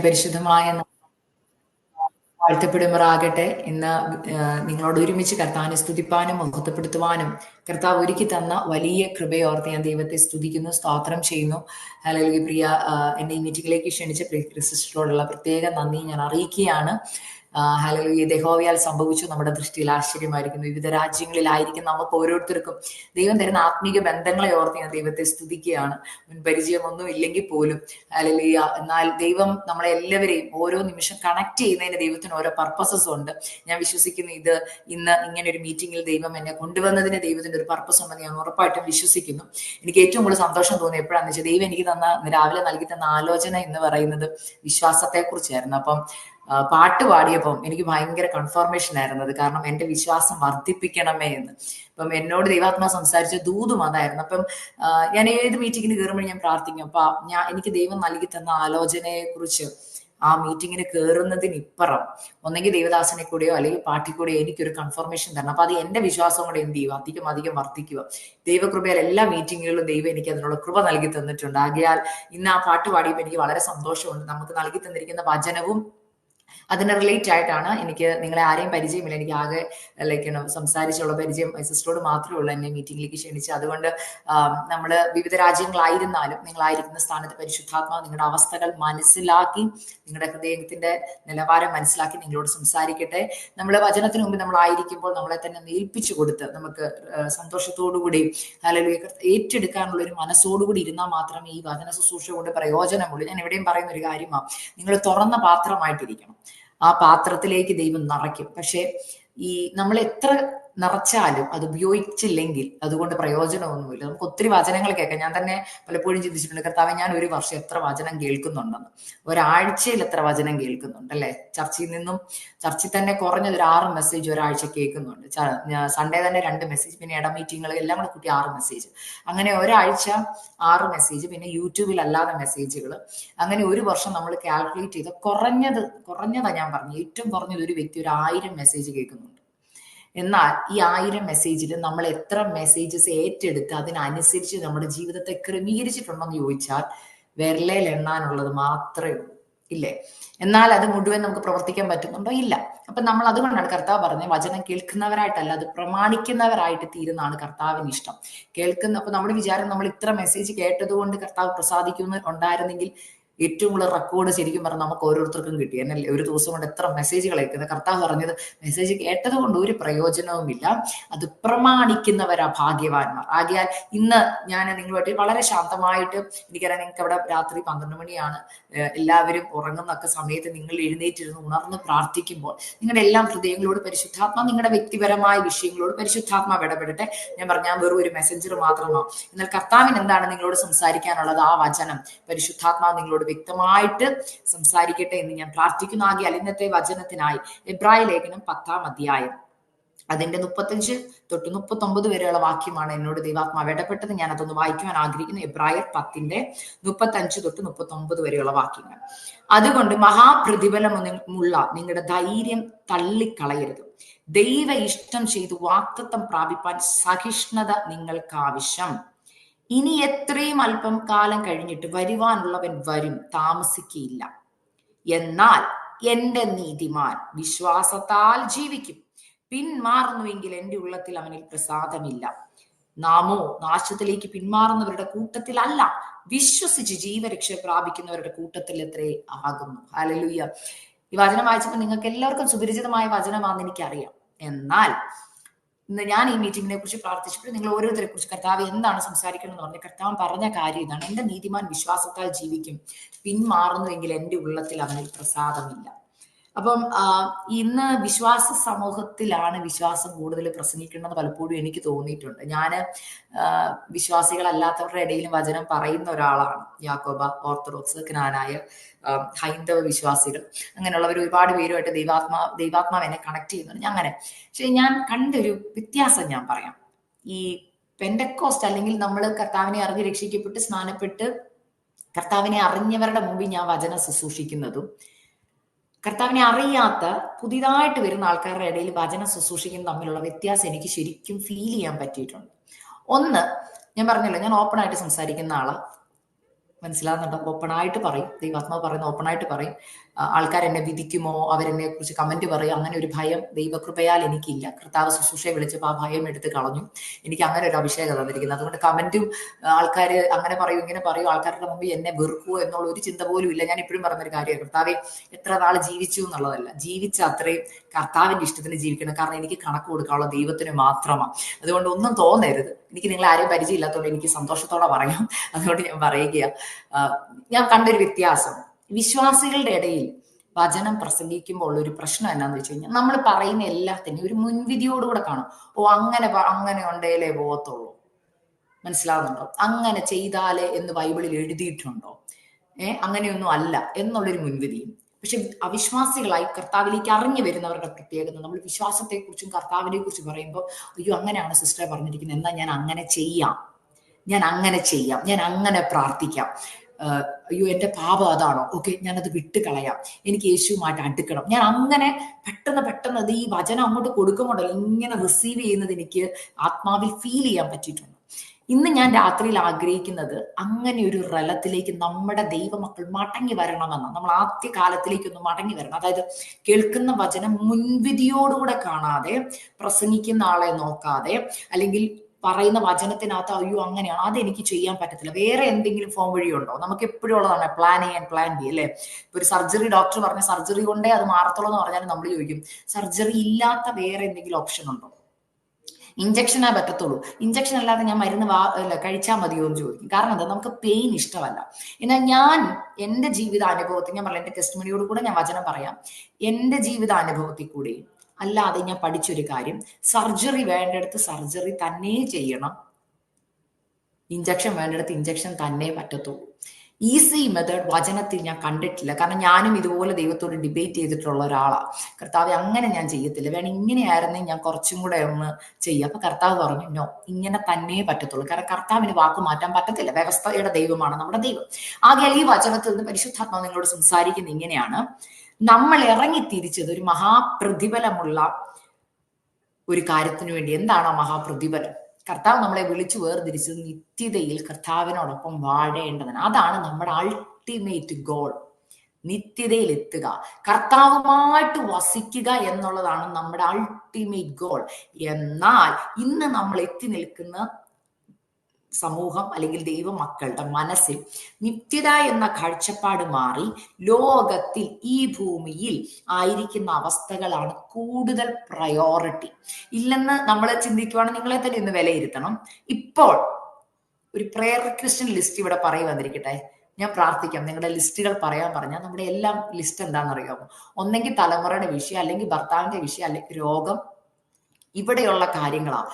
പരിശുദ്ധമായ വാഴ്ത്തപ്പെടുമാറാകട്ടെ. ഇന്ന് നിങ്ങളോട് ഒരുമിച്ച് കർത്താവിനെ സ്തുതിപ്പാനും മഹത്വപ്പെടുത്തുവാനും കർത്താവ് ഒരുക്കി തന്ന വലിയ കൃപയോർത്ത് ഞാൻ ദൈവത്തെ സ്തുതിക്കുന്നു, സ്തോത്രം ചെയ്യുന്നു. ഹല്ലേലൂയ. പ്രിയ എന്നെ ഈ മീറ്റിംഗിലേക്ക് ക്ഷണിച്ച പ്രിയ സിസ്റ്ററോടുള്ള പ്രത്യേക നന്ദി ഞാൻ അറിയിക്കുകയാണ്. ഹല്ലേലൂയ. യഹോവയാൽ സംഭവിച്ചു നമ്മുടെ ദൃഷ്ടിയിൽ ആശ്ചര്യമായിരിക്കുന്നു. വിവിധ രാജ്യങ്ങളിലായിരിക്കും നമുക്ക് ഓരോരുത്തർക്കും ദൈവം തരുന്ന ആത്മീക ബന്ധങ്ങളെ ഓർത്ത് ഞാൻ ദൈവത്തെ സ്തുതിക്കുകയാണ്. മുൻപരിചയമൊന്നും ഇല്ലെങ്കിൽ പോലും ഹല്ലേലൂയ. എന്നാൽ ദൈവം നമ്മളെ എല്ലാവരെയും ഓരോ നിമിഷം കണക്ട് ചെയ്യുന്നതിന് ദൈവത്തിന് ഓരോ പർപ്പസസ് ഉണ്ട്. ഞാൻ വിശ്വസിക്കുന്നു ഇന്ന് ഇങ്ങനെ ഒരു മീറ്റിംഗിൽ ദൈവം എന്നെ കൊണ്ടുവന്നതിന് ദൈവത്തിന്റെ ഒരു പർപ്പസ് ഉണ്ടെന്ന് ഞാൻ ഉറപ്പായിട്ടും വിശ്വസിക്കുന്നു. എനിക്ക് ഏറ്റവും കൂടുതൽ സന്തോഷം തോന്നി എപ്പോഴാന്ന് വെച്ചാൽ ദൈവം എനിക്ക് രാവിലെ നൽകി തന്ന ആലോചന എന്ന് പറയുന്നത് വിശ്വാസത്തെ കുറിച്ചായിരുന്നു. അപ്പം പാട്ട് പാടിയപ്പം എനിക്ക് ഭയങ്കര കൺഫർമേഷൻ ആയിരുന്നത്. കാരണം എന്റെ വിശ്വാസം വർദ്ധിപ്പിക്കണമേ എന്ന്. അപ്പം എന്നോട് ദൈവാത്മാ സംസാരിച്ച ദൂതും അതായിരുന്നു. അപ്പം ഞാൻ ഏത് മീറ്റിങ്ങിന് കയറുമ്പോഴും ഞാൻ പ്രാർത്ഥിക്കും. അപ്പൊ എനിക്ക് ദൈവം നൽകി തന്ന ആലോചനയെ കുറിച്ച് ആ മീറ്റിങ്ങിന് കയറുന്നതിനിപ്പുറം ഒന്നെങ്കിൽ ദേവദാസനെ കൂടെയോ അല്ലെങ്കിൽ പാട്ടിൽ കൂടെയോ എനിക്കൊരു കൺഫർമേഷൻ തരണം. അപ്പൊ അത് എന്റെ വിശ്വാസം കൂടെ എന്ത് ചെയ്യും, അധികം അധികം വർദ്ധിക്കുക. ദൈവകൃപയാൽ എല്ലാ മീറ്റിങ്ങുകളിലും ദൈവം എനിക്ക് അതിനുള്ള കൃപ നൽകി തന്നിട്ടുണ്ട്. ആകയാൽ ഇന്ന് ആ പാട്ട് പാടിയപ്പോൾ എനിക്ക് വളരെ സന്തോഷമുണ്ട്. നമുക്ക് നൽകി തന്നിരിക്കുന്ന വചനവും അതിന് റിലേറ്റ് ആയിട്ടാണ്. എനിക്ക് നിങ്ങളെ ആരെയും പരിചയമില്ല. എനിക്ക് ആകെ സംസാരിച്ചുള്ള പരിചയം സിസ്റ്ററോട് മാത്രമേ ഉള്ളൂ എന്നെ മീറ്റിംഗിലേക്ക് ക്ഷണിച്ച്. അതുകൊണ്ട് നമ്മൾ വിവിധ രാജ്യങ്ങളായിരുന്നാലും നിങ്ങളായിരിക്കുന്ന സ്ഥാനത്ത് പരിശുദ്ധാത്മാവ് നിങ്ങളുടെ അവസ്ഥകൾ മനസ്സിലാക്കി, നിങ്ങളുടെ ഹൃദയത്തിന്റെ നിലവാരം മനസ്സിലാക്കി നിങ്ങളോട് സംസാരിക്കട്ടെ. നമ്മൾ വചനത്തിന് മുമ്പ് നമ്മളായിരിക്കുമ്പോൾ നമ്മളെ തന്നെ ഏൽപ്പിച്ചു കൊടുത്ത് നമുക്ക് സന്തോഷത്തോടുകൂടി ഹല്ലേലൂയ ഏറ്റെടുക്കാനുള്ള ഒരു മനസ്സോടുകൂടി ഇരുന്നാൽ മാത്രമേ ഈ വചന ശുശ്രൂഷ കൊണ്ട് പ്രയോജനമുള്ളൂ. ഞാൻ എവിടെയും പറയുന്ന ഒരു കാര്യമാണ്, നിങ്ങൾ തുറന്ന പാത്രമായിട്ടിരിക്കണം. ആ പാത്രത്തിലേക്ക് ദൈവം നിറയ്ക്കും. പക്ഷെ നമ്മൾ എത്ര നിറച്ചാലും അത് ഉപയോഗിച്ചില്ലെങ്കിൽ അതുകൊണ്ട് പ്രയോജനമൊന്നുമില്ല. നമുക്ക് ഒത്തിരി വചനങ്ങൾ കേൾക്കാം. ഞാൻ തന്നെ പലപ്പോഴും ചിന്തിച്ചിട്ടുണ്ട്, കർത്താവേ ഞാൻ ഒരു വർഷം എത്ര വചനം കേൾക്കുന്നുണ്ടെന്ന്. ഒരാഴ്ചയിൽ എത്ര വചനം കേൾക്കുന്നുണ്ട് അല്ലെ? ചർച്ചിൽ തന്നെ കുറഞ്ഞത് ഒരു 6 മെസ്സേജ് ഒരാഴ്ച കേൾക്കുന്നുണ്ട്. സൺഡേ തന്നെ 2 മെസ്സേജ്, പിന്നെ ഇട മീറ്റിങ്ങുകൾ എല്ലാം കൂടെ കൂട്ടി 6 മെസ്സേജ്. അങ്ങനെ ഒരാഴ്ച 6 മെസ്സേജ്, പിന്നെ യൂട്യൂബിൽ അല്ലാതെ മെസ്സേജുകൾ. അങ്ങനെ ഒരു വർഷം നമ്മൾ കാൽക്കുലേറ്റ് ചെയ്ത് കുറഞ്ഞതാ ഞാൻ പറഞ്ഞു, ഏറ്റവും കുറഞ്ഞത് ഒരു വ്യക്തി ഒരു 1000 മെസ്സേജ് കേൾക്കുന്നുണ്ട്. എന്നാൽ ഈ 1000 മെസ്സേജിൽ നമ്മൾ എത്ര മെസ്സേജസ് ഏറ്റെടുത്ത് അതിനനുസരിച്ച് നമ്മുടെ ജീവിതത്തെ ക്രമീകരിച്ചിട്ടുണ്ടെന്ന് ചോദിച്ചാൽ വിരലിൽ എണ്ണാനുള്ളത് മാത്രമേ ഉള്ളൂ, ഇല്ലേ? എന്നാൽ അത് മുഴുവൻ നമുക്ക് പ്രവർത്തിക്കാൻ പറ്റുന്നുണ്ടോ? ഇല്ല. അപ്പൊ നമ്മൾ അതുകൊണ്ടാണ് കർത്താവ് പറഞ്ഞത് വചനം കേൾക്കുന്നവരായിട്ടല്ല, അത് പ്രമാണിക്കുന്നവരായിട്ട് തീരുന്നതാണ് കർത്താവിന് ഇഷ്ടം. അപ്പൊ നമ്മുടെ വിചാരം നമ്മൾ ഇത്ര മെസ്സേജ് കേട്ടത് കൊണ്ട് കർത്താവ് ഉണ്ടായിരുന്നെങ്കിൽ ഏറ്റവും കൂടുതൽ റെക്കോർഡ് ശരിക്കും പറഞ്ഞാൽ നമുക്ക് ഓരോരുത്തർക്കും കിട്ടി എന്നല്ലേ. ഒരു ദിവസം കൊണ്ട് എത്ര മെസ്സേജുകൾ അയക്കുന്നത്. കർത്താവ് പറഞ്ഞത് മെസ്സേജ് കേട്ടത് കൊണ്ട് ഒരു പ്രയോജനവുമില്ല, അത് പ്രമാണിക്കുന്നവരാ ഭാഗ്യവാന്മാർ. ആകയാൽ ഇന്ന് ഞാൻ നിങ്ങളുമായിട്ട് വളരെ ശാന്തമായിട്ട്, എനിക്കറിയാം നിങ്ങൾക്ക് അവിടെ രാത്രി 12 മണിയാണ്, എല്ലാവരും ഉറങ്ങുന്നൊക്കെ സമയത്ത് നിങ്ങൾ എഴുന്നേറ്റിരുന്ന് ഉണർന്ന് പ്രാർത്ഥിക്കുമ്പോൾ നിങ്ങളുടെ എല്ലാം ഹൃദയങ്ങളോട് പരിശുദ്ധാത്മാ നിങ്ങളുടെ വ്യക്തിപരമായ വിഷയങ്ങളോട് പരിശുദ്ധാത്മാ ഇടപെടട്ടെ. ഞാൻ വെറും ഒരു മെസ്സഞ്ചർ മാത്രമാണ്. എന്നാൽ കർത്താവിന് എന്താണ് നിങ്ങളോട് സംസാരിക്കാനുള്ളത്? ആ വചനം പരിശുദ്ധാത്മാ നിങ്ങളോട് വ്യക്തമായിട്ട് സംസാരിക്കട്ടെ എന്ന് ഞാൻ പ്രാർത്ഥിക്കുന്നു. ആകയാൽ ഇന്നത്തെ വചനത്തിനായി എബ്രായ ലേഖനം 10-ാം അധ്യായം അതിന്റെ 35 തൊട്ട് 39 വരെയുള്ള വാക്യമാണ് എന്നോട് ദൈവാത്മാവ് ഇടപെട്ടത്. ഞാൻ അതൊന്ന് വായിക്കുവാൻ ആഗ്രഹിക്കുന്നു. എബ്രായർ 10-ന്റെ 35 തൊട്ട് 39 വരെയുള്ള വാക്യങ്ങൾ. അതുകൊണ്ട് മഹാപ്രതിഫലമുള്ള നിങ്ങളുടെ ധൈര്യം തള്ളിക്കളയരുത്. ദൈവ ഇഷ്ടം ചെയ്ത് വാഗ്ദത്തം പ്രാപിപ്പാൻ സഹിഷ്ണുത നിങ്ങൾക്ക് ആവശ്യം. ഇനി എത്രയും അല്പം കാലം കഴിഞ്ഞിട്ട് വരുവാനുള്ളവൻ വരും, താമസിക്കുകയില്ല. എന്നാൽ എന്റെ നീതിമാൻ വിശ്വാസത്താൽ ജീവിക്കും. പിന്മാറുന്നുവെങ്കിൽ എന്റെ ഉള്ളത്തിൽ അവനിൽ പ്രസാദമില്ല. നാമോ നാശത്തിലേക്ക് പിന്മാറുന്നവരുടെ കൂട്ടത്തിലല്ല, വിശ്വസിച്ച് ജീവരക്ഷ പ്രാപിക്കുന്നവരുടെ കൂട്ടത്തിൽ എത്രേ ആകുന്നു. ഹല്ലേലൂയ. ഈ വചനം വായിച്ചപ്പോൾ നിങ്ങൾക്ക് എല്ലാവർക്കും സുപരിചിതമായ വചനമാണെന്ന് എനിക്കറിയാം. എന്നാൽ ഇന്ന് ഞാൻ ഈ മീറ്റിങ്ങിനെ കുറിച്ച് പ്രാർത്ഥിച്ചപ്പോൾ നിങ്ങൾ ഓരോരുത്തരെ കുറിച്ച് കർത്താവ് എന്താണ് സംസാരിക്കണം എന്ന് പറഞ്ഞ കർത്താവ് പറഞ്ഞ കാര്യം ഇതാണ്: എന്റെ നീതിമാൻ വിശ്വാസത്താൽ ജീവിക്കും, പിന്മാറുന്നുവെങ്കിൽ എന്റെ ഉള്ളത്തിൽ അവനിൽ പ്രസാദമില്ല. അപ്പം ഇന്ന് വിശ്വാസ സമൂഹത്തിലാണ് വിശ്വാസം കൂടുതൽ പ്രസംഗിക്കേണ്ടത് പലപ്പോഴും എനിക്ക് തോന്നിയിട്ടുണ്ട്. ഞാൻ വിശ്വാസികളല്ലാത്തവരുടെ ഇടയിലും വചനം പറയുന്ന ഒരാളാണ്. യാക്കോബ, ഓർത്തഡോക്സ്, ജ്ഞാനായ ഹൈന്ദവ വിശ്വാസികൾ, അങ്ങനെയുള്ളവർ ഒരുപാട് പേരുമായിട്ട് ദൈവാത്മാവ് എന്നെ കണക്ട് ചെയ്യുന്നുണ്ട്. അങ്ങനെ പക്ഷെ ഞാൻ കണ്ടൊരു വ്യത്യാസം ഞാൻ പറയാം. ഈ പെന്റക്കോസ്റ്റ് അല്ലെങ്കിൽ നമ്മൾ കർത്താവിനെ അറിഞ്ഞ് രക്ഷിക്കപ്പെട്ട് സ്നാനപ്പെട്ട് കർത്താവിനെ അറിഞ്ഞവരുടെ മുമ്പിൽ ഞാൻ വചനം ശുശ്രൂഷിക്കുന്നതും കർത്താവിനെ അറിയാത്ത പുതിയതായിട്ട് വരുന്ന ആൾക്കാരുടെ ഇടയിൽ വചനം ശുശ്രൂഷിക്കുന്ന തമ്മിലുള്ള വ്യത്യാസം എനിക്ക് ശരിക്കും ഫീൽ ചെയ്യാൻ പറ്റിയിട്ടുണ്ട്. ഒന്ന്, ഞാൻ പറഞ്ഞല്ലോ, ഞാൻ ഓപ്പൺ ആയിട്ട് സംസാരിക്കുന്ന ആളാ. മനസ്സിലാകുന്നുണ്ടോ? ഓപ്പണായിട്ട് പറയും. ദൈവാത്മാവ് പറയുന്ന ഓപ്പണായിട്ട് പറയും. ആൾക്കാർ എന്നെ വിധിക്കുമോ, അവരെന്നെ കുറിച്ച് കമന്റ് പറയും, അങ്ങനെ ഒരു ഭയം ദൈവകൃപയാൽ എനിക്കില്ല. കർത്താവ് ശുശ്രൂഷയെ വിളിച്ചപ്പോൾ ആ ഭയം എടുത്ത് കളഞ്ഞു. എനിക്ക് അങ്ങനെ ഒരു അഭിഷേകം തന്നിരിക്കുന്നത്. അതുകൊണ്ട് കമന്റും ആൾക്കാർ അങ്ങനെ പറയും ഇങ്ങനെ പറയും, ആൾക്കാരുടെ മുമ്പിൽ എന്നെ വെറുക്കുമോ എന്നുള്ള ഒരു ചിന്ത പോലും ഇല്ല. ഞാൻ ഇപ്പോഴും പറഞ്ഞൊരു കാര്യമാണ്, കർത്താവെ എത്ര നാൾ ജീവിച്ചു എന്നുള്ളതല്ല, ജീവിച്ച അത്രയും കർത്താവിന്റെ ഇഷ്ടത്തിന് ജീവിക്കണം. കാരണം എനിക്ക് കണക്ക് കൊടുക്കാനുള്ള ദൈവത്തിന് മാത്രമാണ്. അതുകൊണ്ട് ഒന്നും തോന്നരുത്. എനിക്ക് നിങ്ങൾ ആരെയും പരിചയമില്ലാത്തതുകൊണ്ട് എനിക്ക് സന്തോഷത്തോടെ പറയാം. അതുകൊണ്ട് ഞാൻ പറയുക, ഞാൻ കണ്ടൊരു വ്യത്യാസം, വിശ്വാസികളുടെ ഇടയിൽ വചനം പ്രസംഗിക്കുമ്പോൾ ഉള്ള ഒരു പ്രശ്നം എന്നാന്ന് വെച്ച് കഴിഞ്ഞാൽ, നമ്മൾ പറയുന്ന എല്ലാത്തിനും ഒരു മുൻവിധിയോടുകൂടെ കാണും. ഓ അങ്ങനെ ഉണ്ടേലേ പോകത്തുള്ളൂ. മനസ്സിലാവുന്നുണ്ടോ? അങ്ങനെ ചെയ്താലേ എന്ന് ബൈബിളിൽ എഴുതിയിട്ടുണ്ടോ? അങ്ങനെയൊന്നും അല്ല എന്നുള്ളൊരു മുൻവിധിയും. പക്ഷെ അവിശ്വാസികളായി കർത്താവിലേക്ക് അറിഞ്ഞു വരുന്നവരുടെ പ്രത്യേകത, നമ്മൾ വിശ്വാസത്തെക്കുറിച്ചും കർത്താവിനെ കുറിച്ചും പറയുമ്പോൾ, അയ്യോ അങ്ങനെയാണ് സിസ്റ്ററെ പറഞ്ഞിരിക്കുന്നത്, എന്നാൽ ഞാൻ അങ്ങനെ ചെയ്യാം, ഞാൻ അങ്ങനെ പ്രാർത്ഥിക്കാം. അയ്യോ എന്റെ പാപം അതാണോ, ഓക്കെ ഞാനത് വിട്ട് കളയാം, എനിക്ക് യേശുവുമായിട്ട് അടുക്കണം. ഞാൻ അങ്ങനെ പെട്ടെന്ന് അത് ഈ വചനം അങ്ങോട്ട് കൊടുക്കുമ്പോഴല്ലോ ഇങ്ങനെ റിസീവ് ചെയ്യുന്നത് എനിക്ക് ആത്മാവിൽ ഫീൽ ചെയ്യാൻ പറ്റിയിട്ടുണ്ട്. ഇന്ന് ഞാൻ രാത്രിയിൽ ആഗ്രഹിക്കുന്നത് അങ്ങനെ ഒരു റലത്തിലേക്ക് നമ്മുടെ ദൈവമക്കൾ മടങ്ങി വരണമെന്നാണ്. നമ്മൾ ആദ്യ കാലത്തിലേക്കൊന്ന് മടങ്ങി വരണം. അതായത് കേൾക്കുന്ന വചനം മുൻവിധിയോടുകൂടെ കാണാതെ, പ്രസംഗിക്കുന്ന ആളെ നോക്കാതെ, അല്ലെങ്കിൽ പറയുന്ന വചനത്തിനകത്ത് അയ്യോ അങ്ങനെയാണ്, അതെനിക്ക് ചെയ്യാൻ പറ്റത്തില്ല, വേറെ എന്തെങ്കിലും ഫോം വഴിയുണ്ടോ? നമുക്ക് എപ്പോഴും ഉള്ളതാണ് plan A and plan B, അല്ലെ? ഇപ്പൊ ഒരു സർജറി ഡോക്ടർ പറഞ്ഞ സർജറി കൊണ്ടേ അത് മാറത്തുള്ളൂ എന്ന് പറഞ്ഞാൽ നമ്മൾ ചോദിക്കും, സർജറി ഇല്ലാത്ത വേറെ എന്തെങ്കിലും ഓപ്ഷൻ ഉണ്ടോ? ഇഞ്ചക്ഷനാ പറ്റത്തുള്ളൂ, ഇഞ്ചക്ഷൻ അല്ലാതെ ഞാൻ മരുന്ന് കഴിച്ചാൽ മതിയോ എന്ന് ചോദിക്കും. കാരണം എന്താ, നമുക്ക് പെയിൻ ഇഷ്ടമല്ല. എന്നാൽ ഞാൻ എന്റെ ജീവിതാനുഭവത്തിൽ, ഞാൻ പറയാം, എന്റെ ടെസ്റ്റിമണിയോട് കൂടെ ഞാൻ വചനം പറയാം, എന്റെ ജീവിതാനുഭവത്തിൽ കൂടി അല്ലാതെ ഞാൻ പഠിച്ചൊരു കാര്യം, സർജറി വേണ്ടിടത്ത് സർജറി തന്നെ ചെയ്യണം, ഇഞ്ചക്ഷൻ വേണ്ടിടത്ത് ഇഞ്ചക്ഷൻ തന്നെ പറ്റത്തുള്ളൂ. ഈസി മെത്തേഡ് വചനത്തിൽ ഞാൻ കണ്ടിട്ടില്ല. കാരണം ഞാനും ഇതുപോലെ ദൈവത്തോട് ഡിബേറ്റ് ചെയ്തിട്ടുള്ള ഒരാളാണ്. കർത്താവ് അങ്ങനെ ഞാൻ ചെയ്യത്തില്ല, വേണം ഇങ്ങനെയായിരുന്നെങ്കിൽ ഞാൻ കുറച്ചും കൂടെ ഒന്ന് ചെയ്യാം. അപ്പൊ കർത്താവ് പറഞ്ഞു, നോ, ഇങ്ങനെ തന്നെ പറ്റത്തുള്ളൂ. കാരണം കർത്താവിന് വാക്ക് മാറ്റാൻ പറ്റത്തില്ല, വ്യവസ്ഥയുടെ ദൈവമാണ് നമ്മുടെ ദൈവം. ആകെ ഈ വചനത്തിൽ നിന്ന് പരിശുദ്ധാത്മാവ് നിങ്ങളോട് സംസാരിക്കുന്നത് ഇങ്ങനെയാണ്, നമ്മൾ ഇറങ്ങി തിരിച്ചത് ഒരു മഹാപ്രതിഫലമുള്ള ഒരു കാര്യത്തിന് വേണ്ടി. എന്താണ് ആ മഹാപ്രതിഫലം? കർത്താവ് നമ്മളെ വിളിച്ചു വേർതിരിച്ചത് നിത്യതയിൽ കർത്താവിനോടൊപ്പം വാഴേണ്ടതിന്. അതാണ് നമ്മുടെ അൾട്ടിമേറ്റ് ഗോൾ. നിത്യതയിൽ എത്തുക, കർത്താവുമായിട്ട് വസിക്കുക എന്നുള്ളതാണ് നമ്മുടെ അൾട്ടിമേറ്റ് ഗോൾ. എന്നാൽ ഇന്ന് നമ്മൾ എത്തി നിൽക്കുന്ന സമൂഹം അല്ലെങ്കിൽ ദൈവമക്കളുടെ മനസ്സിൽ നിത്യത എന്ന കാഴ്ചപ്പാട് മാറി ലോകത്തിൽ ഈ ഭൂമിയിൽ ആയിരിക്കുന്ന അവസ്ഥകളാണ് കൂടുതൽ പ്രയോറിറ്റി. ഇല്ലെന്ന് നമ്മൾ ചിന്തിക്കുവാണെങ്കിൽ നിങ്ങളെ തന്നെ ഇന്ന് വിലയിരുത്തണം. ഇപ്പോൾ ഒരു പ്രെയർ റിക്വസ്റ്റ് ലിസ്റ്റ് ഇവിടെ വന്നിരിക്കട്ടെ, ഞാൻ പ്രാർത്ഥിക്കാം. നിങ്ങളുടെ ലിസ്റ്റുകൾ പറയാൻ പറഞ്ഞാൽ നമ്മുടെ എല്ലാം ലിസ്റ്റ് എന്താണെന്നറിയാമോ? ഒന്നെങ്കിൽ തലമുറയുടെ വിഷയം, അല്ലെങ്കിൽ ഭർത്താവിന്റെ വിഷയം, അല്ലെങ്കിൽ രോഗം, ഇവിടെയുള്ള കാര്യങ്ങളാണ്.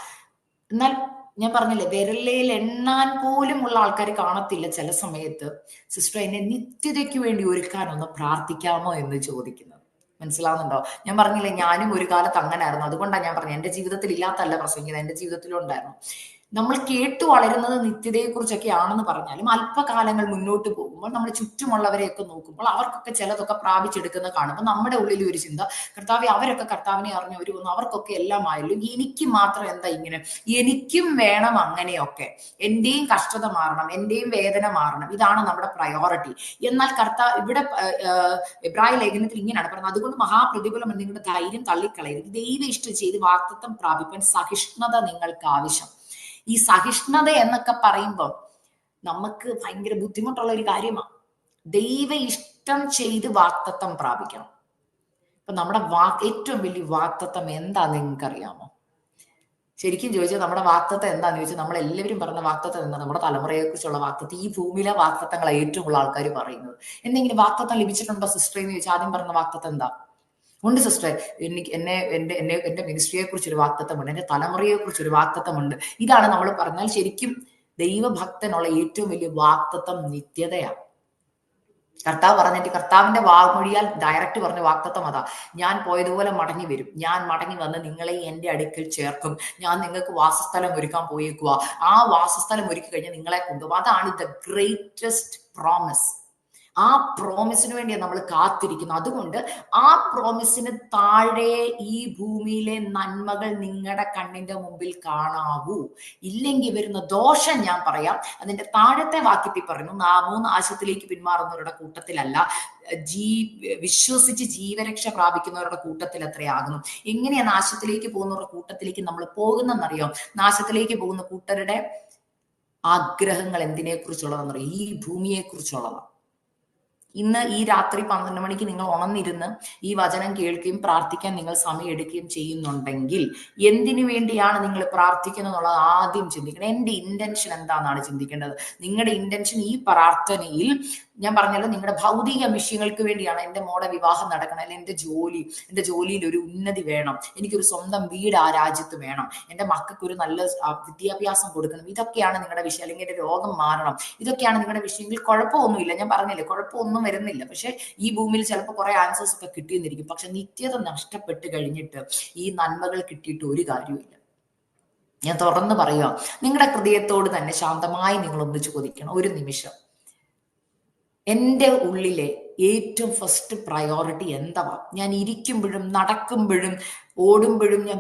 എന്നാൽ ഞാൻ പറഞ്ഞില്ലേ, വിരലയിൽ എണ്ണാൻ പോലും ഉള്ള ആൾക്കാർ കാണത്തില്ല ചില സമയത്ത്, സിസ്റ്റർ എന്നെ നിത്യതയ്ക്ക് വേണ്ടി ഒരുക്കാനൊന്ന് പ്രാർത്ഥിക്കാമോ എന്ന് ചോദിക്കുന്നത്. മനസ്സിലാവുന്നുണ്ടോ? ഞാൻ പറഞ്ഞില്ലേ, ഞാനും ഒരു കാലത്ത് അങ്ങനെ ആയിരുന്നു. അതുകൊണ്ടാണ് ഞാൻ പറഞ്ഞത്, എന്റെ ജീവിതത്തിൽ ഇല്ലാത്തല്ല പ്രസംഗിക്കുന്നത്, എന്റെ ജീവിതത്തിലും ഉണ്ടായിരുന്നു. നമ്മൾ കേട്ടു വളരുന്നത് നിത്യതയെക്കുറിച്ചൊക്കെ ആണെന്ന് പറഞ്ഞാലും അല്പകാലങ്ങൾ മുന്നോട്ട് പോകുമ്പോൾ നമ്മൾ ചുറ്റുമുള്ളവരെയൊക്കെ നോക്കുമ്പോൾ അവർക്കൊക്കെ ചിലതൊക്കെ പ്രാപിച്ചെടുക്കുന്ന കാണുമ്പോൾ നമ്മുടെ ഉള്ളിൽ ഒരു ചിന്ത, കർത്താവെ അവരൊക്കെ കർത്താവിനെ അറിഞ്ഞവർ വന്നു, അവർക്കൊക്കെ എല്ലാം ആയല്ലോ, എനിക്ക് മാത്രം എന്താ ഇങ്ങനെ? എനിക്കും വേണം അങ്ങനെയൊക്കെ, എന്റെയും കഷ്ടത മാറണം, എന്റെയും വേദന മാറണം, ഇതാണ് നമ്മുടെ പ്രയോറിറ്റി. എന്നാൽ കർത്താവ് ഇവിടെ എബ്രായ ലേഖനത്തിൽ ഇങ്ങനെയാണ് പറയുന്നത്, അതുകൊണ്ട് മഹാപ്രതിഫലം നിങ്ങളുടെ ധൈര്യം തള്ളിക്കളയരുത്, ദൈവ ഇഷ്ടം ചെയ്ത് വാഗ്ദത്തം പ്രാപിപ്പാൻ സഹിഷ്ണുത നിങ്ങൾക്ക് ആവശ്യം. ഈ സഹിഷ്ണുത എന്നൊക്കെ പറയുമ്പോൾ നമുക്ക് ഭയങ്കര ബുദ്ധിമുട്ടുള്ള ഒരു കാര്യമാണ്. ദൈവ ഇഷ്ടം ചെയ്ത് വാഗ്ദത്തം പ്രാപിക്കണം. ഇപ്പൊ നമ്മുടെ ഏറ്റവും വലിയ വാഗ്ദത്തം എന്താന്ന് നിങ്ങൾക്ക് അറിയാമോ? ശരിക്കും ചോദിച്ചാൽ നമ്മുടെ വാഗ്ദത്തം എന്താന്ന് ചോദിച്ചാൽ, നമ്മൾ എല്ലാവരും പറഞ്ഞ വാഗ്ദത്തം എന്താ? നമ്മുടെ തലമുറയെ കുറിച്ചുള്ള വാഗ്ദത്തം. ഈ ഭൂമിയിലെ വാഗ്ദത്തങ്ങളാണ് ഏറ്റവും കൂടുതൽ ആൾക്കാർ പറയുന്നത്. എന്തെങ്കിലും വാഗ്ദത്തം ലഭിച്ചിട്ടുണ്ടോ സിസ്റ്റർ എന്ന് ചോദിച്ചാൽ ആദ്യം പറഞ്ഞ വാഗ്ദത്തം എന്താ? ഉണ്ട് സിസ്റ്ററെ, എനിക്ക് എന്റെ മിനിസ്ട്രിയെ കുറിച്ചൊരു വാഗ്ദത്തമുണ്ട്, എന്റെ തലമുറയെ കുറിച്ചൊരു വാഗ്ദത്തമുണ്ട്. ഇതാണ് നമ്മൾ പറഞ്ഞാൽ ശരിക്കും ദൈവഭക്തനുള്ള ഏറ്റവും വലിയ വാഗ്ദത്തം നിത്യതയാണ്. കർത്താവ് പറഞ്ഞിട്ട്, കർത്താവിന്റെ വാമൊഴിയാൽ ഡയറക്റ്റ് പറഞ്ഞ വാഗ്ദത്തം അതാ, ഞാൻ പോയതുപോലെ മടങ്ങി വരും, ഞാൻ മടങ്ങി വന്ന് നിങ്ങളെ എന്റെ അടുക്കൽ ചേർക്കും, ഞാൻ നിങ്ങൾക്ക് വാസസ്ഥലം ഒരുക്കാൻ പോയേക്കുക, ആ വാസസ്ഥലം ഒരുക്കി കഴിഞ്ഞാൽ നിങ്ങളെ കൊണ്ടുപോകും. അതാണ് ദ ഗ്രേറ്റസ്റ്റ് പ്രോമിസ്. ആ പ്രോമിസിന് വേണ്ടിയാണ് നമ്മൾ കാത്തിരിക്കുന്നത്. അതുകൊണ്ട് ആ പ്രോമിസിന് താഴെ ഈ ഭൂമിയിലെ നന്മകൾ നിങ്ങളുടെ കണ്ണിന്റെ മുമ്പിൽ കാണാവൂ. ഇല്ലെങ്കിൽ വരുന്ന ദോഷം ഞാൻ പറയാം. അതിന്റെ താഴത്തെ വാക്യത്തിൽ പറയുന്നു, 3 നാശത്തിലേക്ക് പിന്മാറുന്നവരുടെ കൂട്ടത്തിലല്ല, വിശ്വസിച്ച് ജീവരക്ഷ പ്രാപിക്കുന്നവരുടെ കൂട്ടത്തിൽ അത്രയാകുന്നു. എങ്ങനെയാ നാശത്തിലേക്ക് പോകുന്നവരുടെ കൂട്ടത്തിലേക്ക് നമ്മൾ പോകുന്നതെന്നറിയോ? നാശത്തിലേക്ക് പോകുന്ന കൂട്ടരുടെ ആഗ്രഹങ്ങൾ എന്തിനെ കുറിച്ചുള്ളതെന്നറിയോ? ഈ ഭൂമിയെ കുറിച്ചുള്ളതാണ്. ഇന്ന് ഈ രാത്രി 12 മണിക്ക് നിങ്ങൾ ഉണർന്നിരുന്ന് ഈ വചനം കേൾക്കുകയും പ്രാർത്ഥിക്കാൻ നിങ്ങൾ സമയം എടുക്കുകയും ചെയ്യുന്നുണ്ടെങ്കിൽ എന്തിനു വേണ്ടിയാണ് നിങ്ങൾ പ്രാർത്ഥിക്കുന്നത് എന്നുള്ളത് ആദ്യം ചിന്തിക്കണം. എൻ്റെ ഇന്റൻഷൻ എന്താണെന്നാണ് ചിന്തിക്കേണ്ടത്. നിങ്ങളുടെ ഇന്റൻഷൻ ഈ പ്രാർത്ഥനയിൽ, ഞാൻ പറഞ്ഞല്ലോ, നിങ്ങളുടെ ഭൗതിക വിഷയങ്ങൾക്ക് വേണ്ടിയാണ്. എൻ്റെ മോടെ വിവാഹം നടക്കണം, അല്ലെങ്കിൽ എൻ്റെ ജോലിയിൽ ഒരു ഉന്നതി വേണം, എനിക്കൊരു സ്വന്തം വീട് ആ രാജ്യത്ത് വേണം, എൻ്റെ മക്കൾക്ക് ഒരു നല്ല വിദ്യാഭ്യാസം കൊടുക്കണം, ഇതൊക്കെയാണ് നിങ്ങളുടെ വിഷയം. അല്ലെങ്കിൽ എൻ്റെ രോഗം മാറണം, ഇതൊക്കെയാണ് നിങ്ങളുടെ വിഷയങ്ങൾ. കുഴപ്പമൊന്നുമില്ല, ഞാൻ പറഞ്ഞില്ലേ, കുഴപ്പമൊന്നും വരുന്നില്ല. പക്ഷെ ഈ ഭൂമിയിൽ ചിലപ്പോൾ കുറെ ആൻസേഴ്സ് ഒക്കെ കിട്ടിയെന്നിരിക്കും. പക്ഷെ നിത്യത നഷ്ടപ്പെട്ട് കഴിഞ്ഞിട്ട് ഈ നന്മകൾ കിട്ടിയിട്ട് ഒരു കാര്യമില്ല. ഞാൻ തുറന്ന് പറയുക, നിങ്ങളുടെ ഹൃദയത്തോട് തന്നെ ശാന്തമായി നിങ്ങൾ ഒന്നിച്ച് കൊതിക്കണം. ഒരു നിമിഷം, എൻ്റെ ഉള്ളിലെ ഏറ്റവും ഫസ്റ്റ് പ്രയോറിറ്റി എന്താ? ഞാൻ ഇരിക്കുമ്പോഴും നടക്കുമ്പോഴും ഓടുമ്പോഴും ഞാൻ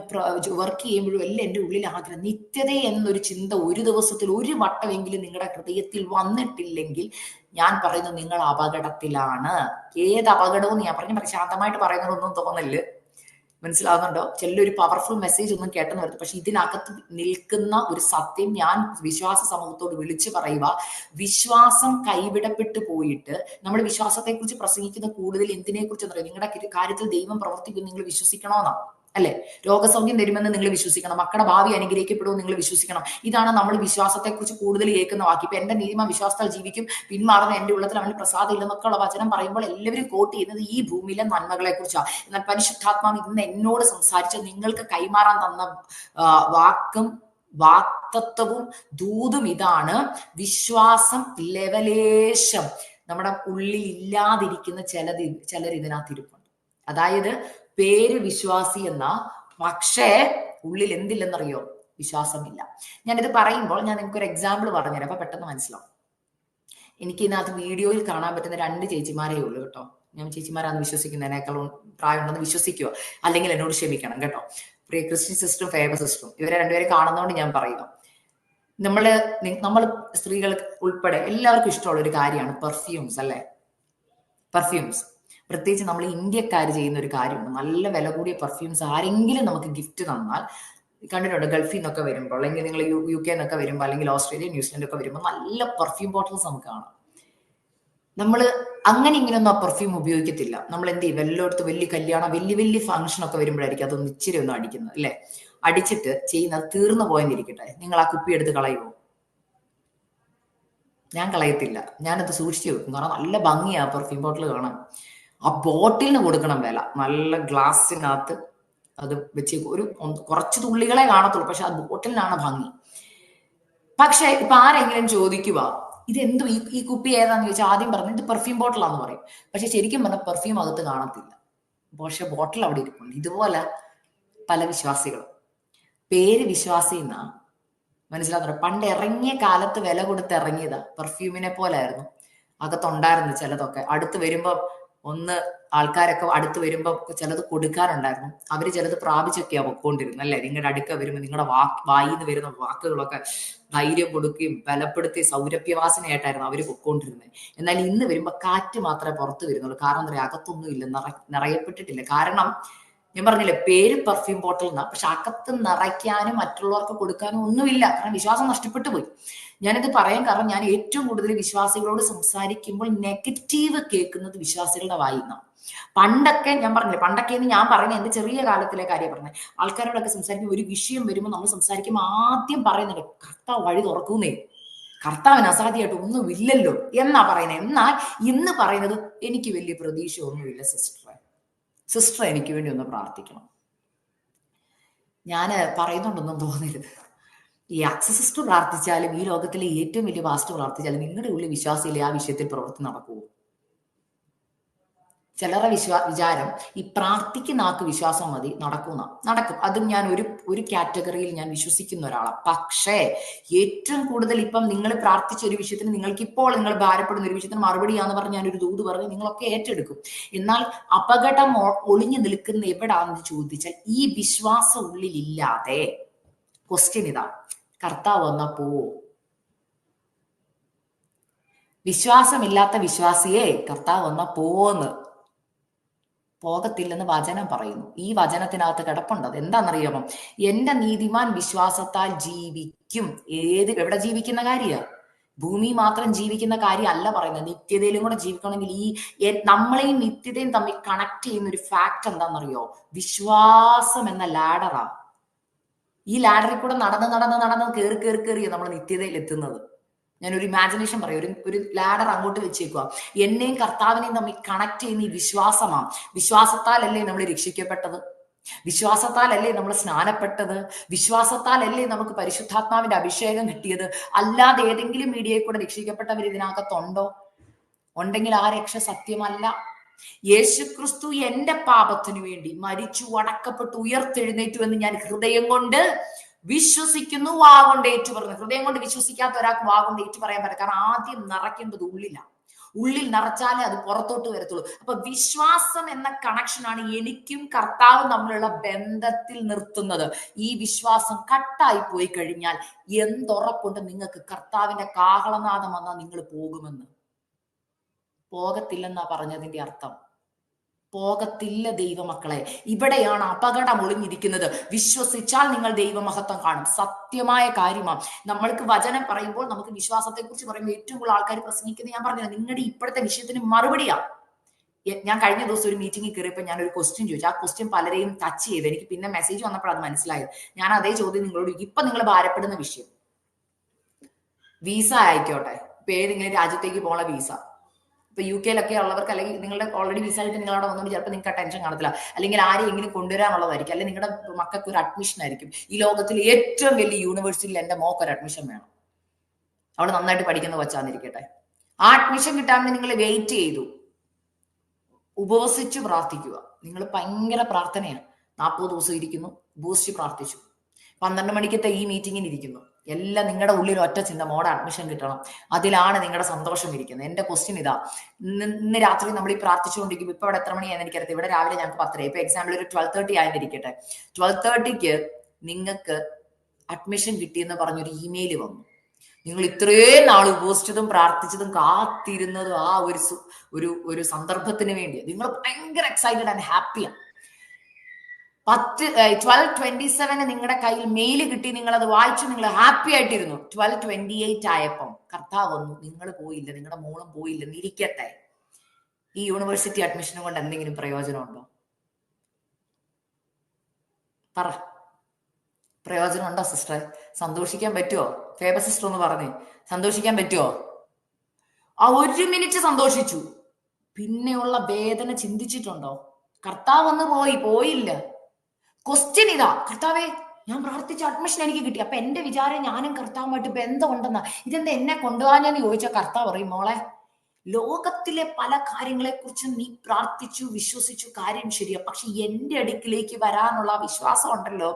വർക്ക് ചെയ്യുമ്പോഴും എല്ലാം എൻ്റെ ഉള്ളിൽ ആഗ്രഹം, നിത്യത എന്നൊരു ചിന്ത ഒരു ദിവസത്തിൽ ഒരു വട്ടമെങ്കിലും നിങ്ങളുടെ ഹൃദയത്തിൽ വന്നിട്ടില്ലെങ്കിൽ ഞാൻ പറയുന്നത് നിങ്ങൾ അപകടത്തിലാണ്. ഏത് അപകടവും ഞാൻ പറഞ്ഞു ശാന്തമായിട്ട് പറയുന്നതൊന്നും തോന്നല്. മനസ്സിലാകുന്നുണ്ടോ? ചിലൊരു പവർഫുൾ മെസ്സേജ് ഒന്നും കേട്ടെന്ന് വരുന്നത്. പക്ഷെ ഇതിനകത്ത് നിൽക്കുന്ന ഒരു സത്യം ഞാൻ വിശ്വാസ സമൂഹത്തോട് വിളിച്ചു പറയുക, വിശ്വാസം കൈവിടപ്പെട്ടു പോയിട്ട് നമ്മൾ വിശ്വാസത്തെ കുറിച്ച് പ്രസംഗിക്കുന്ന കൂടുതൽ എന്തിനെ കുറിച്ച് അറിയാം? നിങ്ങളുടെ കാര്യത്തിൽ ദൈവം പ്രവർത്തിക്കും നിങ്ങൾ വിശ്വസിക്കണമെന്നാ, അല്ലെ? രോഗസൗഖ്യം തരുമെന്ന് നിങ്ങൾ വിശ്വസിക്കണം, മക്കളുടെ ഭാവി അനുഗ്രഹിക്കപ്പെടുമെന്ന് നിങ്ങൾ വിശ്വസിക്കണം. ഇതാണ് നമ്മൾ വിശ്വാസത്തെ കുറിച്ച് കൂടുതൽ കേൾക്കുന്ന വാക്ക്. ഇപ്പൊ എന്റെ നീതിമാൻ വിശ്വാസത്താൽ ജീവിക്കും, പിന്മാറുന്ന എന്റെ ഉള്ളത്തിൽ അവന് പ്രസാദം ഇല്ലെന്നൊക്കെ ഉള്ള വചനം പറയുമ്പോൾ എല്ലാവരും കോട്ട് ചെയ്യുന്നത് ഈ ഭൂമിയിലെ നന്മകളെ കുറിച്ചാണ്. എന്നാൽ പരിശുദ്ധാത്മാവ് ഇന്ന് എന്നോട് സംസാരിച്ച് നിങ്ങൾക്ക് കൈമാറാൻ തന്ന വാക്തത്വവും ദൂതും ഇതാണ്: വിശ്വാസം ലെവലേശം നമ്മുടെ ഉള്ളിൽ ഇല്ലാതിരിക്കുന്ന ചിലർ ഇതിനകത്ത് ഇരിപ്പുണ്ട്. അതായത് പേര് വിശ്വാസി എന്ന, പക്ഷേ ഉള്ളിൽ എന്തില്ലെന്നറിയോ? വിശ്വാസമില്ല. ഞാനിത് പറയുമ്പോൾ ഞാൻ നിങ്ങൾക്ക് ഒരു എക്സാമ്പിൾ പറഞ്ഞുതരാം, അപ്പൊ പെട്ടെന്ന് മനസ്സിലാവും. എനിക്ക് ഇതിനകത്ത് വീഡിയോയിൽ കാണാൻ പറ്റുന്ന 2 ചേച്ചിമാരേ ഉള്ളൂ കേട്ടോ. ഞാൻ ചേച്ചിമാരാന്ന് വിശ്വസിക്കുന്നതിനേക്കാളും പ്രായമുണ്ടെന്ന് വിശ്വസിക്കുക, അല്ലെങ്കിൽ എന്നോട് ക്ഷമിക്കണം കേട്ടോ. പ്രിയ ക്രിസ്ത്യൻ സിസ്റ്ററും ഫേവർ സിസ്റ്ററും, ഇവരെ രണ്ടുപേരെ കാണുന്നതുകൊണ്ട് ഞാൻ പറയുക, നമ്മൾ സ്ത്രീകൾ ഉൾപ്പെടെ എല്ലാവർക്കും ഇഷ്ടമുള്ള ഒരു കാര്യമാണ് പെർഫ്യൂംസ്, അല്ലെ? പെർഫ്യൂംസ് പ്രത്യേകിച്ച് നമ്മൾ ഇന്ത്യക്കാർ ചെയ്യുന്ന ഒരു കാര്യമുണ്ട്. നല്ല വില കൂടിയ പെർഫ്യൂംസ് ആരെങ്കിലും നമുക്ക് ഗിഫ്റ്റ് തന്നാൽ, കണ്ടിട്ടുണ്ട് ഗൾഫിൽ നിന്നൊക്കെ വരുമ്പോൾ, അല്ലെങ്കിൽ നിങ്ങൾ യു കെ എന്നൊക്കെ വരുമ്പോൾ, അല്ലെങ്കിൽ ഓസ്ട്രേലിയ ന്യൂസിലൻഡ് ഒക്കെ വരുമ്പോൾ നല്ല പെർഫ്യൂം ബോട്ടിൽസ് നമുക്ക് കാണാം. നമ്മൾ അങ്ങനെ ഇങ്ങനെയൊന്നും ആ പെർഫ്യൂം ഉപയോഗിക്കത്തില്ല. നമ്മൾ എന്ത് ചെയ്യും? എല്ലായിടത്തും വലിയ കല്യാണം, വലിയ ഫംഗ്ഷൻ ഒക്കെ വരുമ്പോഴായിരിക്കും അതൊന്ന് ഇച്ചിരി ഒന്നും അടിക്കുന്നത്, അല്ലെ? അടിച്ചിട്ട് ചെയ്യുന്നത് തീർന്നു പോയെന്നിരിക്കട്ടെ, നിങ്ങൾ ആ കുപ്പി എടുത്ത് കളയുമോ? ഞാൻ കളയത്തില്ല, ഞാനത് സൂക്ഷിച്ചു വെക്കും. കാരണം നല്ല ഭംഗിയാ പെർഫ്യൂം ബോട്ടിൽ കാണാൻ. ആ ബോട്ടിലിന് കൊടുക്കണം വില. നല്ല ഗ്ലാസ്സിനകത്ത് അത് വെച്ച് കുറച്ച് തുള്ളികളെ കാണത്തുള്ളൂ, പക്ഷെ ആ ബോട്ടിലിനാണ് ഭംഗി. പക്ഷെ ഇപ്പൊ ആരെങ്കിലും ചോദിക്കുക ഇതെന്തു ഈ കുപ്പി ഏതാന്ന് ചോദിച്ചാൽ ആദ്യം പറഞ്ഞു ഇത് പെർഫ്യൂം ബോട്ടിലാന്ന് പറയും. പക്ഷെ ശരിക്കും പറഞ്ഞാൽ പെർഫ്യൂം അകത്ത് കാണത്തില്ല, പക്ഷെ ബോട്ടിൽ അവിടെ ഇരിപ്പുണ്ട്. ഇതുപോലെ പല വിശ്വാസികളും പേര് വിശ്വാസി എന്നാ, മനസ്സിലാകുന്നുണ്ടോ? പണ്ട് ഇറങ്ങിയ കാലത്ത് വില കൊടുത്ത് ഇറങ്ങിയതാ, പെർഫ്യൂമിനെ പോലെ ആയിരുന്നു. അകത്തുണ്ടായിരുന്നു ചിലതൊക്കെ. അടുത്ത് വരുമ്പോ ആൾക്കാരൊക്കെ അടുത്ത് വരുമ്പോ ചിലത് കൊടുക്കാറുണ്ടായിരുന്നു. അവര് ചിലത് പ്രാപിച്ചൊക്കെയാ പൊക്കോണ്ടിരുന്നു, അല്ലെ? നിങ്ങളുടെ അടുക്ക വരുമ്പോ നിങ്ങളുടെ വായിന്ന് വരുന്ന വാക്കുകളൊക്കെ ധൈര്യം കൊടുക്കുകയും ബലപ്പെടുത്തി സൗരഭ്യവാസനയായിട്ടായിരുന്നു അവര് പൊക്കോണ്ടിരുന്നത്. എന്നാൽ ഇന്ന് വരുമ്പോ കാറ്റ് മാത്രമേ പുറത്ത് വരുന്നുള്ളൂ. കാരണം എന്താ? അകത്തൊന്നും ഇല്ല, നിറയപ്പെട്ടിട്ടില്ല. കാരണം ഞാൻ പറഞ്ഞില്ലേ, പേര് പെർഫ്യൂം ബോട്ടിൽ എന്നാ, പക്ഷെ അകത്ത് നിറയ്ക്കാനും മറ്റുള്ളവർക്ക് കൊടുക്കാനും ഒന്നുമില്ല. കാരണം വിശ്വാസം നഷ്ടപ്പെട്ടു പോയി. ഞാനിത് പറയാൻ കാരണം, ഞാൻ ഏറ്റവും കൂടുതൽ വിശ്വാസികളോട് സംസാരിക്കുമ്പോൾ നെഗറ്റീവ് കേൾക്കുന്നത് വിശ്വാസികളുടെ വായിന്നാണ്. പണ്ടൊക്കെ ഞാൻ പറഞ്ഞില്ലേ, പണ്ടൊക്കെ ഞാൻ പറയുന്നത് എന്റെ ചെറിയ കാലത്തിലെ കാര്യം പറഞ്ഞത്. ആൾക്കാരോടൊക്കെ സംസാരിക്കുമ്പോൾ ഒരു വിഷയം വരുമ്പോൾ നമ്മൾ സംസാരിക്കുമ്പോൾ ആദ്യം പറയുന്നുണ്ട്, കർത്താവ് വഴി തുറക്കുന്നേ, കർത്താവിന് അസാധ്യമായിട്ട് ഒന്നുമില്ലല്ലോ എന്നാ പറയുന്നത്. എന്നാൽ ഇന്ന് പറയുന്നത് എനിക്ക് വലിയ പ്രതീക്ഷ ഒന്നുമില്ല സിസ്റ്റർ എനിക്ക് വേണ്ടി ഒന്ന് പ്രാർത്ഥിക്കണം. ഞാൻ പറയുന്നുണ്ടൊന്നും തോന്നരുത്. ഈ സിസ്റ്റർ പ്രാർത്ഥിച്ചാലും ഈ ലോകത്തിലെ ഏറ്റവും വലിയ പാസ്റ്റർ പ്രാർത്ഥിച്ചാലും നിങ്ങളുടെ ഉള്ളിൽ വിശ്വാസമില്ലേ ആ വിഷയത്തിൽ പ്രവൃത്തി നടക്കുമോ? ചിലരുടെ വിചാരം ഈ പ്രാർത്ഥിക്കുന്ന ആൾക്ക് വിശ്വാസം മതി, നടക്കും. അതും ഞാൻ ഒരു കാറ്റഗറിയിൽ ഞാൻ വിശ്വസിക്കുന്ന ഒരാളാണ്. പക്ഷേ ഏറ്റവും കൂടുതൽ ഇപ്പം നിങ്ങൾ പ്രാർത്ഥിച്ച ഒരു വിഷയത്തിന് നിങ്ങൾ ഭാരപ്പെടുന്ന ഒരു വിഷയത്തിന് മറുപടിയാന്ന് പറഞ്ഞ് ഞാനൊരു ദൂത് പറഞ്ഞ് നിങ്ങളൊക്കെ ഏറ്റെടുക്കും. എന്നാൽ അപകടം ഒളിഞ്ഞു നിൽക്കുന്ന എവിടാണെന്ന് ചോദിച്ചാൽ ഈ വിശ്വാസം ഉള്ളിലില്ലാതെ, ക്വസ്റ്റ്യൻ ഇതാ, കർത്താവ് വന്നാ പോവോ? വിശ്വാസമില്ലാത്ത വിശ്വാസിയെ കർത്താവ് വന്നാ പോവോന്ന്? പോകത്തില്ലെന്ന് വചനം പറയുന്നു. ഈ വചനത്തിനകത്ത് കിടപ്പുണ്ട്. അത് എന്താണെന്നറിയാമോ? എന്റെ നീതിമാൻ വിശ്വാസത്താൽ ജീവിക്കും. എവിടെ ജീവിക്കുന്ന കാര്യ? ഭൂമി മാത്രം ജീവിക്കുന്ന കാര്യം അല്ല പറയുന്നത്, നിത്യതയിലും കൂടെ ജീവിക്കണമെങ്കിൽ നമ്മളെയും നിത്യതയും തമ്മിൽ കണക്ട് ചെയ്യുന്ന ഒരു ഫാക്ട് എന്താണെന്നറിയോ? വിശ്വാസം എന്ന ലാഡറാ. ഈ ലാഡറിൽ കൂടെ നടന്ന് കയറി നമ്മൾ നിത്യതയിൽ എത്തുന്നത്. ഞാനൊരു ഇമാജിനേഷൻ പറയും. ഒരു ലാഡർ അങ്ങോട്ട് വെച്ചേക്കുക. എന്നെയും കർത്താവിനെയും തമ്മിൽ കണക്ട് ചെയ്യുന്ന ഈ വിശ്വാസമാണ്. വിശ്വാസത്താലല്ലേ നമ്മൾ രക്ഷിക്കപ്പെട്ടത്? വിശ്വാസത്താലല്ലേ നമ്മൾ സ്നാനപ്പെട്ടത്? വിശ്വാസത്താലല്ലേ നമുക്ക് പരിശുദ്ധാത്മാവിന്റെ അഭിഷേകം കിട്ടിയത്? അല്ലാതെ ഏതെങ്കിലും മീഡിയയിൽ കൂടെ രക്ഷിക്കപ്പെട്ടവർ ഇതിനകത്തുണ്ടോ? ഉണ്ടെങ്കിൽ ആ രക്ഷ സത്യമല്ല. യേശുക്രിസ്തു എന്റെ പാപത്തിനു വേണ്ടി മരിച്ചു, അടക്കപ്പെട്ടു, ഉയർത്തെഴുന്നേറ്റു എന്ന് ഞാൻ ഹൃദയം കൊണ്ട് വിശ്വസിക്കുന്നു, വാ കൊണ്ട് ഏറ്റു പറഞ്ഞു. ഹൃദയം കൊണ്ട് വിശ്വസിക്കാത്ത ഒരാൾക്ക് വാ കൊണ്ട് ഏറ്റു പറയാൻ പറ്റില്ല. കാരണം ആദ്യം നിറയ്ക്കേണ്ടത് ഉള്ളിലാണ്. ഉള്ളിൽ നിറച്ചാലേ അത് പുറത്തോട്ട് വരത്തുള്ളൂ. അപ്പൊ വിശ്വാസം എന്ന കണക്ഷനാണ് എനിക്കും കർത്താവും തമ്മിലുള്ള ബന്ധത്തിൽ നിർത്തുന്നത്. ഈ വിശ്വാസം കട്ടായി പോയി കഴിഞ്ഞാൽ എന്തുറപ്പുണ്ട് നിങ്ങൾക്ക് കർത്താവിന്റെ കാഹളനാദം വന്നാൽ നിങ്ങൾ പോകുമെന്ന്? പോകത്തില്ലെന്നാ പറഞ്ഞതിന്റെ അർത്ഥം. പോകത്തില്ല ദൈവമക്കളെ. ഇവിടെയാണ് അപകടം ഒളിഞ്ഞിരിക്കുന്നത്. വിശ്വസിച്ചാൽ നിങ്ങൾ ദൈവമഹത്വം കാണും. സത്യമായ കാര്യമാണ്. നമ്മൾക്ക് വചനം പറയുമ്പോൾ, നമുക്ക് വിശ്വാസത്തെ കുറിച്ച് പറയുമ്പോൾ ഏറ്റവും കൂടുതൽ ആൾക്കാർ പ്രസംഗിക്കുന്നത് ഞാൻ പറഞ്ഞത് നിങ്ങളുടെ ഇപ്പോഴത്തെ വിഷയത്തിന് മറുപടിയാ. ഞാൻ കഴിഞ്ഞ ദിവസം ഒരു മീറ്റിംഗിൽ കയറിയപ്പോൾ ഞാൻ ഒരു ക്വസ്റ്റ്യൻ ചോദിച്ചു. ആ ക്വസ്റ്റ്യൻ പലരെയും ടച്ച് ചെയ്ത്. എനിക്ക് പിന്നെ മെസ്സേജ് വന്നപ്പോൾ അത് മനസ്സിലായത്. ഞാൻ അതേ ചോദ്യം നിങ്ങളോട്, ഇപ്പൊ നിങ്ങൾ ഭാരപ്പെടുന്ന വിഷയം വിസ ആയിക്കോട്ടെ, ഇപ്പൊ ഏതെങ്കിലും രാജ്യത്തേക്ക് പോകാനുള്ള വിസ, ഇപ്പൊ യു കെയിലൊക്കെ ഉള്ളവർക്ക്, അല്ലെങ്കിൽ നിങ്ങളുടെ ഓൾറെഡി വിസ ആയിട്ട് നിങ്ങൾ അവിടെ വന്നുകൊണ്ട് ചിലപ്പോൾ നിങ്ങൾക്ക് ടെൻഷൻ കാണത്തില്ല. അല്ലെങ്കിൽ ആരെയെങ്കിലും കൊണ്ടുവരാനുള്ളതായിരിക്കും, അല്ലെങ്കിൽ നിങ്ങളുടെ മക്കൾക്ക് ഒരു അഡ്മിഷൻ ആയിരിക്കും. ഈ ലോകത്തിൽ ഏറ്റവും വലിയ യൂണിവേഴ്സിറ്റിയിൽ എന്റെ മോക്ക് ഒരു അഡ്മിഷൻ വേണം. അവൾ നന്നായിട്ട് പഠിക്കുന്ന കൊച്ചാന്നിരിക്കട്ടെ. ആ അഡ്മിഷൻ കിട്ടാൻ വേണ്ടി നിങ്ങൾ വെയിറ്റ് ചെയ്തു, ഉപവസിച്ചു പ്രാർത്ഥിക്കുക. നിങ്ങൾ ഭയങ്കര പ്രാർത്ഥനയാണ്. 40 ദിവസം ഇരിക്കുന്നു, ഉപവസിച്ച് പ്രാർത്ഥിച്ചു. 12 മണിക്കത്തെ ഈ മീറ്റിങ്ങിന് ഇരിക്കുന്നു. എല്ലാം നിങ്ങളുടെ ഉള്ളിൽ ഒറ്റ ചിന്ത, മോടെ അഡ്മിഷൻ കിട്ടണം. അതിലാണ് നിങ്ങളുടെ സന്തോഷം ഇരിക്കുന്നത്. എന്റെ ക്വസ്റ്റ്യൻ ഇതാ, ഇന്ന് രാത്രി നമ്മൾ ഈ പ്രാർത്ഥിച്ചുകൊണ്ടിരിക്കും. ഇപ്പൊ ഇവിടെ എത്ര മണിയായെന്ന് എനിക്കറിയാം. ഇവിടെ രാവിലെ ഞങ്ങൾക്ക് 10. ഇപ്പൊ എക്സാമ്പിൾ ഒരു 12:30 ആയിരിക്കട്ടെ. 12:30 നിങ്ങൾക്ക് അഡ്മിഷൻ കിട്ടിയെന്ന് പറഞ്ഞൊരു ഇമെയിൽ വന്നു. നിങ്ങൾ ഇത്രയും നാൾ ഉപവസിച്ചതും പ്രാർത്ഥിച്ചതും കാത്തിരുന്നതും ആ ഒരു സന്ദർഭത്തിന് വേണ്ടി നിങ്ങൾ ഭയങ്കര എക്സൈറ്റഡ് ആൻഡ് ഹാപ്പിയാണ്. 12:27 നിങ്ങളുടെ കയ്യിൽ മെയിൽ കിട്ടി, നിങ്ങൾ അത് വായിച്ചു, നിങ്ങൾ ഹാപ്പി ആയിട്ടിരുന്നു. 12:28 ആയപ്പം കർത്താവ് വന്നു, നിങ്ങൾ പോയില്ല, നിങ്ങളുടെ മോളും പോയില്ല. ഇരിക്കട്ടെ, ഈ യൂണിവേഴ്സിറ്റി അഡ്മിഷനും കൊണ്ട് എന്തെങ്കിലും പ്രയോജനമുണ്ടോ? പറ, പ്രയോജനമുണ്ടോ സിസ്റ്ററെ? സന്തോഷിക്കാൻ പറ്റുമോ? ഫേബ സിസ്റ്റർ ഒന്ന് പറഞ്ഞേ, സന്തോഷിക്കാൻ പറ്റുമോ? ആ 1 മിനിറ്റ് സന്തോഷിച്ചു, പിന്നെയുള്ള വേദന ചിന്തിച്ചിട്ടുണ്ടോ? കർത്താവ് വന്ന് പോയില്ല. ക്വസ്റ്റ്യൻ ഇതാ, കർത്താവേ ഞാൻ പ്രാർത്ഥിച്ച അഡ്മിഷൻ എനിക്ക് കിട്ടി. അപ്പൊ എന്റെ വിചാരം ഞാനും കർത്താവുമായിട്ട് ബന്ധമുണ്ടെന്നാ. ഇതെന്താ എന്നെ കൊണ്ടുപോകാനെന്ന് ചോദിച്ചാൽ കർത്താവ് പറയും, മോളെ, ലോകത്തിലെ പല കാര്യങ്ങളെ കുറിച്ച് നീ പ്രാർത്ഥിച്ചു, വിശ്വസിച്ചു, കാര്യം ശരിയാ. പക്ഷെ എന്റെ അടുക്കിലേക്ക് വരാനുള്ള വിശ്വാസം ഉണ്ടല്ലോ,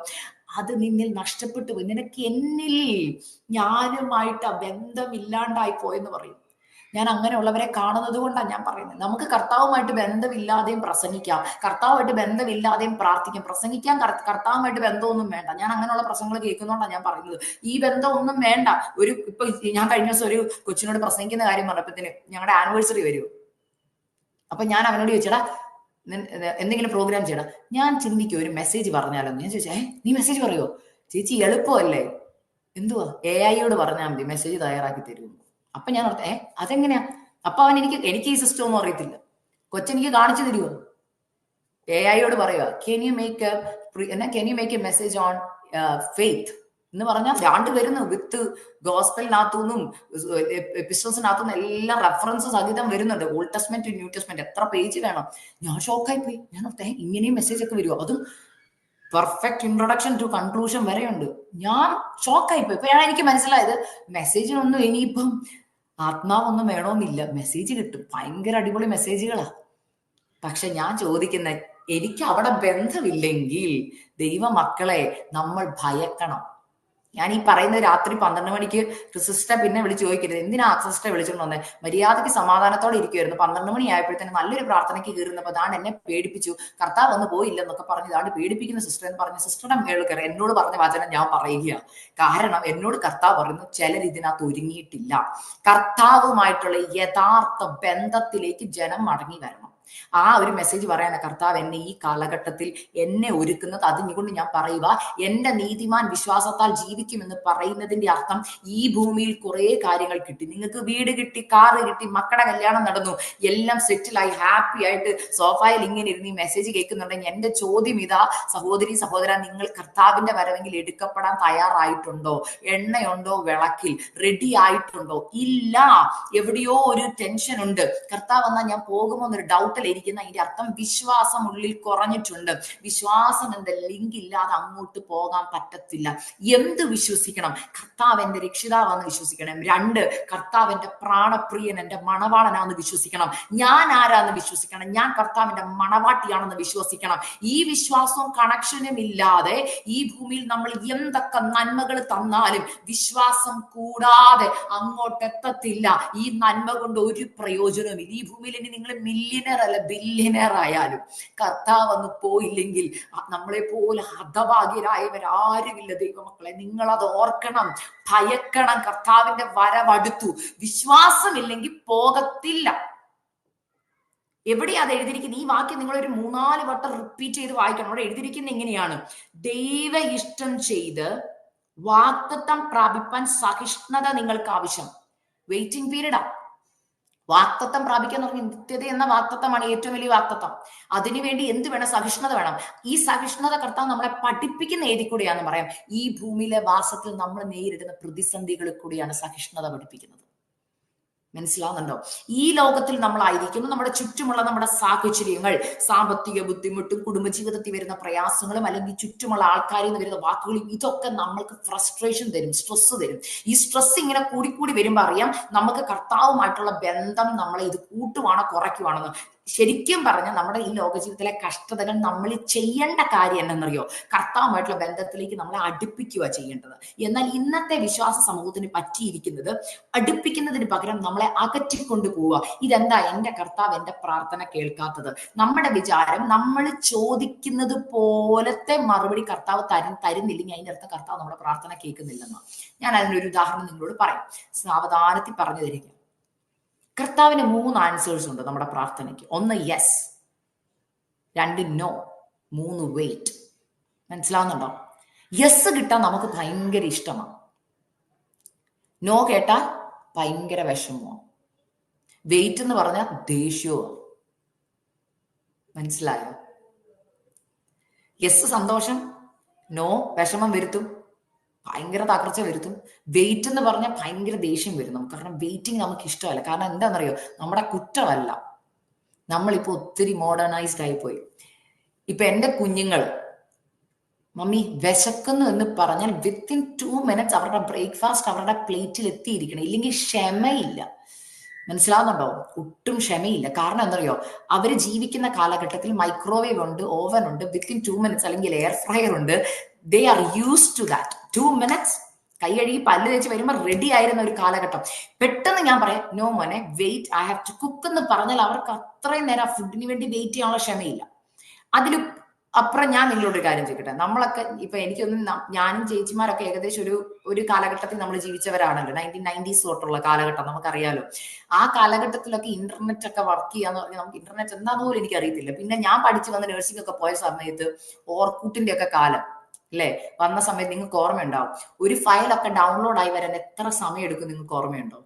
അത് നിന്നിൽ നഷ്ടപ്പെട്ടു പോയി. നിനക്ക് എന്നിൽ, ഞാനുമായിട്ട് ബന്ധമില്ലാണ്ടായി പോയെന്ന് പറയും. ഞാൻ അങ്ങനെയുള്ളവരെ കാണുന്നത് കൊണ്ടാണ് ഞാൻ പറയുന്നത്. നമുക്ക് കർത്താവുമായിട്ട് ബന്ധമില്ലാതെയും പ്രസംഗിക്കാം, കർത്താവുമായിട്ട് ബന്ധമില്ലാതെയും പ്രാർത്ഥിക്കാം. പ്രസംഗിക്കാൻ കർത്താവുമായിട്ട് ബന്ധമൊന്നും വേണ്ട. ഞാൻ അങ്ങനെയുള്ള പ്രസംഗങ്ങൾ കേൾക്കുന്നതുകൊണ്ടാണ് ഞാൻ പറയുന്നത്. ഈ ബന്ധം ഒന്നും വേണ്ട. ഇപ്പൊ ഞാൻ കഴിഞ്ഞ ദിവസം ഒരു കൊച്ചിനോട് പ്രസംഗിക്കുന്ന കാര്യം പറഞ്ഞപ്പത്തിന് ഞങ്ങളുടെ ആനിവേഴ്സറി വരുമോ, അപ്പൊ ഞാൻ അവനോട് ചോദിച്ചടാ എന്തെങ്കിലും പ്രോഗ്രാം ചെയ്യടാ. ഞാൻ ചിന്തിക്കും ഒരു മെസ്സേജ് പറഞ്ഞാലോ. ഞാൻ ചോദിച്ചേ, നീ മെസ്സേജ് പറയുമോ? ചേച്ചി എളുപ്പമല്ലേ, എന്തുവാ AI പറഞ്ഞാൽ മതി, മെസ്സേജ് തയ്യാറാക്കി തരുമോ. അപ്പൊ ഞാൻ ഓർത്തെ, അതെങ്ങനെയാ? അപ്പൊ അവൻ എനിക്ക് ഈ സിസ്റ്റം ഒന്നും അറിയത്തില്ല. കൊച്ചെനിക്ക് കാണിച്ചു തരുമോ? AI പറയുക, can you make A message on faith എന്ന് പറഞ്ഞാൽ രണ്ട് വരുന്നു. വിത്ത് ഗോസ്പലിനകത്തുനിന്നും എപ്പിസ്റ്റൽസിനകത്തുനിന്നും എല്ലാം റെഫറൻസ് സഹിതം വരുന്നുണ്ട്. ഓൾഡ് ടെസ്റ്റ്മെന്റ്, ന്യൂ ടെസ്റ്റ്മെന്റ്, എത്ര പേജ് വേണം? ഞാൻ ഷോക്കായി പോയി. ഞാൻ ഓർത്തെ, ഇങ്ങനെയും മെസ്സേജ് ഒക്കെ വരുമോ? അതും പെർഫെക്റ്റ് ഇൻട്രൊഡക്ഷൻ ടു കൺക്ലൂഷൻ വരെയുണ്ട്. ഞാൻ ഷോക്കായി പോയി. ഇപ്പൊ എനിക്ക് മനസ്സിലായത്, മെസ്സേജിനൊന്നും ഇനിയിപ്പം ആത്മാവൊന്നും വേണമെന്നില്ല, മെസ്സേജ് കിട്ടും. ഭയങ്കര അടിപൊളി മെസ്സേജുകളാ. പക്ഷെ ഞാൻ ചോദിക്കുന്ന, എനിക്ക് അവിടെ ബന്ധമില്ലെങ്കിൽ ദൈവമക്കളെ നമ്മൾ ഭയക്കണം. ഞാൻ ഈ പറയുന്നത് രാത്രി 12 മണിക്ക് സിസ്റ്റർ പിന്നെ വിളിച്ച് ചോദിക്കരുത്, എന്തിനാ സിസ്റ്റർ വിളിച്ചോണ്ട് വന്നേ? മര്യാദയ്ക്ക് സമാധാനത്തോടെ ഇരിക്കുമായിരുന്നു. 12 മണി ആയപ്പോഴത്തേന് നല്ലൊരു പ്രാർത്ഥനയ്ക്ക് കയറുന്നപ്പോൾ അതാണ് എന്നെ പേടിപ്പിച്ചു, കർത്താവ് വന്ന് പോയില്ലെന്നൊക്കെ പറഞ്ഞ് ഇതാണ് പേടിപ്പിക്കുന്ന സിസ്റ്റർ എന്ന് പറഞ്ഞ് സിസ്റ്ററുടെ മേളിൽ കയറി എന്നോട് പറഞ്ഞ വചനം ഞാൻ പറയുക. കാരണം എന്നോട് കർത്താവ് പറയുന്നു, ചിലർ ഇതിനകത്ത് ഒരുങ്ങിയിട്ടില്ല. കർത്താവുമായിട്ടുള്ള യഥാർത്ഥ ബന്ധത്തിലേക്ക് ജനം മടങ്ങി വരണം. ആ ഒരു മെസ്സേജ് പറയാനാ കർത്താവ് എന്നെ ഈ കാലഘട്ടത്തിൽ എന്നെ ഒരുക്കുന്നത്. അതുകൊണ്ട് ഞാൻ പറയുക, എന്റെ നീതിമാൻ വിശ്വാസത്താൽ ജീവിക്കുമെന്ന് പറയുന്നതിന്റെ അർത്ഥം ഈ ഭൂമിയിൽ കുറെ കാര്യങ്ങൾ കിട്ടി. നിങ്ങൾക്ക് വീട് കിട്ടി, കാറ് കിട്ടി, മക്കളുടെ കല്യാണം നടന്നു, എല്ലാം സെറ്റിലായി ഹാപ്പി ആയിട്ട് സോഫായിൽ ഇങ്ങനെ ഇരുന്ന് ഈ മെസ്സേജ് കേൾക്കുന്നുണ്ടെങ്കിൽ എന്റെ ചോദ്യം ഇതാ, സഹോദരി സഹോദര, നിങ്ങൾ കർത്താവിന്റെ വരവെങ്കിൽ എടുക്കപ്പെടാൻ തയ്യാറായിട്ടുണ്ടോ? എണ്ണയുണ്ടോ വിളക്കിൽ? റെഡി ആയിട്ടുണ്ടോ? ഇല്ല. എവിടെയോ ഒരു ടെൻഷൻ ഉണ്ട്. കർത്താവ് വന്നാൽ ഞാൻ പോകുമോ എന്നൊരു ഡൗട്ടിൽ ഇരിക്കുന്ന, അതിന്റെ അർത്ഥം വിശ്വാസം ഉള്ളിൽ കുറഞ്ഞിട്ടുണ്ട്. വിശ്വാസം എന്ന ലിങ്ക് ഇല്ലാതെ അങ്ങോട്ട് പോകാൻ പറ്റത്തില്ല. എന്ത് വിശ്വസിക്കണം? കർത്താവ് എന്റെ രക്ഷിതാവാന്ന് വിശ്വസിക്കണം. 2, കർത്താവ് എന്റെ പ്രാണപ്രിയൻ, എന്റെ മണവാളനാന്ന് വിശ്വസിക്കണം. ഞാൻ ആരാന്ന് വിശ്വസിക്കണം. ഞാൻ കർത്താവിന്റെ മണവാട്ടിയാണെന്ന് വിശ്വസിക്കണം. ഈ വിശ്വാസവും കണക്ഷനും ഇല്ലാതെ ഈ ഭൂമിയിൽ നമ്മൾ എന്തൊക്കെ നന്മകൾ തന്നാലും വിശ്വാസം കൂടാതെ അങ്ങോട്ട് എത്തത്തില്ല. ഈ നന്മ കൊണ്ട് ഒരു പ്രയോജനവും ഇല്ല. ഈ ഭൂമിയിൽ ഇനി നിങ്ങൾ മില്യനർ അല്ല ബില്യനർ ആയാലും കർത്താവ് വന്ന് പോയില്ലെങ്കിൽ നമ്മളെ പോലെ ഹതഭാഗ്യരായവരാരുമില്ല. ദൈവമക്കളെ, നിങ്ങൾ അത് ഓർക്കണം, ഭയക്കണം. കർത്താവിന്റെ വരവടുത്തു. വിശ്വാസമില്ലെങ്കിൽ പോകത്തില്ല. എവിടെയാ അത് എഴുതിയിരിക്കുന്നത്? ഈ വാക്യം നിങ്ങൾ ഒരു 3-4 വട്ടം റിപ്പീറ്റ് ചെയ്ത് വായിക്കണം. അവിടെ എഴുതിയിരിക്കുന്നത് എങ്ങനെയാണ്? ദൈവ ഇഷ്ടം ചെയ്ത് വാഗ്ദത്തം പ്രാപിപ്പാൻ സഹിഷ്ണുത നിങ്ങൾക്ക് ആവശ്യം. വെയിറ്റിംഗ് പീരീഡാ. വാഗ്ദത്തം പ്രാപിക്കുക എന്ന് പറഞ്ഞാൽ നിത്യത എന്ന വാഗ്ദത്തമാണ് ഏറ്റവും വലിയ വാഗ്ദത്തം. അതിനുവേണ്ടി എന്ത് വേണം? സഹിഷ്ണുത വേണം. ഈ സഹിഷ്ണുത കർത്താവ് നമ്മളെ പഠിപ്പിക്കുന്ന ഏതി കൂടെയാന്ന് പറയാം. ഈ ഭൂമിയിലെ വാസത്തിൽ നമ്മൾ നേരിടുന്ന പ്രതിസന്ധികളിൽ കൂടിയാണ് സഹിഷ്ണുത പഠിപ്പിക്കുന്നത്. മനസ്സിലാവുന്നുണ്ടോ? ഈ ലോകത്തിൽ നമ്മളായിരിക്കുമ്പോൾ നമ്മുടെ ചുറ്റുമുള്ള നമ്മുടെ സാഹചര്യങ്ങൾ, സാമ്പത്തിക ബുദ്ധിമുട്ടും കുടുംബജീവിതത്തിൽ വരുന്ന പ്രയാസങ്ങളും അല്ലെങ്കിൽ ചുറ്റുമുള്ള ആൾക്കാരിൽ നിന്ന് വരുന്ന വാക്കുകളും, ഇതൊക്കെ നമ്മൾക്ക് ഫ്രസ്ട്രേഷൻ തരും, സ്ട്രെസ് തരും. ഈ സ്ട്രെസ് ഇങ്ങനെ കൂടിക്കൂടി വരുമ്പോൾ അറിയാം നമുക്ക് കർത്താവുമായിട്ടുള്ള ബന്ധം നമ്മളെ ഇത് കൂട്ടുവാണോ കുറയ്ക്കുവാണെന്ന്. ശരിക്കും പറഞ്ഞാൽ നമ്മുടെ ഈ ലോക ജീവിതത്തിലെ കഷ്ടതകൾ നമ്മൾ ചെയ്യേണ്ട കാര്യം എന്നറിയോ? കർത്താവുമായിട്ടുള്ള ബന്ധത്തിലേക്ക് നമ്മളെ അടുപ്പിക്കുക ചെയ്യേണ്ടത്. എന്നാൽ ഇന്നത്തെ വിശ്വാസ സമൂഹത്തിന് പറ്റിയിരിക്കുന്നത് അടുപ്പിക്കുന്നതിന് പകരം നമ്മളെ അകറ്റിക്കൊണ്ടു പോവുക. ഇതെന്താ എന്റെ കർത്താവ് എന്റെ പ്രാർത്ഥന കേൾക്കാത്തത്? നമ്മുടെ വിചാരം നമ്മൾ ചോദിക്കുന്നത് പോലത്തെ മറുപടി കർത്താവ് തരുന്നില്ലെങ്കിൽ അതിന്റെ അർത്ഥം കർത്താവ് നമ്മുടെ പ്രാർത്ഥന കേൾക്കുന്നില്ലെന്ന്. ഞാൻ അതിനൊരു ഉദാഹരണം നിങ്ങളോട് പറയാം, സാവധാനത്തിൽ പറഞ്ഞു തരിക. കർത്താവിന് 3 ആൻസേഴ്സ് ഉണ്ട് നമ്മുടെ പ്രാർത്ഥനയ്ക്ക്. 1 യെസ്, 2 നോ, 3 വെയിറ്റ്. മനസ്സിലാവുന്നുണ്ടോ? യെസ് കിട്ടാൻ നമുക്ക് ഭയങ്കര ഇഷ്ടമാണ്, നോ കേട്ടാൽ ഭയങ്കര വിഷമമാണ്, വെയിറ്റ് എന്ന് പറഞ്ഞാൽ ദേഷ്യവും. മനസ്സിലായോ? യെസ് സന്തോഷം, നോ വിഷമം വരുത്തും, ഭയങ്കര തകർച്ച വരുത്തും. വെയിറ്റ് എന്ന് പറഞ്ഞാൽ ഭയങ്കര ദേഷ്യം വരും നമുക്ക്. കാരണം വെയിറ്റിംഗ് നമുക്ക് ഇഷ്ടമല്ല. കാരണം എന്താണെന്നറിയോ? നമ്മുടെ കുറ്റമല്ല, നമ്മളിപ്പോ ഒത്തിരി മോഡേണൈസ്ഡ് ആയിപ്പോയി. ഇപ്പൊ എന്റെ കുഞ്ഞുങ്ങൾ മമ്മി വിശക്കുന്നു എന്ന് പറഞ്ഞാൽ വിത്തിൻ 2 മിനിറ്റ്സ് അവരുടെ ബ്രേക്ക്ഫാസ്റ്റ് അവരുടെ പ്ലേറ്റിൽ എത്തിയിരിക്കണം, ഇല്ലെങ്കിൽ ക്ഷമയില്ല. മനസ്സിലാവുന്നുണ്ടോ? ഒട്ടും ക്ഷമയില്ല. കാരണം എന്തറിയോ? അവർ ജീവിക്കുന്ന കാലഘട്ടത്തിൽ മൈക്രോവേവ് ഉണ്ട്, ഓവൻ ഉണ്ട്, വിത്തിൻ 2 മിനിറ്റ്സ് അല്ലെങ്കിൽ എയർ ഫ്രയർ ഉണ്ട്. They are use to that. 2 minutes കൈ കഴുകി പല്ല് തേച്ച് വരുമ്പോൾ റെഡി ആയിരുന്ന ഒരു കാലഘട്ടം. പെട്ടെന്ന് ഞാൻ പറയാം, നോ മോനെ wait, I have to cook എന്ന് പറഞ്ഞാൽ അവർക്ക് അത്രയും നേരം ഫുഡിന് വേണ്ടി വെയിറ്റ് ചെയ്യാനുള്ള ക്ഷമയില്ല. അതിൽ അപ്പുറം ഞാൻ നിങ്ങളോട് ഒരു കാര്യം ചോദിക്കട്ടെ. നമ്മളൊക്കെ ഇപ്പൊ എനിക്കൊന്നും, ഞാനും ചേച്ചിമാരൊക്കെ ഏകദേശം ഒരു കാലഘട്ടത്തിൽ നമ്മൾ ജീവിച്ചവരാണല്ലോ. 1990s തൊട്ടുള്ള കാലഘട്ടം നമുക്കറിയാലോ. ആ കാലഘട്ടത്തിലൊക്കെ ഇന്റർനെറ്റ് ഒക്കെ വർക്ക് ചെയ്യാന്ന് പറഞ്ഞാൽ നമുക്ക് ഇന്റർനെറ്റ് എന്താന്ന് പോലും എനിക്ക് അറിയത്തില്ല. പിന്നെ ഞാൻ പഠിച്ചു വന്ന് നഴ്സിംഗ് ഒക്കെ പോയ സമയത്ത് ഓർക്കൂട്ടിന്റെ ഒക്കെ കാലം അല്ലെ വന്ന സമയത്ത് നിങ്ങൾക്ക് ഓർമ്മയുണ്ടാവും. ഒരു ഫയലൊക്കെ ഡൗൺലോഡ് ആയി വരാൻ എത്ര സമയം എടുക്കും നിങ്ങൾക്ക് ഓർമ്മയുണ്ടോ?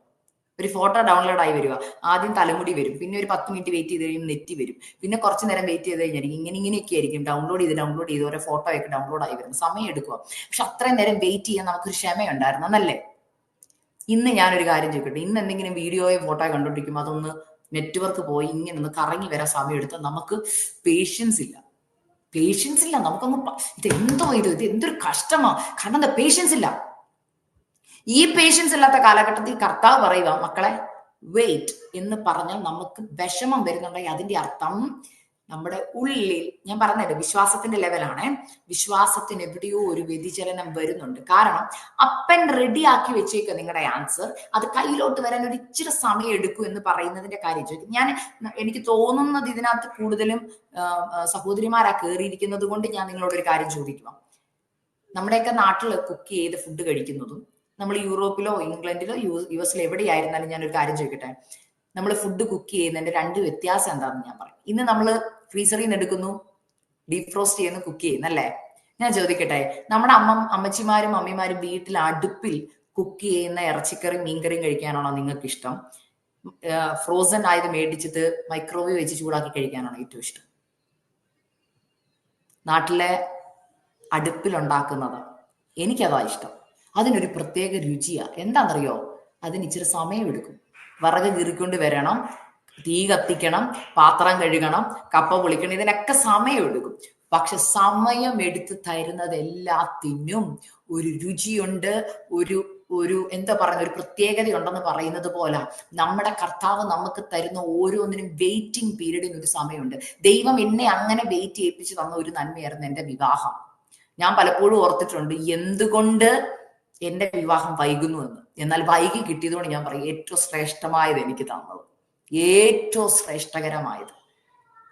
ഒരു ഫോട്ടോ ഡൗൺലോഡ് ആയി വരിക, ആദ്യം തലമുടി വരും, പിന്നെ ഒരു 10 മിനിറ്റ് വെയിറ്റ് ചെയ്ത് കഴിയുമ്പോൾ നെറ്റ് വരും, പിന്നെ കുറച്ച് നേരം വെയിറ്റ് ചെയ്ത് കഴിഞ്ഞായിരിക്കും ഇങ്ങനെയൊക്കെ ആയിരിക്കും ഡൗൺലോഡ് ചെയ്ത് ഓരോ ഫോട്ടോ ഒക്കെ ഡൗൺലോഡ് ആയി വരുന്നത്. സമയം എടുക്കുക. പക്ഷെ അത്രയും നേരം വെയിറ്റ് ചെയ്യാൻ നമുക്കൊരു ക്ഷമയുണ്ടായിരുന്നു എന്നല്ലേ? ഇന്ന് ഞാനൊരു കാര്യം ചോദിക്കട്ടെ, ഇന്ന് എന്തെങ്കിലും വീഡിയോയോ ഫോട്ടോയോ കണ്ടോണ്ടിരിക്കുമ്പോൾ അതൊന്ന് നെറ്റ്വർക്ക് പോയി ഇങ്ങനെ ഒന്ന് കറങ്ങി വരാൻ സമയം എടുത്താൽ നമുക്ക് പേഷ്യൻസ് ഇല്ല. നമുക്കൊന്ന് ഇത് എന്തൊരു കഷ്ടമാ. കാരണം എന്താ? പേഷ്യൻസ് ഇല്ല. ഈ പേഷ്യൻസ് ഇല്ലാത്ത കാലഘട്ടത്തിൽ കർത്താവ് പറയുക, മക്കളെ വെയിറ്റ് എന്ന് പറഞ്ഞാൽ നമുക്ക് വിഷമം വരുന്നുണ്ടെങ്കിൽ അതിന്റെ അർത്ഥം നമ്മുടെ ഉള്ളിൽ ഞാൻ പറഞ്ഞല്ലോ വിശ്വാസത്തിന്റെ ലെവലാണ്. വിശ്വാസത്തിന് എവിടെയോ ഒരു വ്യതിചലനം വരുന്നുണ്ട്. കാരണം അപ്പൻ റെഡിയാക്കി വെച്ചേക്കുക നിങ്ങളുടെ ആൻസർ, അത് കയ്യിലോട്ട് വരാൻ ഒരു ഇച്ചിരി സമയം എടുക്കും എന്ന് പറയുന്നതിന്റെ കാര്യം ചോദിക്കും. എനിക്ക് തോന്നുന്നത് ഇതിനകത്ത് കൂടുതലും സഹോദരിമാരാ കയറിയിരിക്കുന്നത് കൊണ്ട് ഞാൻ നിങ്ങളോടൊരു കാര്യം ചോദിക്കുക. നമ്മുടെയൊക്കെ നാട്ടിൽ കുക്ക് ചെയ്ത് ഫുഡ് കഴിക്കുന്നതും നമ്മൾ യൂറോപ്പിലോ ഇംഗ്ലണ്ടിലോ യുഎസിലോ എവിടെയായിരുന്നാലും ഞാനൊരു കാര്യം ചോദിക്കട്ടെ, നമ്മൾ ഫുഡ് കുക്ക് ചെയ്യുന്നതിന്റെ രണ്ട് വ്യത്യാസം എന്താണെന്ന് ഞാൻ പറയും. ഇന്ന് നമ്മൾ ഫ്രീസറിൽ നിന്ന് എടുക്കുന്നു, ഡീപ് ഫ്രോസ്റ്റ് ചെയ്യുന്നു, കുക്ക് ചെയ്യുന്നല്ലേ. ഞാൻ ചോദിക്കട്ടെ, നമ്മുടെ അമ്മച്ചിമാരും അമ്മമാരും വീട്ടിൽ അടുപ്പിൽ കുക്ക് ചെയ്യുന്ന ഇറച്ചിക്കറിയും മീൻകറിയും കഴിക്കാനാണോ നിങ്ങൾക്ക് ഇഷ്ടം? ഫ്രോസൺ ആയത് മേടിച്ചിട്ട് മൈക്രോവേവ് വെച്ച് ചൂടാക്കി കഴിക്കാനാണോ ഏറ്റവും ഇഷ്ടം? നാട്ടിലെ അടുപ്പിലുണ്ടാക്കുന്നത് എനിക്കതാ ഇഷ്ടം. അതിനൊരു പ്രത്യേക രുചിയാ. എന്താണെന്നറിയോ? അതിന് ഇച്ചിരി സമയം എടുക്കും. വിറക് കീറിക്കൊണ്ട് വരണം, തീ കത്തിക്കണം, പാത്രം കഴുകണം, കപ്പ പൊളിക്കണം, ഇതിനൊക്കെ സമയം എടുക്കും. പക്ഷെ സമയം എടുത്ത് തരുന്നത് എല്ലാത്തിനും ഒരു രുചിയുണ്ട്, ഒരു എന്താ പറയുന്ന ഒരു പ്രത്യേകതയുണ്ടെന്ന് പറയുന്നത് പോലെ നമ്മുടെ കർത്താവ് നമുക്ക് തരുന്ന ഓരോന്നിനും വെയിറ്റിംഗ് പീരീഡിന് ഒരു സമയമുണ്ട്. ദൈവം എന്നെ അങ്ങനെ വെയിറ്റ് ചെയ്യിപ്പിച്ച് തന്ന ഒരു നന്മയായിരുന്നു എൻ്റെ വിവാഹം. ഞാൻ പലപ്പോഴും ഓർത്തിട്ടുണ്ട് എന്തുകൊണ്ട് എന്റെ വിവാഹം വൈകുന്നു എന്ന്. എന്നാൽ വൈകി കിട്ടിയതുകൊണ്ട് ഞാൻ പറയും ഏറ്റവും ശ്രേഷ്ഠമായത് എനിക്ക് തന്നത്, ഏറ്റവും ശ്രേഷ്ഠകരമായത്.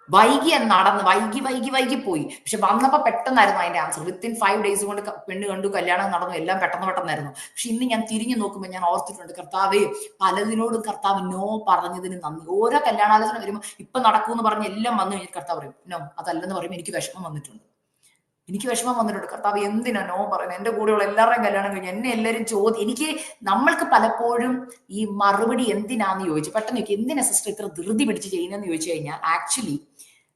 വൈകി പോയി. പക്ഷെ വന്നപ്പോ പെട്ടെന്നായിരുന്നു അതിന്റെ ആൻസർ. വിത്തിൻ 5 days കൊണ്ട് പെണ്ണ് കണ്ടു, കല്യാണം നടന്നു, എല്ലാം പെട്ടെന്നായിരുന്നു. പക്ഷെ ഇന്ന് ഞാൻ തിരിഞ്ഞു നോക്കുമ്പോൾ ഞാൻ ഓർത്തിട്ടുണ്ട്, കർത്താവേ പലതിനോടും കർത്താവ് നോ പറഞ്ഞതിന് നന്ദി. ഓരോ കല്യാണാലോചന വരുമ്പോൾ ഇപ്പൊ നടക്കൂന്ന് പറഞ്ഞ് എല്ലാം വന്നു കഴിഞ്ഞിട്ട് കർത്താവ് പറയും നോ, അതല്ലെന്ന് പറയുമ്പോൾ എനിക്ക് വിഷമം വന്നിട്ടുണ്ട്. കർത്താവ് എന്തിനാ നോ പറയുന്നത്? എന്റെ കൂടെയുള്ള എല്ലാവരുടെയും കല്യാണം കഴിഞ്ഞ് എന്നെ എല്ലാവരും നമ്മൾക്ക് പലപ്പോഴും ഈ മറുപടി എന്തിനാന്ന് ചോദിച്ചു പെട്ടെന്ന് എന്തിനാ സിസ്റ്റർ ഇത്ര ധൃതി പിടിച്ച് ചെയ്യുന്നതെന്ന് ചോദിച്ചു കഴിഞ്ഞാൽ ആക്ച്വലി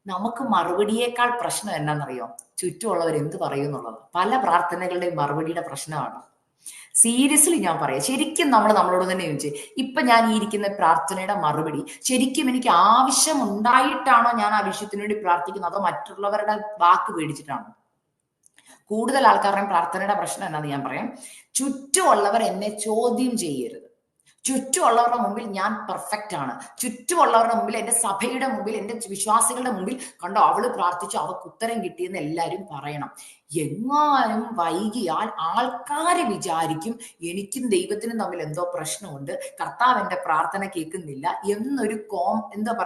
നമുക്ക് മറുപടിയേക്കാൾ പ്രശ്നം എന്നാണെന്നറിയോ? ചുറ്റുമുള്ളവർ എന്ത് പറയും എന്നുള്ളത്. പല പ്രാർത്ഥനകളുടെയും മറുപടിയുടെ പ്രശ്നമാണ്. സീരിയസ്ലി ഞാൻ പറയാം, ശരിക്കും നമ്മളോട് തന്നെ ചോദിച്ചു, ഇപ്പൊ ഞാൻ ഈ ഇരിക്കുന്ന പ്രാർത്ഥനയുടെ മറുപടി ശരിക്കും എനിക്ക് ആവശ്യം ഉണ്ടായിട്ടാണോ ഞാൻ ആ വിഷയത്തിന് വേണ്ടി പ്രാർത്ഥിക്കുന്നത്, അതോ മറ്റുള്ളവരുടെ വാക്ക് പേടിച്ചിട്ടാണോ? കൂടുതൽ ആൾക്കാരുടെയും പ്രാർത്ഥനയുടെ പ്രശ്നം എന്നാന്ന് ഞാൻ പറയാം, ചുറ്റുമുള്ളവർ എന്നെ ചോദ്യം ചെയ്യരുത്. ചുറ്റുമുള്ളവരുടെ മുമ്പിൽ ഞാൻ പെർഫെക്റ്റ് ആണ്. ചുറ്റുമുള്ളവരുടെ മുമ്പിൽ, എന്റെ സഭയുടെ മുമ്പിൽ, എന്റെ വിശ്വാസികളുടെ മുമ്പിൽ കണ്ടോ അവള് പ്രാർത്ഥിച്ചു, അവൾക്ക് ഉത്തരം കിട്ടിയെന്ന് എല്ലാവരും പറയണം. എങ്ങാനും വൈകിയാൽ ആൾക്കാർ വിചാരിക്കും എനിക്കും ദൈവത്തിനും തമ്മിൽ എന്തോ പ്രശ്നമുണ്ട്, കർത്താവ് എന്റെ പ്രാർത്ഥന കേൾക്കുന്നില്ല എന്നൊരു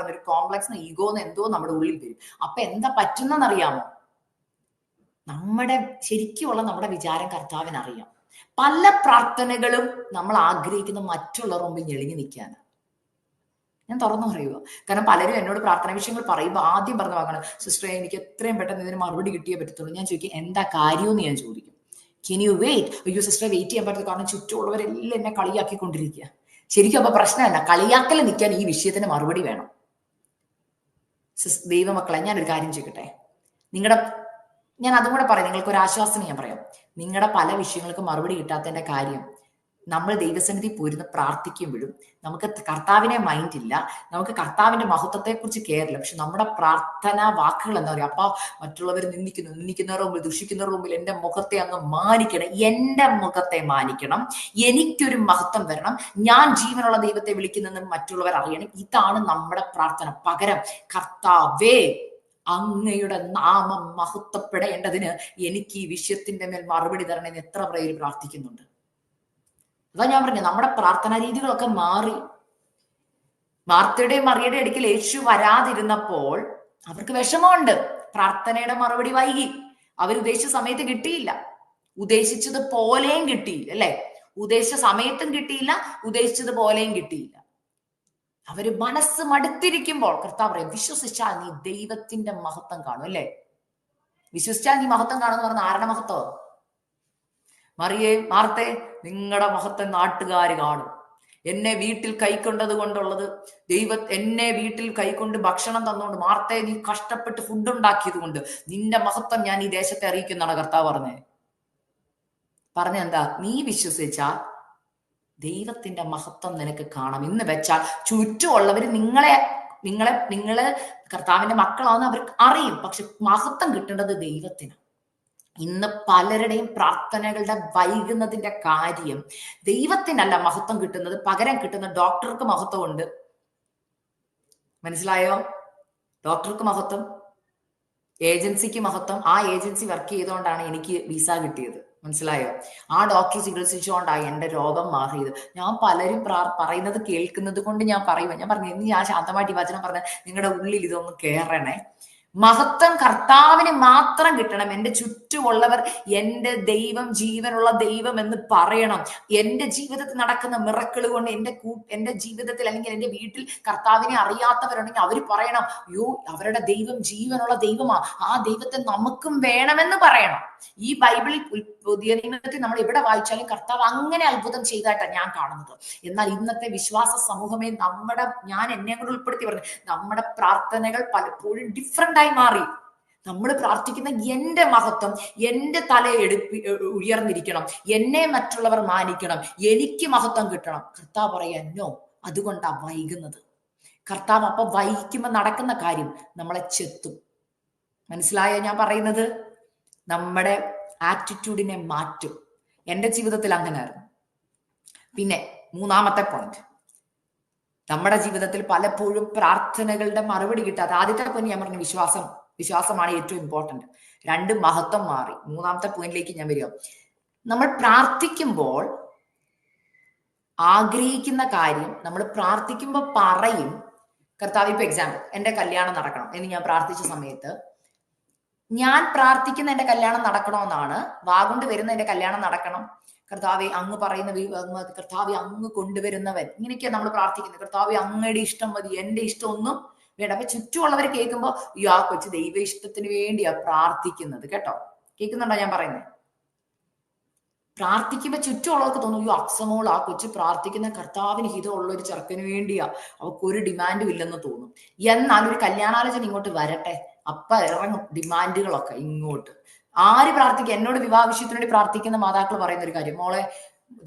ഒരു കോംപ്ലക്സ്, ഈഗോന്ന് എന്തോ നമ്മുടെ ഉള്ളിൽ വരും. അപ്പൊ എന്താ പറ്റുന്നറിയാമോ? ശരിക്കുമുള്ള നമ്മുടെ വിചാരം കർത്താവിന് അറിയാം. പല പ്രാർത്ഥനകളും നമ്മൾ ആഗ്രഹിക്കുന്ന മറ്റുള്ളവർ മുമ്പിൽ ഞെളിഞ്ഞു നിൽക്കാനാണ്. ഞാൻ തുറന്നു പറയുക. കാരണം പലരും എന്നോട് പ്രാർത്ഥന വിഷയങ്ങൾ പറയുമ്പോൾ ആദ്യം പറഞ്ഞ വാക്കാണ്, സിസ്റ്ററെ എനിക്ക് എത്രയും പെട്ടെന്ന് ഇതിന് മറുപടി കിട്ടിയേ പറ്റത്തുള്ളൂ. ഞാൻ ചോദിക്കും എന്താ കാര്യമെന്ന് ഞാൻ ചോദിക്കും. Can you wait? അയ്യോ സിസ്റ്ററെ വെയിറ്റ് ചെയ്യാൻ പറ്റത്തില്ല, കാരണം ചുറ്റുമുള്ളവരെല്ലാം എന്നെ കളിയാക്കിക്കൊണ്ടിരിക്കുക. ശരിക്കും അപ്പൊ പ്രശ്നമല്ല, കളിയാക്കൽ നിൽക്കാൻ ഈ വിഷയത്തിന് മറുപടി വേണം. ദൈവമക്കളെ, ഞാനൊരു കാര്യം ചോദിക്കട്ടെ, ഞാൻ അതും കൂടെ പറയാം, നിങ്ങൾക്ക് ഒരു ആശ്വാസം ഞാൻ പറയാം. നിങ്ങളുടെ പല വിഷയങ്ങൾക്ക് മറുപടി കിട്ടാത്തതിന്റെ കാര്യം, നമ്മൾ ദൈവസന്നിധി പോരുന്ന് പ്രാർത്ഥിക്കുമ്പോഴും നമുക്ക് കർത്താവിനെ മൈൻഡ് ഇല്ല, നമുക്ക് കർത്താവിന്റെ മഹത്വത്തെക്കുറിച്ച് കെയറില്ല. പക്ഷെ നമ്മുടെ പ്രാർത്ഥന വാക്കുകൾ എന്താ പറയുക, അപ്പ മറ്റുള്ളവർ നിന്ദിക്കുന്നവരുടെ മുമ്പിൽ, ദുഷിക്കുന്നവരുടെ മുമ്പിൽ എന്റെ മുഖത്തെ അങ്ങ് മാനിക്കണം, എന്റെ മുഖത്തെ മാനിക്കണം, എനിക്കൊരു മഹത്വം വരണം, ഞാൻ ജീവനുള്ള ദൈവത്തെ വിളിക്കുന്നെന്ന് മറ്റുള്ളവർ അറിയണം. ഇതാണ് നമ്മുടെ പ്രാർത്ഥന. പകരം കർത്താവേ അങ്ങയുടെ നാമം മഹത്വപ്പെടേണ്ടതിന് എനിക്ക് ഈ വിഷയത്തിന്റെ മേൽ മറുപടി തരണമെന്ന് എത്ര പേര് പ്രാർത്ഥിക്കുന്നുണ്ട്. അതാ ഞാൻ പറഞ്ഞു, നമ്മുടെ പ്രാർത്ഥനാ രീതികളൊക്കെ മാറി. മാർത്തയുടെയും മറിയയുടെ അടുക്കൽ യേശു വരാതിരുന്നപ്പോൾ അവർക്ക് വിഷമമുണ്ട്, പ്രാർത്ഥനയുടെ മറുപടി വൈകി, അവർ ഉദ്ദേശിച്ച സമയത്ത് കിട്ടിയില്ല, ഉദ്ദേശിച്ചത് പോലെയും കിട്ടിയില്ല, അല്ലെ? ഉദ്ദേശിച്ച സമയത്തും കിട്ടിയില്ല, ഉദ്ദേശിച്ചത് പോലെയും കിട്ടിയില്ല. അവര് മനസ്സ് മടുത്തിരിക്കുമ്പോൾ കർത്താവ് പറയും, വിശ്വസിച്ചാൽ നീ ദൈവത്തിന്റെ മഹത്വം കാണും, അല്ലേ? വിശ്വസിച്ചാൽ നീ മഹത്വം കാണുമെന്ന് പറഞ്ഞ ആരുടെ മഹത്വം? മാർത്തേ, നിങ്ങളുടെ മഹത്വം നാട്ടുകാർ കാണും. എന്നെ വീട്ടിൽ കൈക്കൊണ്ടത് കൊണ്ടുള്ളത്, എന്നെ വീട്ടിൽ കൈക്കൊണ്ട് ഭക്ഷണം തന്നുകൊണ്ട്, മാർത്തേ നീ കഷ്ടപ്പെട്ട് ഫുഡ് ഉണ്ടാക്കിയത് കൊണ്ട് നിന്റെ മഹത്വം ഞാൻ ഈ ദേശത്തെ അറിയിക്കുന്നതാണ് കർത്താവ് പറഞ്ഞെന്താ? നീ വിശ്വസിച്ചാൽ ദൈവത്തിന്റെ മഹത്വം നിനക്ക് കാണാം. എന്ന് വെച്ചാൽ ചുറ്റുമുള്ളവർ നിങ്ങള് കർത്താവിന്റെ മക്കളാണെന്ന് അവർക്ക് അറിയും, പക്ഷെ മഹത്വം കിട്ടേണ്ടത് ദൈവത്തിന്. ഇന്ന് പലരുടെയും പ്രാർത്ഥനകളുടെ വൈകുന്നതിന്റെ കാര്യം ദൈവത്തിനല്ല മഹത്വം കിട്ടുന്നത്, പകരം കിട്ടുന്ന ഡോക്ടർക്ക് മഹത്വമുണ്ട്. മനസ്സിലായോ? ഡോക്ടർക്ക് മഹത്വം, ഏജൻസിക്ക് മഹത്വം. ആ ഏജൻസി വർക്ക് ചെയ്തുകൊണ്ടാണ് എനിക്ക് വിസ കിട്ടിയത്. മനസ്സിലായോ? ആ ഡോക്ടർ ചികിത്സിച്ചുകൊണ്ടാണ് എന്റെ രോഗം മാറിയത്. ഞാൻ പലരും പറയുന്നത് കേൾക്കുന്നത് കൊണ്ട് ഞാൻ പറയുക. ഞാൻ പറഞ്ഞു, ഇന്ന് ഞാൻ ശാന്തമായിട്ട് ഈ വചനം പറഞ്ഞ നിങ്ങളുടെ ഉള്ളിൽ ഇതൊന്ന് കേറണേ. മഹത്വം കർത്താവിന് മാത്രം കിട്ടണം. എന്റെ ചുറ്റുമുള്ളവർ എന്റെ ദൈവം ജീവനുള്ള ദൈവം എന്ന് പറയണം. എന്റെ ജീവിതത്തിൽ നടക്കുന്ന മിറക്കിൾ കൊണ്ട് എന്റെ ജീവിതത്തിൽ അല്ലെങ്കിൽ എന്റെ വീട്ടിൽ കർത്താവിനെ അറിയാത്തവരുണ്ടെങ്കിൽ അവർ പറയണം, യോ അവരുടെ ദൈവം ജീവനുള്ള ദൈവമാ, ആ ദൈവത്തെ നമുക്കും വേണമെന്ന് പറയണം. ഈ ബൈബിളിൽ പുതിയ നിയമത്തിൽ നമ്മൾ എവിടെ വായിച്ചാലും കർത്താവ് അങ്ങനെ അത്ഭുതം ചെയ്തായിട്ടാണ് ഞാൻ കാണുന്നത്. എന്നാൽ ഇന്നത്തെ വിശ്വാസ സമൂഹമേ, ഞാൻ എന്നെ കൂടെ ഉൾപ്പെടുത്തി പറഞ്ഞു, നമ്മുടെ പ്രാർത്ഥനകൾ പലപ്പോഴും ഡിഫറെന്റ് ആയി മാറി. നമ്മൾ പ്രാർത്ഥിക്കുന്ന എന്റെ മഹത്വം, എന്റെ തല ഉയർന്നിരിക്കണം, എന്നെ മറ്റുള്ളവർ മാനിക്കണം, എനിക്ക് മഹത്വം കിട്ടണം. കർത്താവ് പറയാ നോ, അതുകൊണ്ടാ വൈകുന്നത്. കർത്താവ് അപ്പൊ വൈകുമ്പോ നടക്കുന്ന കാര്യം നമ്മളെ ചെത്തും. മനസ്സിലായോ ഞാൻ പറയുന്നത്? നമ്മുടെ ആറ്റിറ്റ്യൂഡിനെ മാറ്റും. എന്റെ ജീവിതത്തിൽ അങ്ങനെയായിരുന്നു. പിന്നെ മൂന്നാമത്തെ പോയിന്റ്, നമ്മുടെ ജീവിതത്തിൽ പലപ്പോഴും പ്രാർത്ഥനകളുടെ മറുപടി കിട്ടാതെ, ആദ്യത്തെ പോയിന്റ് ഞാൻ പറഞ്ഞു വിശ്വാസമാണ് ഏറ്റവും ഇമ്പോർട്ടന്റ്. 2 മഹത്വം മാറി. മൂന്നാമത്തെ പോയിന്റിലേക്ക് ഞാൻ വരിക. നമ്മൾ പ്രാർത്ഥിക്കുമ്പോൾ ആഗ്രഹിക്കുന്ന കാര്യം നമ്മൾ പ്രാർത്ഥിക്കുമ്പോൾ പറയും. കർത്താവ്, ഇപ്പൊ എക്സാമ്പിൾ, എന്റെ കല്യാണം നടക്കണം എന്ന് ഞാൻ പ്രാർത്ഥിച്ച സമയത്ത്, ഞാൻ പ്രാർത്ഥിക്കുന്ന എന്റെ കല്യാണം നടക്കണമെന്നാണ്, വാഗൊണ്ട് വരുന്ന എന്റെ കല്യാണം നടക്കണം, കർത്താവെ അങ്ങ് പറയുന്ന കർത്താവെ അങ്ങ് കൊണ്ടുവരുന്നവൻ, ഇങ്ങനെയൊക്കെയാണ് നമ്മൾ പ്രാർത്ഥിക്കുന്നത്. കർത്താവെ അങ്ങയുടെ ഇഷ്ടം മതി, എന്റെ ഇഷ്ടം ഒന്നും വേണ്ട. അപ്പൊ ചുറ്റുമുള്ളവർ കേൾക്കുമ്പോൾ ആ കൊച്ചു ദൈവ ഇഷ്ടത്തിന് വേണ്ടിയാ പ്രാർത്ഥിക്കുന്നത്. കേട്ടോ, കേൾക്കുന്നുണ്ടോ ഞാൻ പറയുന്നത്? പ്രാർത്ഥിക്കുമ്പോ ചുറ്റുമുള്ളവർക്ക് തോന്നും, അയ്യോ അക്സമോൾ ആ കൊച്ചു പ്രാർത്ഥിക്കുന്ന കർത്താവിന് ഹിതമുള്ള ഒരു ചെറുക്കന് വേണ്ടിയാ, അവർക്ക് ഒരു ഡിമാൻഡും ഇല്ലെന്ന് തോന്നും. എന്നാൽ ഒരു കല്യാണാലോചന ഇങ്ങോട്ട് വരട്ടെ, അപ്പൊ ഇറങ്ങും ഡിമാൻഡുകളൊക്കെ ഇങ്ങോട്ട്. ആര് പ്രാർത്ഥിക്കുക? എന്നോട് വിവാഹ വിഷയത്തിന് വേണ്ടി പ്രാർത്ഥിക്കുന്ന മാതാക്കൾ പറയുന്ന ഒരു കാര്യം, മോളെ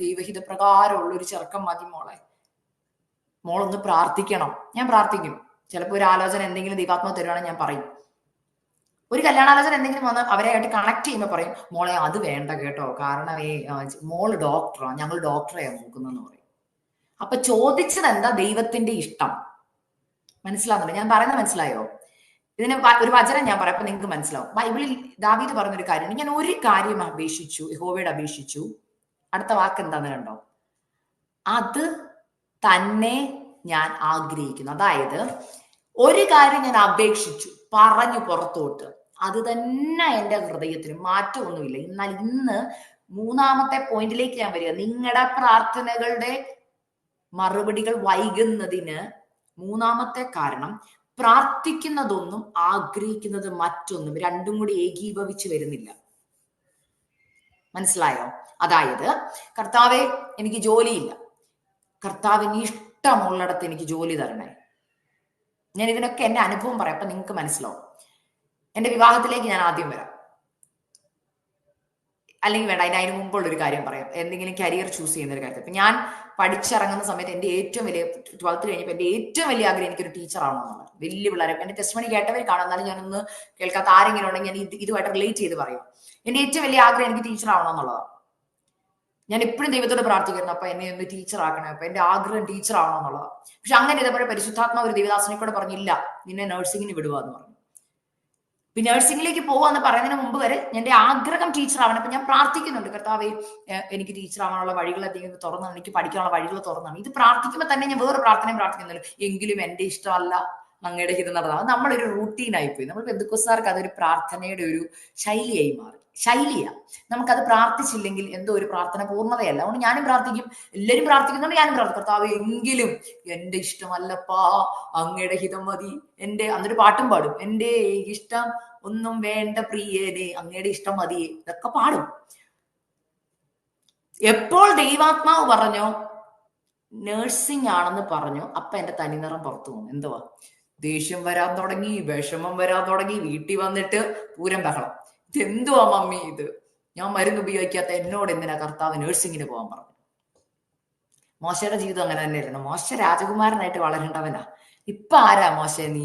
ദൈവഹിത പ്രകാരമുള്ള ഒരു ചെറുക്കം മതി മോളൊന്ന് പ്രാർത്ഥിക്കണം. ഞാൻ പ്രാർത്ഥിക്കും. ചിലപ്പോൾ ഒരു ആലോചന എന്തെങ്കിലും ദൈവാത്മാവ് തരുവാണെങ്കിൽ ഞാൻ പറയും. ഒരു കല്യാണാലോചന എന്തെങ്കിലും വന്ന് അവരെയായിട്ട് കണക്ട് ചെയ്യുമ്പോൾ പറയും, മോളെ അത് വേണ്ട കേട്ടോ, കാരണം മോള് ഡോക്ടറാണ്, ഞങ്ങൾ ഡോക്ടറെയാണ് നോക്കുന്നതെന്ന് പറയും. അപ്പൊ ചോദിച്ചത് എന്താ? ദൈവത്തിന്റെ ഇഷ്ടം. മനസ്സിലാവുന്നില്ല ഞാൻ പറയുന്നത്? മനസ്സിലായോ? ഇതിന് ഒരു വചനം ഞാൻ പറയാം, അപ്പൊ നിങ്ങൾക്ക് മനസ്സിലാവും. ബൈബിളിൽ ദാവീദ് പറഞ്ഞൊരു കാര്യമാണ്, ഞാൻ ഒരു കാര്യം അപേക്ഷിച്ചു, യഹോവയോട് അപേക്ഷിച്ചു, അടുത്ത വാക്ക് എന്താന്ന് കണ്ടോ? അത് തന്നെ ഞാൻ ആഗ്രഹിക്കുന്നു. അതായത് ഒരു കാര്യം ഞാൻ അപേക്ഷിച്ചു, പറഞ്ഞു പുറത്തോട്ട്, അത് തന്നെ എന്റെ ഹൃദയത്തിന് മാറ്റമൊന്നുമില്ല. എന്നാൽ ഇന്ന് മൂന്നാമത്തെ പോയിന്റിലേക്ക് ഞാൻ വരിക. നിങ്ങളുടെ പ്രാർത്ഥനകളുടെ മറുപടികൾ വൈകുന്നതിന് മൂന്നാമത്തെ കാരണം, പ്രാർത്ഥിക്കുന്നതൊന്നും ആഗ്രഹിക്കുന്നത് മറ്റൊന്നും, രണ്ടും കൂടി ഏകീഭവിച്ച് വരുന്നില്ല. മനസ്സിലായോ? അതായത് കർത്താവെ എനിക്ക് ജോലിയില്ല, കർത്താവിന് ഇഷ്ടമുള്ളിടത്ത് എനിക്ക് ജോലി തരണേ. ഞാൻ ഇതിനൊക്കെ എന്റെ അനുഭവം പറയാം, അപ്പൊ നിങ്ങൾക്ക് മനസ്സിലാവും. എന്റെ വിവാഹത്തിലേക്ക് ഞാൻ ആദ്യം വരാം, അല്ലെങ്കിൽ വേണ്ട, അതിന് മുമ്പുള്ള ഒരു കാര്യം പറയാം, എന്തെങ്കിലും കരിയർ ചൂസ് ചെയ്യുന്ന ഒരു കാര്യത്തിൽ. ഇപ്പൊ ഞാൻ പഠിച്ചിറങ്ങുന്ന സമയത്ത് എന്റെ ഏറ്റവും വലിയ 12th കഴിഞ്ഞപ്പോൾ എന്റെ ഏറ്റവും വലിയ ആഗ്രഹം എനിക്കൊരു ടീച്ചർ ആവണമെന്നുള്ളത്. വലിയ പിള്ളേരെ എന്റെ ടെസ്റ്റ് മണി കേട്ടവർ കാണാം, എന്നാലും ഞാനൊന്ന് കേൾക്കാത്ത ആരെങ്കിലും ഉണ്ടെങ്കിൽ ഞാൻ ഇതുമായിട്ട് റിലേറ്റ് ചെയ്ത് പറയും. എന്റെ ഏറ്റവും വലിയ ആഗ്രഹം എനിക്ക് ടീച്ചർ ആവണമെന്നുള്ളതാണ്. ഞാൻ എപ്പോഴും ദൈവത്തോട് പ്രാർത്ഥിക്കുന്നു, അപ്പൊ എന്നെ ഒന്ന് ടീച്ചർ ആക്കണേ, അപ്പൊ എന്റെ ആഗ്രഹം ടീച്ചർ ആവണമെന്നുള്ളതാണ്. പക്ഷെ അങ്ങനെ ഇതേപോലെ പരിശുദ്ധാത്മാവ് ഒരു ദേവദാസനെ കൂടെ പറഞ്ഞില്ല, നിന്നെ നഴ്സിംഗിന് വിടുവാന്ന് പറഞ്ഞു. പിന്നെ നഴ്സിംഗിലേക്ക് പോവാന്ന് പറയുന്നതിന് മുമ്പ് വരെ എന്റെ ആഗ്രഹം ടീച്ചർ ആവണം. അപ്പൊ ഞാൻ പ്രാർത്ഥിക്കുന്നുണ്ട്, കർത്താവെ എനിക്ക് ടീച്ചർ ആവാനുള്ള വഴികൾ എന്തെങ്കിലും തുറന്നാണ്, എനിക്ക് പഠിക്കാനുള്ള വഴികൾ തുറന്നാണ്. ഇത് പ്രാർത്ഥിക്കുമ്പോൾ തന്നെ ഞാൻ വേറെ പ്രാർത്ഥനയും പ്രാർത്ഥിക്കുന്നുണ്ട്, എങ്കിലും എന്റെ ഇഷ്ടമല്ല അങ്ങയുടെ ഹിതം നടന്നത്. അത് നമ്മളൊരു റൂട്ടീനായിപ്പോയി. നമ്മൾ പെന്തക്കോസ്തുകാർക്ക് അതൊരു പ്രാർത്ഥനയുടെ ഒരു ശൈലിയായി മാറി. ശൈലിയാ. നമുക്കത് പ്രാർത്ഥിച്ചില്ലെങ്കിൽ എന്തോ ഒരു പ്രാർത്ഥന പൂർണ്ണതയല്ല. അതുകൊണ്ട് ഞാനും പ്രാർത്ഥിക്കും, എല്ലാവരും പ്രാർത്ഥിക്കുന്നുണ്ട്, ഞാനും പ്രാർത്ഥിക്കും, കർത്താവ് എങ്കിലും എന്റെ ഇഷ്ടമല്ലപ്പാ അങ്ങയുടെ ഹിതം മതി. അന്നൊരു പാട്ടും പാടും, എന്റെ ഇഷ്ടം ഒന്നും വേണ്ട പ്രിയനെ, അങ്ങയുടെ ഇഷ്ടം മതിയെ, ഇതൊക്കെ പാടും. എപ്പോൾ ദൈവാത്മാവ് പറഞ്ഞോ നഴ്സിംഗ് ആണെന്ന് പറഞ്ഞു, അപ്പൊ എന്റെ തനിനിറം പുറത്തു പോകും. എന്തുവാ? ദേഷ്യം വരാൻ തുടങ്ങി, വിഷമം വരാൻ തുടങ്ങി, വീട്ടിൽ വന്നിട്ട് പൂരം ബഹളം. ഇതെന്തുവാ മമ്മി ഇത്? ഞാൻ മരുന്ന് ഉപയോഗിക്കാത്ത എന്നോട് എന്തിനാ കർത്താവ് നഴ്സിംഗിന് പോകാൻ പറഞ്ഞു? മോശയുടെ ജീവിതം അങ്ങനെ തന്നെയായിരുന്നു. മോശ രാജകുമാരനായിട്ട് വളരേണ്ടവനാ. ഇപ്പൊ ആരാ മോശ നീ?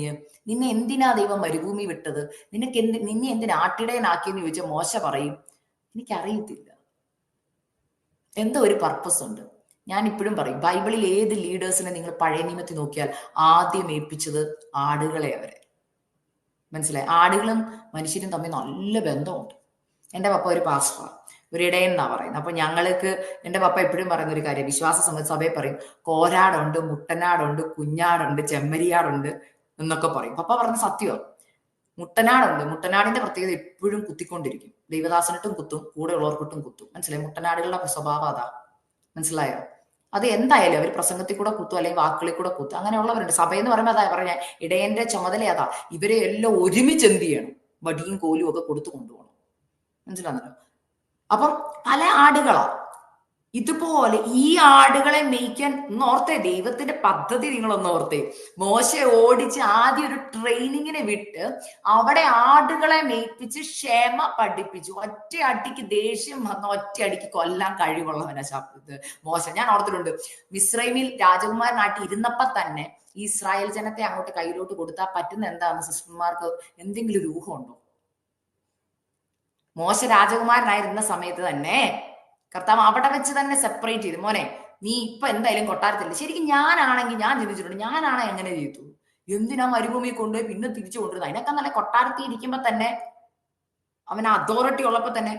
നിന്നെ എന്തിനാ ദൈവം മരുഭൂമി വിട്ടത്? നിന്നെ എന്തിനാ ആട്ടിടയനാക്കിയെന്ന് ചോദിച്ചാൽ മോശ പറയും, എനിക്കറിയത്തില്ല, എന്തോ ഒരു പർപ്പസ് ഉണ്ട്. ഞാൻ ഇപ്പോഴും പറയും, ബൈബിളിൽ ഏത് ലീഡേഴ്സിനെ നിങ്ങൾ പഴയ നിയമത്തിൽ നോക്കിയാൽ ആദ്യം ഏൽപ്പിച്ചത് ആടുകളെ അവരെ. മനസ്സിലായി? ആടുകളും മനുഷ്യരും തമ്മിൽ നല്ല ബന്ധമുണ്ട്. എൻ്റെ പപ്പ ഒരു പാസ്റ്ററാണ്, ഒരു ഇടയൻ എന്നാ പറയുന്നത്. അപ്പൊ ഞങ്ങൾക്ക് എൻ്റെ പപ്പ എപ്പോഴും പറയുന്ന ഒരു കാര്യം, വിശ്വാസ സഭയിൽ പറയും, കോരാടുണ്ട്, മുട്ടനാടുണ്ട്, കുഞ്ഞാടുണ്ട്, ചെമ്മരിയാടുണ്ട് എന്നൊക്കെ പറയും. പപ്പ പറഞ്ഞ സത്യമാണ്. മുട്ടനാടുണ്ട്. മുട്ടനാടിന്റെ പ്രത്യേകത എപ്പോഴും കുത്തിക്കൊണ്ടിരിക്കും. ദൈവദാസനിട്ടും കുത്തും, കൂടെ ഉള്ളവർക്കിട്ടും കുത്തും. മനസ്സിലായി? മുട്ടനാടുകളുടെ സ്വഭാവം അതാ. മനസ്സിലായോ? അത് എന്തായാലും അവർ പ്രസംഗത്തിൽ കൂടെ കുത്തും, അല്ലെങ്കിൽ വാക്കുകളിൽ കൂടെ കുത്തും. അങ്ങനെയുള്ളവരുണ്ട്. സഭയെന്ന് പറയുമ്പോൾ അതാ പറഞ്ഞ ഇടയന്റെ ചുമതല അതാ. ഇവരെ എല്ലാം ഒരുമിച്ച് എന്ത് ചെയ്യണം? വടിയും കോലും ഒക്കെ കൊടുത്തു കൊണ്ടുപോകണം. മനസ്സിലാകുന്നല്ലോ? അപ്പം പല ആടുകളാ. ഇതുപോലെ ഈ ആടുകളെ മേയ്ക്കാൻ ഓർത്തേ, ദൈവത്തിന്റെ പദ്ധതി നിങ്ങളൊന്ന് ഓർത്തേ. മോശെ ഓടിച്ച് ആദ്യം ഒരു ട്രെയിനിങ്ങിനെ വിട്ട് അവിടെ ആടുകളെ മേയ്പ്പിച്ച് ക്ഷമ പഠിപ്പിച്ചു. ഒറ്റ അടിക്ക് ദേഷ്യം വന്ന ഒറ്റ അടിക്ക് കൊല്ലാൻ കഴിവുള്ളവനാ മോശ. ഞാൻ ഓർത്തിട്ടുണ്ട്, മിസ്രൈമിൽ രാജകുമാരനായിട്ട് ഇരുന്നപ്പോ തന്നെ ഇസ്രായേൽ ജനത്തെ അങ്ങോട്ട് കയ്യിലോട്ട് കൊടുത്താൽ പറ്റുന്ന എന്താണെന്ന് സിസ്റ്റർമാർക്ക് എന്തെങ്കിലും ഒരു ഊഹമുണ്ടോ? മോശ രാജകുമാരനായിരുന്ന സമയത്ത് തന്നെ കർത്താവ് അവിടെ വെച്ച് തന്നെ സെപ്പറേറ്റ് ചെയ്തു. മോനെ, നീ ഇപ്പൊ എന്തായാലും കൊട്ടാരത്തില്ല. ശരിക്കും ഞാനാണെങ്കിൽ ഞാൻ ചിന്തിച്ചിട്ടുണ്ട്, ഞാനാണ് എങ്ങനെ ചെയ്തു? എന്തിനാ മരുഭൂമി കൊണ്ടുപോയി പിന്നെ തിരിച്ചു കൊണ്ടുവരുന്നത്? അതിനൊക്കെ നല്ല കൊട്ടാരത്തിൽ ഇരിക്കുമ്പോ തന്നെ അവന് അതോറിറ്റി ഉള്ളപ്പോ തന്നെ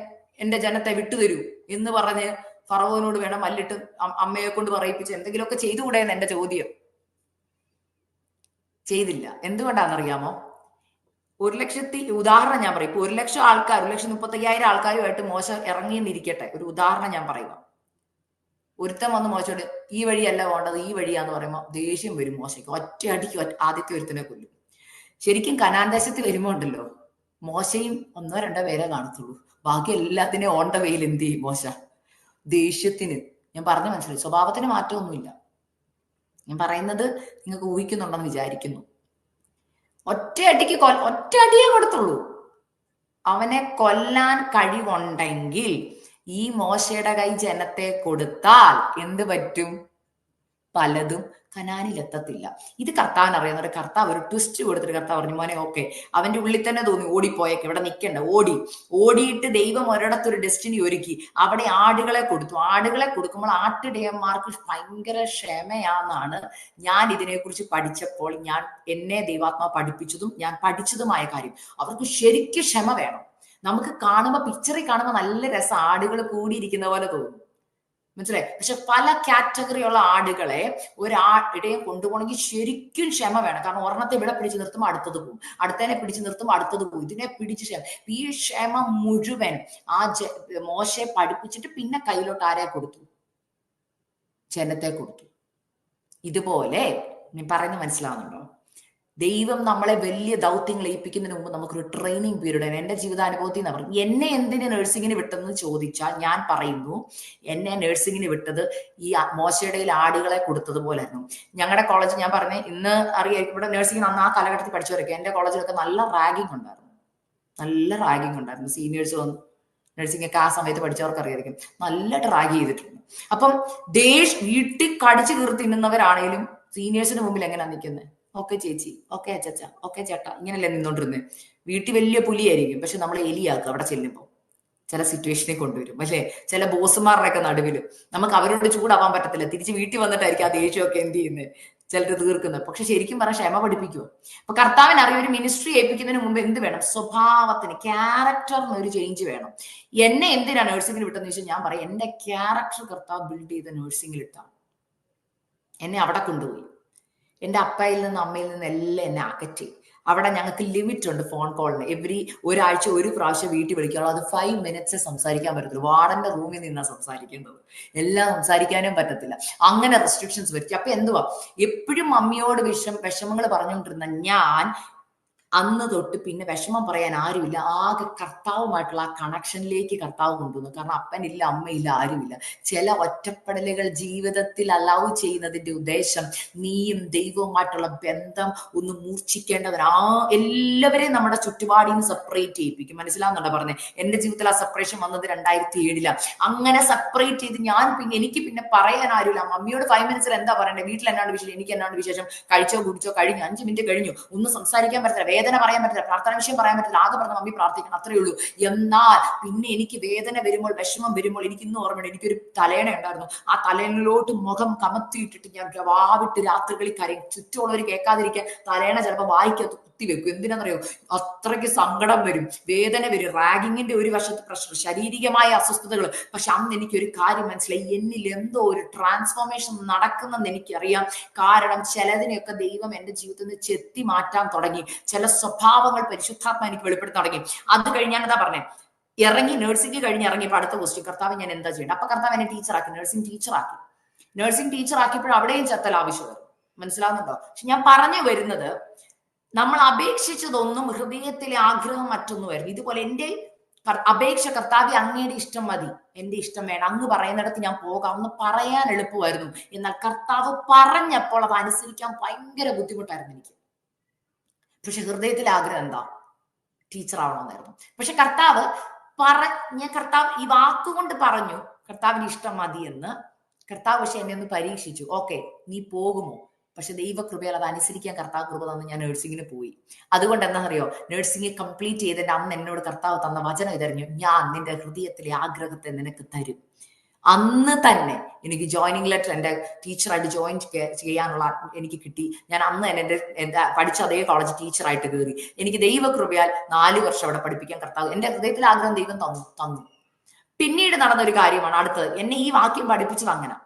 എന്റെ ജനത്തെ വിട്ടുതരൂ എന്ന് പറഞ്ഞ് ഫറവോനോട് വേണം മല്ലിട്ട് അമ്മയെ കൊണ്ട് പറയിപ്പിച്ച് എന്തെങ്കിലുമൊക്കെ ചെയ്തുകൂടെ എന്ന് എന്റെ ചോദ്യം. ചെയ്തില്ല. എന്തുകൊണ്ടാണെന്നറിയാമോ? 1,00,000 ഉദാഹരണം ഞാൻ പറയും. ഇപ്പൊ 1,00,000 ആൾക്കാർ, 1,35,000 ആൾക്കാരുമായിട്ട് മോശ ഇറങ്ങിയെന്നിരിക്കട്ടെ. ഒരു ഉദാഹരണം ഞാൻ പറയുക. ഒരുത്തൻ വന്ന് മോശയോട് ഈ വഴിയല്ല പോകേണ്ടത്, ഈ വഴിയാന്ന് പറയുമ്പോൾ ദേഷ്യം വരും മോശയ്ക്ക്. ഒറ്റ അടിക്ക് ആദ്യത്തെ ഒരുത്തനെ കൊല്ലും. ശരിക്കും കനാൻ ദേശത്ത് വരുമ്പോ ഉണ്ടല്ലോ, മോശയും 1-2 പേരെ കാണത്തുള്ളൂ. ബാക്കി എല്ലാത്തിനെയും ഓണ്ട വെയിൽ എന്ത് ചെയ്യും മോശ? ദേഷ്യത്തിന്. ഞാൻ പറഞ്ഞു മനസ്സിലായി. സ്വഭാവത്തിന് മാറ്റമൊന്നുമില്ല. ഞാൻ പറയുന്നത് നിങ്ങൾക്ക് ഊഹിക്കുന്നുണ്ടെന്ന് വിചാരിക്കുന്നു. ഒറ്റയടിയെ കൊടുത്തുള്ളൂ. അവനെ കൊല്ലാൻ കഴിവുണ്ടെങ്കിൽ ഈ മോശയുടെ കൈ ജനത്തെ കൊടുത്താൽ എന്ത് പറ്റും? പലതും കനാനിലെത്തത്തില്ല. ഇത് കർത്താവിന് അറിയാവുന്ന കർത്താവ് ഒരു ട്വിസ്റ്റ് കൊടുത്തിട്ട് കർത്താവ് പറഞ്ഞു, മോനെ ഓക്കെ. അവന്റെ ഉള്ളിൽ തന്നെ തോന്നി ഓടിപ്പോയേക്ക്, ഇവിടെ നിൽക്കണ്ട. ഓടിയിട്ട് ദൈവം ഒരിടത്തൊരു ഡെസ്റ്റിനി ഒരുക്കി. അവിടെ ആടുകളെ കൊടുത്തു. ആടുകളെ കൊടുക്കുമ്പോൾ ആട്ടിടയന്മാർക്ക് ഭയങ്കര ക്ഷമയാന്നാണ് ഞാൻ ഇതിനെക്കുറിച്ച് പഠിച്ചപ്പോൾ എന്നെ ദൈവാത്മാ പഠിപ്പിച്ചതും ഞാൻ പഠിച്ചതുമായ കാര്യം. അവർക്ക് ശരിക്കും ക്ഷമ വേണം. നമുക്ക് കാണുമ്പോൾ, പിക്ചറിൽ കാണുമ്പോൾ നല്ല രസം, ആടുകൾ കൂടിയിരിക്കുന്ന പോലെ തോന്നും. മനസ്സിലായി? പക്ഷെ പല കാറ്റഗറിയുള്ള ആടുകളെ ഒരാടിടയും കൊണ്ടുപോകണമെങ്കിൽ ശരിക്കും ക്ഷമ വേണം. കാരണം ഒരെണ്ണത്തെ ഇവിടെ പിടിച്ചു നിർത്തുമ്പോൾ അടുത്തത് പോകും, അടുത്തതിനെ പിടിച്ചു നിർത്തുമ്പോൾ അടുത്തത് പോകും, ഇതിനെ പിടിച്ച് ക്ഷമ. ഈ ക്ഷമ മുഴുവൻ മോശയെ പഠിപ്പിച്ചിട്ട് പിന്നെ കയ്യിലോട്ട് ആരെ കൊടുത്തു? ജനത്തെ കൊടുത്തു. ഇതുപോലെ നീ പറയുന്നത് മനസ്സിലാവുന്നുണ്ടോ? ദൈവം നമ്മളെ വലിയ ദൗത്യങ്ങൾ ഏൽപ്പിക്കുന്നതിന് മുമ്പ് നമുക്കൊരു ട്രെയിനിങ് പീരീഡ്. എന്റെ ജീവിതാനുഭവത്തിൽ നിന്ന് പറഞ്ഞു, എന്നെ എന്തിന് നഴ്സിംഗിന് വിട്ടെന്ന് ചോദിച്ചാൽ ഞാൻ പറയുന്നു, എന്നെ നഴ്സിംഗിന് വിട്ടത് ഈ മോശയുടെ ആടുകളെ കൊടുത്തതുപോലായിരുന്നു. ഞങ്ങളുടെ കോളേജ്, ഞാൻ പറഞ്ഞേ ഇന്ന് അറിയാം, ഇവിടെ നഴ്സിംഗിന് അന്ന് ആ കാലഘട്ടത്തിൽ പഠിച്ചവരൊക്കെ, എന്റെ കോളേജിലൊക്കെ നല്ല റാഗിങ് ഉണ്ടായിരുന്നു. സീനിയേഴ്സ് വന്നു നഴ്സിംഗ് ഒക്കെ ആ സമയത്ത് പഠിച്ചവർക്ക് അറിയായിരിക്കും, നല്ലതായിട്ട് റാഗ് ചെയ്തിട്ടുണ്ട്. അപ്പം വീട്ടിൽ കടിച്ചു കീർത്തി തിന്നുന്നവരാണേലും സീനിയേഴ്സിന് മുമ്പിൽ എങ്ങനെയാ നിൽക്കുന്നത്? ഓക്കെ ചേച്ചി, ഓക്കെ അച്ചച്ച, ഓക്കെ ചേട്ടാ, ഇങ്ങനെയല്ലേ നിന്നോണ്ടിരുന്നത്. വീട്ടിൽ വലിയ പുലിയായിരിക്കും, പക്ഷെ നമ്മൾ എലിയാക്കുക അവിടെ ചെല്ലുമ്പോൾ. ചില സിറ്റുവേഷനിൽ കൊണ്ടുവരും അല്ലേ? ചില ബോസുമാരുടെ ഒക്കെ നടുവിൽ നമുക്ക് അവരോട് ചൂടാവാൻ പറ്റത്തില്ല. തിരിച്ച് വീട്ടിൽ വന്നിട്ടായിരിക്കും ആ ദേഷ്യമൊക്കെ എന്ത് ചെയ്യുന്നത്, ചിലർ തീർക്കുന്നത്. പക്ഷെ ശരിക്കും പറഞ്ഞാൽ ക്ഷമ പഠിപ്പിക്കുമോ? അപ്പൊ കർത്താവിന് അറിയാം, ഒരു മിനിസ്ട്രി ഏൽപ്പിക്കുന്നതിന് മുമ്പ് എന്ത് വേണം? സ്വഭാവത്തിന്, ക്യാരക്ടറിന് ഒരു ചേഞ്ച് വേണം. എന്നെ എന്തിനാണ് നഴ്സിംഗിൽ വിട്ടെന്ന് ചോദിച്ചാൽ ഞാൻ പറയും, എന്റെ ക്യാരക്ടർ കർത്താവ് ബിൽഡ് ചെയ്ത നഴ്സിംഗിൽ ഇട്ടാണ്. എന്നെ അവിടെ കൊണ്ടുപോയി. എൻ്റെ അപ്പയിൽ നിന്ന് അമ്മയിൽ നിന്ന് എല്ലാം എന്നെ അകറ്റി. അവിടെ ഞങ്ങൾക്ക് ലിമിറ്റ് ഉണ്ട് ഫോൺ കോളിന്. ഒരാഴ്ച ഒരു പ്രാവശ്യം വീട്ടിൽ വിളിക്കാനുള്ളൂ. അത് 5 minutes സംസാരിക്കാൻ പറ്റത്തുള്ളൂ. വാർഡന്റെ റൂമിൽ നിന്നാണ് സംസാരിക്കേണ്ടത്. എല്ലാം സംസാരിക്കാനും പറ്റത്തില്ല. അങ്ങനെ റെസ്ട്രിക്ഷൻസ് വരുത്തി. അപ്പൊ എന്തുവാ, എപ്പോഴും മമ്മിയോട് വിഷമങ്ങൾ പറഞ്ഞുകൊണ്ടിരുന്ന ഞാൻ അന്ന് തൊട്ട് പിന്നെ വിഷമം പറയാൻ ആരുമില്ല. ആകെ കർത്താവുമായിട്ടുള്ള ആ കണക്ഷനിലേക്ക് കർത്താവ് കൊണ്ടുവന്നു. കാരണം അപ്പനില്ല, അമ്മയില്ല, ആരുമില്ല. ചില ഒറ്റപ്പെടലുകൾ ജീവിതത്തിൽ അലൗ ചെയ്യുന്നതിന്റെ ഉദ്ദേശം നീയും ദൈവവുമായിട്ടുള്ള ബന്ധം ഒന്ന് മൂർച്ഛിക്കേണ്ടവരാ. എല്ലാവരെയും നമ്മുടെ ചുറ്റുപാടിൽ നിന്ന് സെപ്പറേറ്റ് ചെയ്യിപ്പിക്കും. മനസ്സിലാവുന്നുണ്ടോ പറഞ്ഞത്? എന്റെ ജീവിതത്തിൽ ആ സെപ്പറേഷൻ വന്നത് 2007 അങ്ങനെ സെപ്പറേറ്റ് ചെയ്ത് എനിക്ക് പിന്നെ പറയാൻ ആരുമില്ല. മമ്മിയോട് 5 minutes എന്താ പറയണ്ടേ? വീട്ടിൽ എന്നാണ് വിശേഷം, എനിക്ക് എന്നാണ് വിശേഷം, കഴിച്ചോ കുടിച്ചോ, കഴിഞ്ഞു 5 minute കഴിഞ്ഞു, ഒന്നും സംസാരിക്കാൻ പറ്റില്ല, വേദന പറയാൻ പറ്റില്ല, പ്രാർത്ഥന വിഷയം പറയാൻ പറ്റില്ല. ആകെ പറഞ്ഞ മമ്മി പ്രാർത്ഥിക്കണം, അത്രയേ ഉള്ളൂ. എന്നാൽ പിന്നെ എനിക്ക് വേദന വരുമ്പോൾ, വിഷമം വരുമ്പോൾ, എനിക്ക് ഇന്നും ഓർമ്മയുണ്ട്, എനിക്കൊരു തലേണ ഉണ്ടായിരുന്നു. ആ തലേണയിലോട്ട് മുഖം കമത്തിയിട്ടിട്ട് ഞാൻ വാവിട്ട് രാത്രികളിൽ കരയും. ചുറ്റുമുള്ളവർ കേൾക്കാതിരിക്കാൻ തലേണ ചിലപ്പോൾ വായിക്കത്ത് നിർത്തിവെക്കും. എന്തിനാണെന്നറിയോ? അത്രയ്ക്ക് സങ്കടം വരും, വേദന വരും, റാഗിങ്ങിന്റെ ഒരു വശത്ത് പ്രഷർ, ശാരീരികമായ അസ്വസ്ഥതകൾ. പക്ഷെ അന്ന് എനിക്കൊരു കാര്യം മനസ്സിലായി, എന്നിൽ എന്തോ ഒരു ട്രാൻസ്ഫോർമേഷൻ നടക്കുന്നെന്ന് എനിക്കറിയാം. കാരണം ചിലതിനെയൊക്കെ ദൈവം എന്റെ ജീവിതത്തിൽ നിന്ന് ചെത്തി മാറ്റാൻ തുടങ്ങി. ചില സ്വഭാവങ്ങൾ പരിശുദ്ധാത്മ എനിക്ക് വെളിപ്പെടുത്താൻ തുടങ്ങി. അത് കഴിഞ്ഞാൽ എന്താ പറഞ്ഞേ, ഇറങ്ങി നഴ്സിംഗ് കഴിഞ്ഞ് ഇറങ്ങിയപ്പോൾ അടുത്ത ക്വസ്റ്റ്യൻ, കർത്താവ് ഞാൻ എന്താ ചെയ്യേണ്ടത്? അപ്പൊ കർത്താവ് എന്നെ ടീച്ചറാക്കി, നഴ്സിംഗ് ടീച്ചറാക്കിയപ്പോൾ അവിടെയും ചെത്തൽ ആവശ്യമായിരുന്നു. മനസ്സിലാവുന്നുണ്ടോ? പക്ഷെ ഞാൻ പറഞ്ഞു വരുന്നത്, നമ്മൾ അപേക്ഷിച്ചതൊന്നും ഹൃദയത്തിലെ ആഗ്രഹം മറ്റൊന്നുമായിരുന്നു. ഇതുപോലെ എന്റെ അപേക്ഷ, കർത്താവെ അങ്ങയുടെ ഇഷ്ടം മതി, എന്റെ ഇഷ്ടം വേണം, അങ്ങ് പറയുന്നിടത്ത് ഞാൻ പോകാം എന്ന് പറയാൻ എളുപ്പമായിരുന്നു. എന്നാൽ കർത്താവ് പറഞ്ഞപ്പോൾ അത് അനുസരിക്കാൻ ഭയങ്കര ബുദ്ധിമുട്ടായിരുന്നു എനിക്ക്. പക്ഷെ ഹൃദയത്തിലെ ആഗ്രഹം എന്താ? ടീച്ചർ ആവണമെന്നായിരുന്നു. പക്ഷെ കർത്താവ് കർത്താവ് ഈ വാക്കുകൊണ്ട് പറഞ്ഞു കർത്താവിന് ഇഷ്ടം മതി എന്ന്. കർത്താവ് പക്ഷെ എന്നെ ഒന്ന് പരീക്ഷിച്ചു. ഓക്കെ, നീ പോകുമോ? പക്ഷെ ദൈവകൃപയാൽ അത് അനുസരിക്കാൻ കർത്താവ് കൃപ തന്ന് ഞാൻ നഴ്സിംഗിന് പോയി. അതുകൊണ്ട് എന്താണെന്നറിയോ, നഴ്സിംഗ് കംപ്ലീറ്റ് ചെയ്തിട്ട് അന്ന് എന്നോട് കർത്താവ് തന്ന വചനം ഇതറിഞ്ഞു, ഞാൻ നിന്റെ ഹൃദയത്തിലെ ആഗ്രഹത്തെ നിനക്ക് തരും. അന്ന് തന്നെ എനിക്ക് ജോയിനിങ് ലെറ്റർ എന്റെ ടീച്ചറായിട്ട് ജോയിൻ ചെയ്യാനുള്ള എനിക്ക് കിട്ടി. ഞാൻ അന്ന് തന്നെ എന്റെ പഠിച്ച അതേ കോളേജ് ടീച്ചറായിട്ട് കയറി. എനിക്ക് ദൈവകൃപയാൽ 4 വർഷം അവിടെ പഠിപ്പിക്കാൻ കർത്താവ്, എന്റെ ഹൃദയത്തിലെ ആഗ്രഹം ദൈവം തന്നു. പിന്നീട് നടന്നൊരു കാര്യമാണ് അടുത്തത്. എന്നെ ഈ വാക്യം പഠിപ്പിച്ചത് അങ്ങനെ.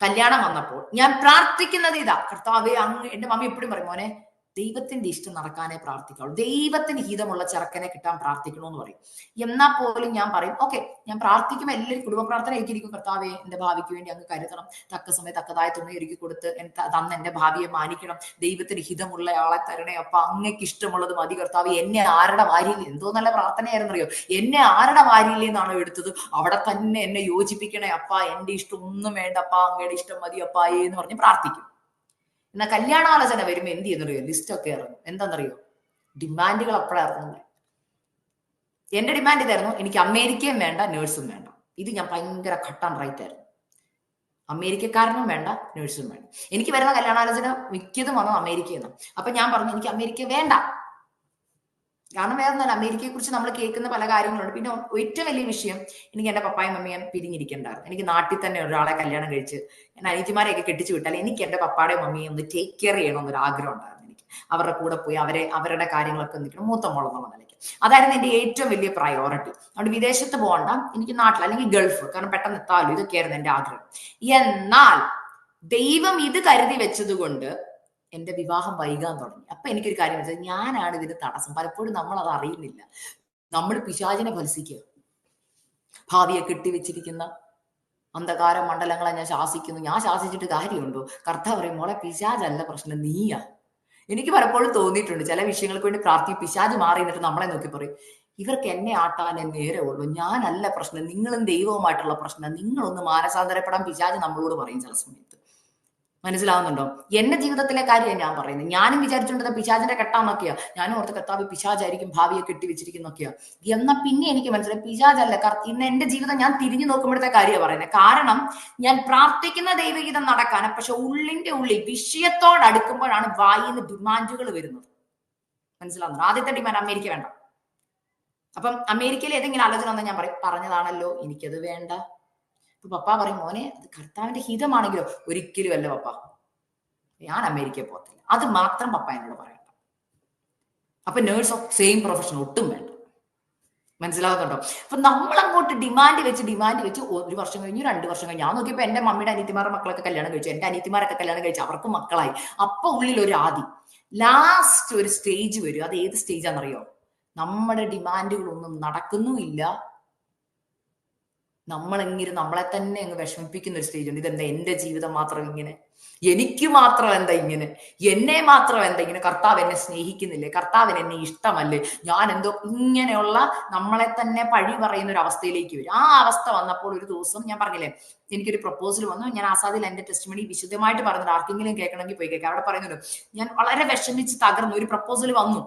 കല്യാണം വന്നപ്പോൾ ഞാൻ പ്രാർത്ഥിക്കുന്നത് ഇതാ, കർത്താവേ അങ്ങ്, എന്റെ മമ്മി എപ്പോഴും പറയും, മോനെ ദൈവത്തിന്റെ ഇഷ്ടം നടക്കാനേ പ്രാർത്ഥിക്കാവുള്ളൂ, ദൈവത്തിന് ഹിതമുള്ള ചെറുക്കനെ കിട്ടാൻ പ്രാർത്ഥിക്കണമെന്ന് പറയും. എന്നാൽ പോലും ഞാൻ പറയും, ഓക്കെ, ഞാൻ പ്രാർത്ഥിക്കുമ്പോൾ എല്ലാവരും കുടുംബ പ്രാർത്ഥന എനിക്കിരിക്കും, കർത്താവെ എന്റെ ഭാവിക്ക് വേണ്ടി അങ്ങ് കരുതണം, തക്ക സമയം തക്കതായ തുണി ഒരുക്കി കൊടുത്ത് തന്ന് എന്റെ ഭാവിയെ മാനിക്കണം, ദൈവത്തിന് ഹിതമുള്ള ആളെ തരണേ, അപ്പൊ അങ്ങക്ക് ഇഷ്ടമുള്ളത് മതി കർത്താവ്, എന്നെ ആരുടെ വാരിയിൽ, എന്തോ നല്ല പ്രാർത്ഥനയായിരുന്നു അറിയോ, എന്നെ ആരുടെ വാരിയിൽ നിന്നാണോ എടുത്തത് അവിടെ തന്നെ എന്നെ യോജിപ്പിക്കണേ അപ്പ, എന്റെ ഇഷ്ടം ഒന്നും വേണ്ട അപ്പ, അങ്ങയുടെ ഇഷ്ടം മതി അപ്പായേ എന്ന് പറഞ്ഞ് പ്രാർത്ഥിക്കും. എന്നാൽ കല്യാണാലോചന വരുമ്പോ എന്ത് ചെയ്യുന്നറിയോ, ലിസ്റ്റ് ഒക്കെ ഇറങ്ങും. എന്താണെന്നറിയോ, ഡിമാൻഡുകൾ അപ്പോഴായിരുന്നു. എന്റെ ഡിമാൻഡ് ഇതായിരുന്നു, എനിക്ക് അമേരിക്കയും വേണ്ട, നേഴ്സും വേണ്ട. ഇത് ഞാൻ ഭയങ്കര കട്ട് ആൻഡ് റൈറ്റ് ആയിരുന്നു. അമേരിക്കക്കാരനും വേണ്ട, നേഴ്സും വേണ്ട. എനിക്ക് വരുന്ന കല്യാണാലോചന മിക്കതും വന്നു അമേരിക്കയിൽ നിന്ന്. അപ്പൊ ഞാൻ പറഞ്ഞു, എനിക്ക് അമേരിക്ക വേണ്ട. കാരണം വേറെ ഒന്നല്ല, അമേരിക്കയെ കുറിച്ച് നമ്മൾ കേൾക്കുന്ന പല കാര്യങ്ങളുണ്ട്. പിന്നെ ഏറ്റവും വലിയ വിഷയം, എനിക്ക് എന്റെ പപ്പായും മമ്മിയും പിരിഞ്ഞിരിക്കണ്ടായിരുന്നു. എനിക്ക് നാട്ടിൽ തന്നെ ഒരാളെ കല്യാണം കഴിച്ച് ഞാൻ അനിയത്തിമാരെയൊക്കെ കെട്ടിച്ചു വിട്ടാൽ എനിക്ക് എന്റെ പപ്പാടെയും മമ്മിയും ഒന്ന് ടേക്ക് കെയർ ചെയ്യണമെന്നൊരു ആഗ്രഹം ഉണ്ടായിരുന്നു എനിക്ക്. അവരുടെ കൂടെ പോയി അവരുടെ കാര്യങ്ങളൊക്കെ നിൽക്കണം, മൂത്ത മോളെന്നുള്ള നിലയ്ക്ക്. അതായിരുന്നു എന്റെ ഏറ്റവും വലിയ പ്രയോറിറ്റി. അതുകൊണ്ട് വിദേശത്ത് പോകണ്ട, എനിക്ക് നാട്ടിൽ അല്ലെങ്കിൽ ഗൾഫ്, കാരണം പെട്ടെന്ന് എത്താമല്ലോ, ഇതൊക്കെയായിരുന്നു എന്റെ ആഗ്രഹം. എന്നാൽ ദൈവം ഇത് കരുതി വെച്ചത് കൊണ്ട് എന്റെ വിവാഹം വൈകാൻ തുടങ്ങി. അപ്പൊ എനിക്കൊരു കാര്യം വെച്ചാൽ, ഞാനാണ് ഇതിന് തടസ്സം. പലപ്പോഴും നമ്മൾ അത് അറിയുന്നില്ല. നമ്മൾ പിശാചിനെ ഫലിക്കുക. ഭാവിയെ കെട്ടിവെച്ചിരിക്കുന്ന അന്ധകാര മണ്ഡലങ്ങളെ ഞാൻ ശാസിക്കുന്നു. ഞാൻ ശാസിച്ചിട്ട് കാര്യമുണ്ടോ? കർത്താവ് പറയും, മോളെ പിശാചല്ല പ്രശ്നം, നീയാ. എനിക്ക് പലപ്പോഴും തോന്നിയിട്ടുണ്ട്, ചില വിഷയങ്ങൾക്ക് വേണ്ടി പ്രാർത്ഥിക്കും, പിശാച് മാറി നിന്നിട്ട് നമ്മളെ നോക്കി പറയും, ഇവർക്ക് എന്നെ ആട്ടാനേ നേരെ ഉള്ളൂ, ഞാനല്ല പ്രശ്നം, നിങ്ങളും ദൈവവുമായിട്ടുള്ള പ്രശ്നം, നിങ്ങളൊന്ന് മാനസാന്തരപ്പെടാൻ പിശാച് നമ്മളോട് പറയും ചില സമയത്ത്. മനസ്സിലാവുന്നുണ്ടോ? എന്റെ ജീവിതത്തിലെ കാര്യം ഞാൻ പറയുന്നത്. ഞാനും വിചാരിച്ചുകൊണ്ടത് പിശാചിന്റെ കെട്ടാന്നൊക്കെയാ. ഞാനും ഓർത്ത് കർത്താവ് പിശാചായിരിക്കും ഭാവിയെ കെട്ടിവെച്ചിരിക്കുന്നൊക്കെയാ. എന്നാ പിന്നെ എനിക്ക് മനസ്സിലായി, പിശാചല്ല. ഇന്ന് എന്റെ ജീവിതം ഞാൻ തിരിഞ്ഞു നോക്കുമ്പോഴത്തെ കാര്യമാണ് പറയുന്നത്. കാരണം ഞാൻ പ്രാർത്ഥിക്കുന്ന ദൈവഗീതം നടക്കാണ്, പക്ഷെ ഉള്ളിന്റെ ഉള്ളിൽ വിഷയത്തോട് അടുക്കുമ്പോഴാണ് വായിന്ന് ഡിമാൻഡുകൾ വരുന്നത്. മനസ്സിലാവുന്നു? ആദ്യത്തെ ഡിമാൻഡ് അമേരിക്ക വേണ്ട. അപ്പം അമേരിക്കയിൽ ഏതെങ്കിലും ആലോചന വന്നാൽ ഞാൻ പറയും, പറഞ്ഞതാണല്ലോ, എനിക്കത് വേണ്ട. അപ്പൊ പപ്പ പറയും, മോനെ അത് കർത്താവിന്റെ ഹിതമാണെങ്കിലോ. ഒരിക്കലും അല്ല പപ്പ, ഞാൻ അമേരിക്കയിൽ പോകത്തില്ല. അത് മാത്രം പപ്പ എന്നോട് പറയണ്ട. അപ്പൊ നേഴ്സോ സെയിം പ്രൊഫഷൻ ഒട്ടും വേണ്ട. മനസ്സിലാകുന്നുണ്ടോ? അപ്പൊ നമ്മളങ്ങോട്ട് ഡിമാൻഡ് വെച്ച് 1 വർഷം കഴിഞ്ഞു, 2 വർഷം കഴിഞ്ഞു. ഞാൻ നോക്കിയപ്പോ എന്റെ മമ്മിയുടെ അനിയത്തിമാരുടെ മക്കളൊക്കെ കല്യാണം കഴിച്ചു, എന്റെ അനിയത്തിമാരൊക്കെ കല്യാണം കഴിച്ചു, അവർക്ക് മക്കളായി. അപ്പൊ ഉള്ളിൽ ഒരു ആദി, ലാസ്റ്റ് ഒരു സ്റ്റേജ് വരും. അത് ഏത് സ്റ്റേജ് ആണെന്നറിയോ? നമ്മുടെ ഡിമാൻഡുകളൊന്നും നടക്കുന്നുമില്ല, നമ്മളെങ്കിലും നമ്മളെ തന്നെ അങ്ങ് വിഷമിപ്പിക്കുന്ന ഒരു സ്റ്റേജ് ഉണ്ട്. ഇതെന്താ എന്റെ ജീവിതം മാത്രം ഇങ്ങനെ, എനിക്ക് മാത്രം എന്താ ഇങ്ങനെ, എന്നെ മാത്രം എന്താ ഇങ്ങനെ, കർത്താവ് എന്നെ സ്നേഹിക്കുന്നില്ലേ, കർത്താവിന് എന്നെ ഇഷ്ടമല്ലേ, ഞാൻ എന്തോ, ഇങ്ങനെയുള്ള നമ്മളെ തന്നെ പഴി പറയുന്ന ഒരു അവസ്ഥയിലേക്ക് വരും. ആ അവസ്ഥ വന്നപ്പോൾ ഒരു ദിവസം ഞാൻ പറഞ്ഞില്ലേ, എനിക്കൊരു പ്രപ്പോസൽ വന്നു. ഞാൻ ആസാദിൽ എന്റെ ടെസ്റ്റിമണി വിശദമായിട്ട് പറഞ്ഞത്, ആർക്കെങ്കിലും കേൾക്കണമെങ്കിൽ പോയി കേൾക്കാം. അവിടെ പറയുന്നുണ്ട്, ഞാൻ വളരെ വിഷമിച്ച് തകർന്നു, ഒരു പ്രപ്പോസൽ വന്നു,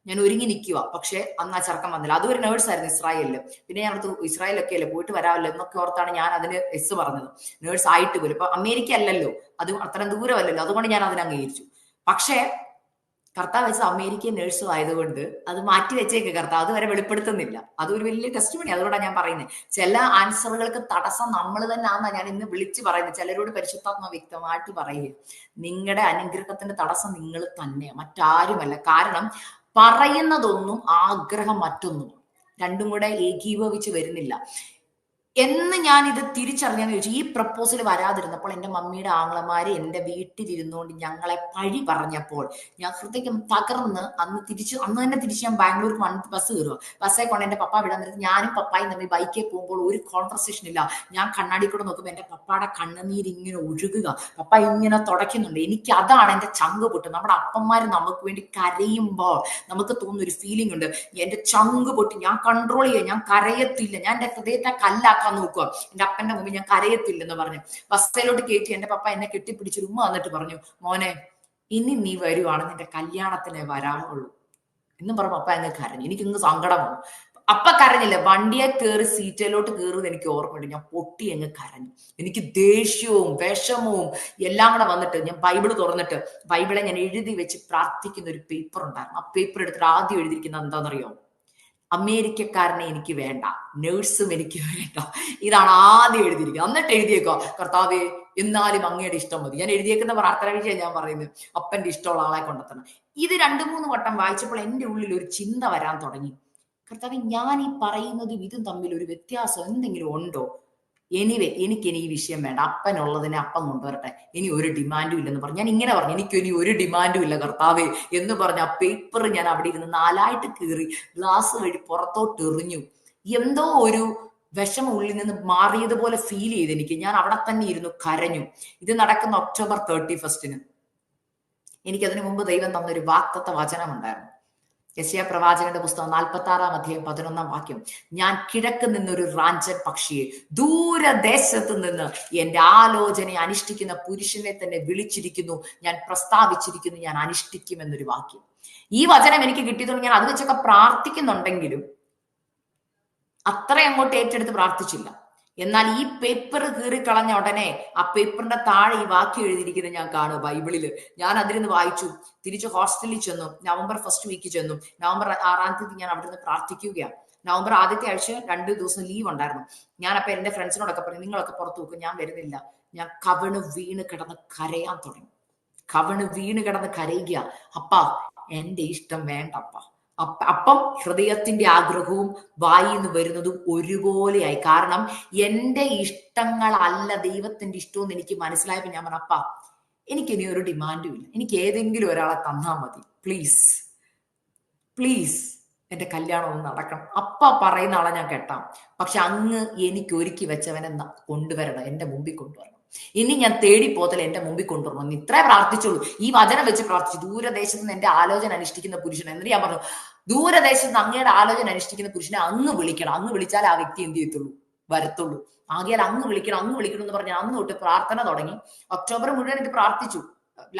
ഞാൻ ഒരുങ്ങി നിൽക്കുക, പക്ഷെ അന്ന് ആ ചെറുക്കം വന്നില്ല. അതൊരു നേഴ്സായിരുന്നു ഇസ്രായേലില്. പിന്നെ ഞാൻ ഇസ്രായേലൊക്കെ അല്ലേ, പോയിട്ട് വരാമല്ലോ എന്നൊക്കെ ഓർത്താണ് ഞാൻ അതിന് എസ് പറഞ്ഞത്. നേഴ്സ് ആയിട്ട് പോലും, ഇപ്പൊ അമേരിക്ക അല്ലല്ലോ, അത് അത്രയും ദൂരമല്ലല്ലോ, അതുകൊണ്ട് ഞാൻ അതിനെ അംഗീകരിച്ചു. പക്ഷേ കർത്താവ് വെച്ച അമേരിക്കൻ നേഴ്സും ആയതുകൊണ്ട് അത് മാറ്റി വെച്ചേക്ക് കർത്താവ് അതുവരെ വെളിപ്പെടുത്തുന്നില്ല. അതൊരു വലിയ ടെസ്റ്റ് മണി. അതുകൊണ്ടാണ് ഞാൻ പറയുന്നത്, ചില ആൻസറുകൾക്ക് തടസ്സം നമ്മൾ തന്നെ ആണെന്നാണ് ഞാൻ ഇന്ന് വിളിച്ചു പറയുന്നത്. ചിലരോട് പരിശുദ്ധാത്മ വ്യക്തമായിട്ട് പറയുക, നിങ്ങളുടെ അനുഗ്രഹത്തിന്റെ തടസ്സം നിങ്ങൾ തന്നെയാണ്, മറ്റാരുമല്ല. കാരണം പറയുന്നതൊന്നും ആഗ്രഹം മറ്റൊന്നും, രണ്ടും കൂടെ ഏകീഭവിച്ച് വരുന്നില്ല എന്ന് ഞാൻ ഇത് തിരിച്ചറിഞ്ഞെന്ന് ചോദിച്ചു. ഈ പ്രപ്പോസൽ വരാതിരുന്നപ്പോൾ എൻ്റെ മമ്മിയുടെ ആങ്ങളമാര് എൻ്റെ വീട്ടിലിരുന്നുകൊണ്ട് ഞങ്ങളെ പഴി പറഞ്ഞപ്പോൾ ഞാൻ ഹൃദയം തകർന്ന് അന്ന് തന്നെ തിരിച്ച് ഞാൻ ബാംഗ്ലൂർക്ക് ബസ് കയറുക. ബസ്സേ കൊണ്ട് എൻ്റെ പപ്പ വിടാൻ നേരത്ത് ഞാനും പപ്പായും തമ്മിൽ ബൈക്കിൽ പോകുമ്പോൾ ഒരു കോൺവെർസേഷൻ ഇല്ല. ഞാൻ കണ്ണാടി കൂടെ നോക്കുമ്പോൾ എൻ്റെ പപ്പയുടെ കണ്ണുനീര് ഇങ്ങനെ ഒഴുകുക, പപ്പ ഇങ്ങനെ തുടയ്ക്കുന്നുണ്ട്. എനിക്ക് അതാണ് എൻ്റെ ചങ്ക് പൊട്ട്. നമ്മുടെ അപ്പന്മാര് നമുക്ക് വേണ്ടി കരയുമ്പോൾ നമുക്ക് തോന്നുന്ന ഒരു ഫീലിംഗ് ഉണ്ട്, എൻ്റെ ചങ്ക് പൊട്ടി, ഞാൻ കൺട്രോൾ ചെയ്യുക, ഞാൻ കരയത്തില്ല, ഞാൻ എൻ്റെ ഹൃദയത്തെ കല്ലാക്കാൻ നോക്കുക, എൻ്റെ അപ്പന്റെ മുമ്പിൽ ഞാൻ കരയത്തില്ലെന്ന് പറഞ്ഞു ബസ്സിലോട്ട് കയറ്റി. എൻ്റെ പപ്പ എന്നെ കെട്ടിപ്പിടിച്ചൊരു ഉമ്മ വന്നിട്ട് പറഞ്ഞു, മോനെ ഇനി നീ വരുവാണ് നിന്റെ കല്യാണത്തിനെ വരാനുള്ളൂ എന്ന് പറഞ്ഞ പപ്പ അങ്ങ് കരഞ്ഞു. എനിക്കിങ്ങ് സങ്കടം വന്നു. അപ്പ കരഞ്ഞില്ല, വണ്ടിയെ കയറി സീറ്റിലോട്ട് കയറുന്നത് എനിക്ക് ഓർമ്മയുണ്ട്. ഞാൻ പൊട്ടി അങ്ങ് കരഞ്ഞു. എനിക്ക് ദേഷ്യവും വിഷമവും എല്ലാം കൂടെ വന്നിട്ട് ഞാൻ ബൈബിള് തുറന്നിട്ട് ബൈബിളെ ഞാൻ എഴുതി വെച്ച് പ്രാർത്ഥിക്കുന്ന ഒരു പേപ്പർ ഉണ്ടായിരുന്നു. ആ പേപ്പർ എടുത്തിട്ട് ആദ്യം എഴുതിയിരിക്കുന്നത് എന്താണെന്നറിയോ? അമേരിക്കക്കാരനെ എനിക്ക് വേണ്ട, നേഴ്സും എനിക്ക് വേണ്ട. ഇതാണ് ആദ്യം എഴുതിയിരിക്കുന്നത്. എന്നിട്ട് എഴുതിയേക്കോ, കർത്താവേ എന്നാലും അങ്ങയുടെ ഇഷ്ടം മതി. ഞാൻ എഴുതിയേക്കുന്ന പ്രാർത്ഥന വിഷയം ഞാൻ പറയുന്നത്, അപ്പന്റെ ഇഷ്ടമുള്ള ആളെ കൊണ്ടെത്തണം. ഇത് 2-3 വട്ടം വായിച്ചപ്പോൾ എൻ്റെ ഉള്ളിൽ ഒരു ചിന്ത വരാൻ തുടങ്ങി, കർത്താവേ ഞാൻ ഈ പറയുന്നതും ഇതും തമ്മിൽ ഒരു വ്യത്യാസം എന്തെങ്കിലും ഉണ്ടോ? എനിവേ എനിക്കിനി ഈ വിഷയം വേണ്ട, അപ്പനുള്ളതിനെ അപ്പം കൊണ്ടുവരട്ടെ, ഇനി ഒരു ഡിമാൻഡും ഇല്ലെന്ന് പറഞ്ഞു. ഞാൻ ഇങ്ങനെ പറഞ്ഞു, എനിക്കിനി ഒരു ഡിമാൻഡും ഇല്ല കർത്താവേ എന്ന് പറഞ്ഞ ആ പേപ്പർ ഞാൻ അവിടെ ഇരുന്ന് 4 കീറി ഗ്ലാസ് വഴി പുറത്തോട്ട് എറിഞ്ഞു. എന്തോ ഒരു വിഷമം ഉള്ളിൽ നിന്ന് മാറിയതുപോലെ ഫീൽ ചെയ്ത് എനിക്ക്. ഞാൻ അവിടെ തന്നെ ഇരുന്നു കരഞ്ഞു. ഇത് നടക്കുന്ന ഒക്ടോബർ 31. എനിക്കതിനു മുമ്പ് ദൈവം തന്നൊരു വാഗ്ദത്ത വചനം ഉണ്ടായിരുന്നു. യെശയ്യാ പ്രവാചകന്റെ പുസ്തകം 46-ാം അധ്യായം 11-ാം വാക്യം, ഞാൻ കിഴക്ക് നിന്നൊരു റാഞ്ചൻ പക്ഷിയെ, ദൂരദേശത്ത് നിന്ന് എന്റെ ആലോചനയെ അനുഷ്ഠിക്കുന്ന പുരുഷനെ തന്നെ വിളിച്ചിരിക്കുന്നു, ഞാൻ പ്രസ്താവിച്ചിരിക്കുന്നു, ഞാൻ അനുഷ്ഠിക്കും എന്നൊരു വാക്യം. ഈ വചനം എനിക്ക് കിട്ടിയതുകൊണ്ട് ഞാൻ അത് വെച്ചൊക്കെ പ്രാർത്ഥിക്കുന്നുണ്ടെങ്കിലും അത്ര അങ്ങോട്ട് ഏറ്റെടുത്ത് പ്രാർത്ഥിച്ചില്ല. എന്നാൽ ഈ പേപ്പർ കീറിക്കളഞ്ഞ ഉടനെ ആ പേപ്പറിന്റെ താഴെ ഈ വാക്യം എഴുതിയിരിക്കുന്നത് ഞാൻ കാണും ബൈബിളില്. ഞാൻ അതിരുന്ന് വായിച്ചു. തിരിച്ച് ഹോസ്റ്റലിൽ ചെന്നു. നവംബർ 1st വീക്ക് ചെന്നു. നവംബർ 6-ാം തീയതി ഞാൻ അവിടെ നിന്ന് പ്രാർത്ഥിക്കുകയാണ്. നവംബർ ആദ്യത്തെ ആഴ്ച 2 ദിവസം ലീവ് ഉണ്ടായിരുന്നു. ഞാൻ അപ്പൊ എന്റെ ഫ്രണ്ട്സിനോടൊക്കെ പറഞ്ഞു, നിങ്ങളൊക്കെ പുറത്തു നോക്കും, ഞാൻ വരുന്നില്ല. ഞാൻ കവിണ് വീണ് കിടന്ന് കരയാൻ തുടങ്ങി. കവിണ് വീണ് കിടന്ന് കരയുക, അപ്പാ എന്റെ ഇഷ്ടം വേണ്ടപ്പ. അപ്പം ഹൃദയത്തിന്റെ ആഗ്രഹവും വായിന്ന് വരുന്നതും ഒരുപോലെയായി. കാരണം എന്റെ ഇഷ്ടങ്ങളല്ല ദൈവത്തിന്റെ ഇഷ്ടമെന്ന് എനിക്ക് മനസ്സിലായപ്പോ ഞാൻ പറഞ്ഞു, അപ്പാ എനിക്കിനി ഒരു ഡിമാൻഡും ഇല്ല, എനിക്ക് ഏതെങ്കിലും ഒരാളെ തന്നാ മതി, പ്ലീസ് പ്ലീസ് എന്റെ കല്യാണം ഒന്ന് നടക്കണം. അപ്പ പറയുന്ന ആളെ ഞാൻ കെട്ടാം, പക്ഷെ അങ്ങ് എനിക്ക് ഒരുക്കി വെച്ചവനെ കൊണ്ടുവരണം, എന്റെ മുമ്പിൽ കൊണ്ടുവരണം. ഇനി ഞാൻ തേടി പോതൽ എന്റെ മുമ്പിൽ കൊണ്ടുവരണം. ഇത്രേ പ്രാർത്ഥിച്ചുള്ളൂ. ഈ വചനം വെച്ച് പ്രാർത്ഥിച്ചു. ദൂരദേശത്ത് നിന്ന് എന്റെ ആലോചന അനുഷ്ഠിക്കുന്ന പുരുഷൻ. എന്നിട്ട് ഞാൻ പറഞ്ഞു, ദൂരദേശത്ത് നിന്ന് അങ്ങയുടെ ആലോചന അനുഷ്ഠിക്കുന്ന പുരുഷനെ അങ്ങ് വിളിക്കണം. അങ്ങ് വിളിച്ചാൽ ആ വ്യക്തി എന്ത് ചെയ്യത്തുള്ളൂ? വരത്തുള്ളൂ. ആകയാൽ അങ്ങ് വിളിക്കണം, അങ്ങ് വിളിക്കണം എന്ന് പറഞ്ഞ് അന്ന് തൊട്ട് പ്രാർത്ഥന തുടങ്ങി. ഒക്ടോബർ മുഴുവൻ ഇത് പ്രാർത്ഥിച്ചു.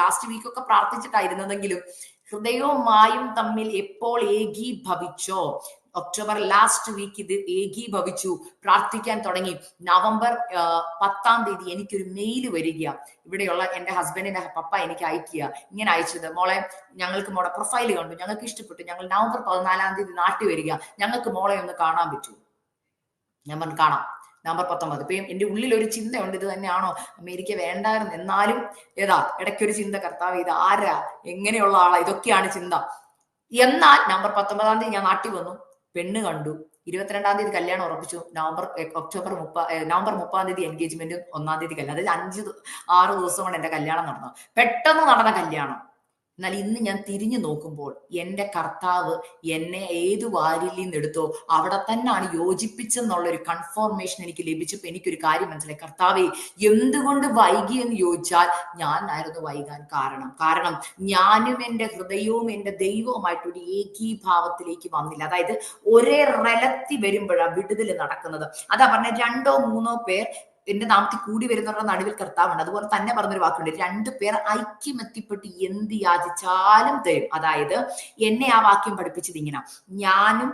ലാസ്റ്റ് വീക്കൊക്കെ പ്രാർത്ഥിച്ചിട്ടായിരുന്നതെങ്കിലും ഹൃദയവും മായും തമ്മിൽ എപ്പോൾ ഏകീഭവിച്ചോ, ഒക്ടോബർ ലാസ്റ്റ് വീക്ക് ഇത് ഏകീഭവിച്ചു. പ്രാർത്ഥിക്കാൻ തുടങ്ങി. നവംബർ 10-ാം തീയതി എനിക്കൊരു മെയിൽ വരിക. ഇവിടെയുള്ള എന്റെ ഹസ്ബൻഡിന്റെ പപ്പ എനിക്ക് അയക്കുക. ഇങ്ങനെ അയച്ചത്, മോളെ ഞങ്ങൾക്ക് മോളെ പ്രൊഫൈൽ കണ്ടു, ഞങ്ങൾക്ക് ഇഷ്ടപ്പെട്ടു, ഞങ്ങൾ നവംബർ 14-ാം തീയതി നാട്ടിൽ വരിക, ഞങ്ങൾക്ക് മോളെ ഒന്ന് കാണാൻ പറ്റൂ. ഞാൻ പറഞ്ഞു കാണാം. നവംബർ 19. ഇപ്പം എന്റെ ഉള്ളിൽ ഒരു ചിന്തയുണ്ട്, ഇത് തന്നെയാണോ അമേരിക്ക വേണ്ടായിരുന്നു. എന്നാലും ഇടയ്ക്കൊരു ചിന്ത, കർത്താവ് ഇത് ആരാ, എങ്ങനെയുള്ള ആളാ, ഇതൊക്കെയാണ് ചിന്ത. എന്നാൽ നവംബർ 19-ാം തീയതി ഞാൻ നാട്ടിൽ വന്നു, പെണ്ണ് കണ്ടു. 22-ാം തീയതി കല്യാണം ഉറപ്പിച്ചു. നവംബർ 30-ാം തീയതി എൻഗേജ്മെന്റും 1-ാം തീയതി കല്യാണം. അതായത് 5-6 ദിവസം കൊണ്ട് എന്റെ കല്യാണം നടന്നു. പെട്ടെന്ന് നടന്ന കല്യാണം. എന്നാൽ ഇന്ന് ഞാൻ തിരിഞ്ഞു നോക്കുമ്പോൾ എന്റെ കർത്താവ് എന്നെ ഏതു വാരിൽ നിന്നെടുത്തോ അവിടെ തന്നെയാണ് യോജിപ്പിച്ചെന്നുള്ളൊരു കൺഫർമേഷൻ എനിക്ക് ലഭിച്ചപ്പോൾ എനിക്കൊരു കാര്യം മനസ്സിലായി. കർത്താവെ എന്തുകൊണ്ട് വൈകി എന്ന് ചോദിച്ചാൽ ഞാനായിരുന്നു വൈകാൻ കാരണം ഞാനും എൻ്റെ ഹൃദയവും എൻ്റെ ദൈവവുമായിട്ടൊരു ഏകീഭാവത്തിലേക്ക് വന്നില്ല. അതായത് ഒരേ റലത്തി വരുമ്പോഴാണ് വിടുതൽ നടക്കുന്നത്. അതാ പറഞ്ഞ 2-3 പേർ എന്റെ നാമത്തിൽ കൂടി വരുന്നവരുടെ നടുവിൽ കർത്താവുണ്ട്. അതുപോലെ തന്നെ പറഞ്ഞൊരു വാക്കുണ്ട്, 2 പേർ ഐക്യമെത്തിപ്പെട്ട് എന്ത് യാചിച്ചാലും തരും. അതായത് എന്നെ ആ വാക്യം പഠിപ്പിച്ചത് ഇങ്ങനെ, ഞാനും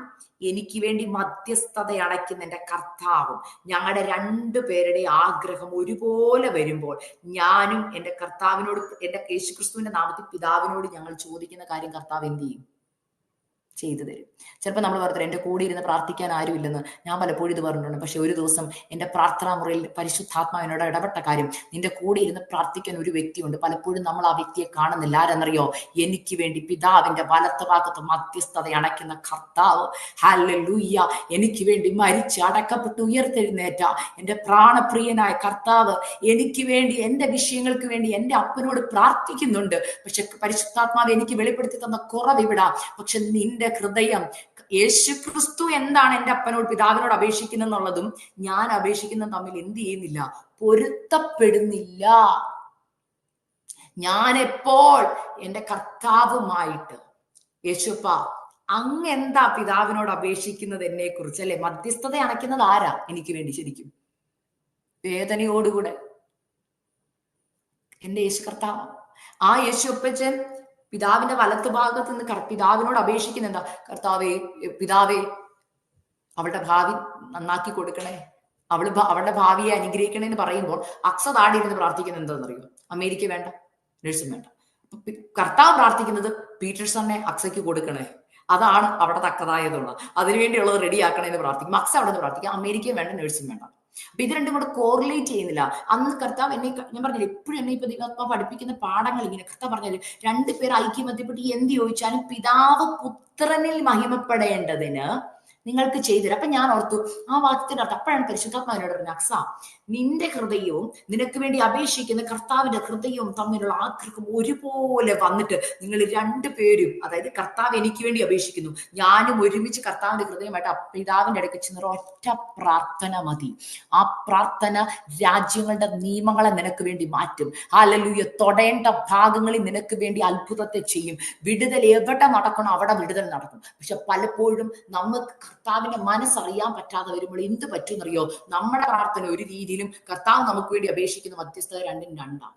എനിക്ക് വേണ്ടി മധ്യസ്ഥത അടയ്ക്കുന്ന എന്റെ കർത്താവും, ഞങ്ങളുടെ 2 പേരുടെ ആഗ്രഹം ഒരുപോലെ വരുമ്പോൾ ഞാനും എന്റെ കർത്താവിനോട്, എന്റെ യേശുക്രിസ്തുവിന്റെ നാമത്തിൽ പിതാവിനോട് ഞങ്ങൾ ചോദിക്കുന്ന കാര്യം കർത്താവ് എന്ത് ചെയ്യും? ചെയ്തു തരും. ചിലപ്പോൾ നമ്മൾ പറഞ്ഞത് എന്റെ കൂടെ ഇരുന്ന് പ്രാർത്ഥിക്കാൻ ആരുമില്ലെന്ന്. ഞാൻ പലപ്പോഴും ഇത് പറഞ്ഞിട്ടുണ്ട്. പക്ഷെ ഒരു ദിവസം എന്റെ പ്രാർത്ഥനാ മുറിയിൽ പരിശുദ്ധാത്മാവിനോട് ഇടപെട്ട കാര്യം, നിന്റെ കൂടെ ഇരുന്ന് പ്രാർത്ഥിക്കാൻ ഒരു വ്യക്തിയുണ്ട്. പലപ്പോഴും നമ്മൾ ആ വ്യക്തിയെ കാണുന്നില്ല. ആരെന്നറിയോ? എനിക്ക് വേണ്ടി പിതാവിന്റെ വലത്ത് ഭാഗത്ത് മധ്യസ്ഥത അണയ്ക്കുന്ന കർത്താവ്. ഹല്ലേലൂയ! എനിക്ക് വേണ്ടി മരിച്ച് അടക്കപ്പെട്ട് ഉയർത്തെഴുന്നേറ്റ എന്റെ പ്രാണപ്രിയനായ കർത്താവ് എനിക്ക് വേണ്ടി, എന്റെ വിഷയങ്ങൾക്ക് വേണ്ടി എന്റെ അപ്പനോട് പ്രാർത്ഥിക്കുന്നുണ്ട്. പക്ഷെ പരിശുദ്ധാത്മാവ് എനിക്ക് വെളിപ്പെടുത്തി തന്ന കുറവ് ഇവിടെ. പക്ഷെ നിന്റെ ഹൃദയം, യേശുക്രിസ്തു എന്താണ് എന്റെ അപ്പനോട് പിതാവിനോട് അപേക്ഷിക്കുന്നെന്നുള്ളതും ഞാൻ അപേക്ഷിക്കുന്നതും തമ്മിൽ എന്ത് ചെയ്യുന്നില്ല? പൊരുത്തപ്പെടുന്നില്ല. ഞാൻ എപ്പോൾ എന്റെ കർത്താവുമായിട്ട്, യേശുപ്പ അങ്ങ് എന്താ പിതാവിനോട് അപേക്ഷിക്കുന്നത് എന്നെ കുറിച്ച്, അല്ലെ? മധ്യസ്ഥത അണയ്ക്കുന്നത് ആരാ എനിക്ക് വേണ്ടി? ശരിക്കും വേദനയോടുകൂടെ എന്റെ യേശു കർത്താവ്. ആ യേശുപ്പച്ചൻ പിതാവിന്റെ വലത്ത് ഭാഗത്ത് നിന്ന് പിതാവിനോട് അപേക്ഷിക്കുന്ന എന്താ? കർത്താവേ, പിതാവേ, അവളുടെ ഭാവി നന്നാക്കി കൊടുക്കണേ, അവളുടെ ഭാവിയെ അനുഗ്രഹിക്കണേ എന്ന് പറയുമ്പോൾ അക്സ താടിയിരുന്ന് പ്രാർത്ഥിക്കുന്നത് എന്താണെന്നറിയോ? അമേരിക്ക വേണ്ട, നഴ്സും വേണ്ട. കർത്താവ് പ്രാർത്ഥിക്കുന്നത് പീറ്റേഴ്സണെ അക്സയ്ക്ക് കൊടുക്കണേ, അതാണ് അവിടെ തക്കതായതുള്ളത്, അതിനുവേണ്ടിയുള്ളത് റെഡിയാക്കണേ എന്ന് പ്രാർത്ഥിക്കും. അക്സ അവിടെ നിന്ന് പ്രാർത്ഥിക്കും, അമേരിക്കയും വേണ്ട, നഴ്സും വേണ്ട. അപ്പൊ ഇത് രണ്ടും കൂടെ കോറിലേറ്റ് ചെയ്യുന്നില്ല. അന്ന് കർത്താവ് എന്നെ, ഞാൻ പറഞ്ഞില്ല, എപ്പോഴും എന്നെ ഇപ്പൊ ദൈവാത്മാ പഠിപ്പിക്കുന്ന പാഠങ്ങൾ ഇങ്ങനെ. കർത്താവ് പറഞ്ഞത് 2 പേർ ഐക്യമത്യപ്പെട്ട് എന്ത് ചോദിച്ചാലും പിതാവ് പുത്രനിൽ മഹിമപ്പെടേണ്ടതിന് നിങ്ങൾക്ക് ചെയ്തുതരും. അപ്പൊ ഞാൻ ഓർത്തു ആ വാക്യത്തിന്റെ അർത്ഥം. അപ്പോഴാണ് പരിശുദ്ധാത്മാവിനോട് പറഞ്ഞ, അക്സ, നിന്റെ ഹൃദയവും നിനക്ക് വേണ്ടി അപേക്ഷിക്കുന്ന കർത്താവിന്റെ ഹൃദയവും തമ്മിലുള്ള ആഗ്രഹം ഒരുപോലെ വന്നിട്ട് നിങ്ങൾ 2 പേരും, അതായത് കർത്താവ് എനിക്ക് വേണ്ടി അപേക്ഷിക്കുന്നു, ഞാനും ഒരുമിച്ച് കർത്താവിന്റെ ഹൃദയമായിട്ട് പിതാവിന്റെ അടുക്ക് ചെന്ന ഒറ്റ പ്രാർത്ഥന മതി. ആ പ്രാർത്ഥന രാജ്യങ്ങളുടെ നിയമങ്ങളെ നിനക്ക് വേണ്ടി മാറ്റും. ഹല്ലേലൂയ! തൊടേണ്ട ഭാഗങ്ങളിൽ നിനക്ക് വേണ്ടി അത്ഭുതത്തെ ചെയ്യും. വിടുതൽ എവിടെ നടക്കണോ അവിടെ വിടുതൽ നടക്കും. പക്ഷെ പലപ്പോഴും നമുക്ക് കർത്താവിന്റെ മനസ്സറിയാൻ പറ്റാതെ വരുമ്പോൾ എന്ത് പറ്റുമെന്നറിയോ? നമ്മുടെ പ്രാർത്ഥന ഒരു രീതിയിലും കർത്താവ് നമുക്ക് വേണ്ടി അപേക്ഷിക്കുന്ന മധ്യസ്ഥത രണ്ടും രണ്ടാണ്.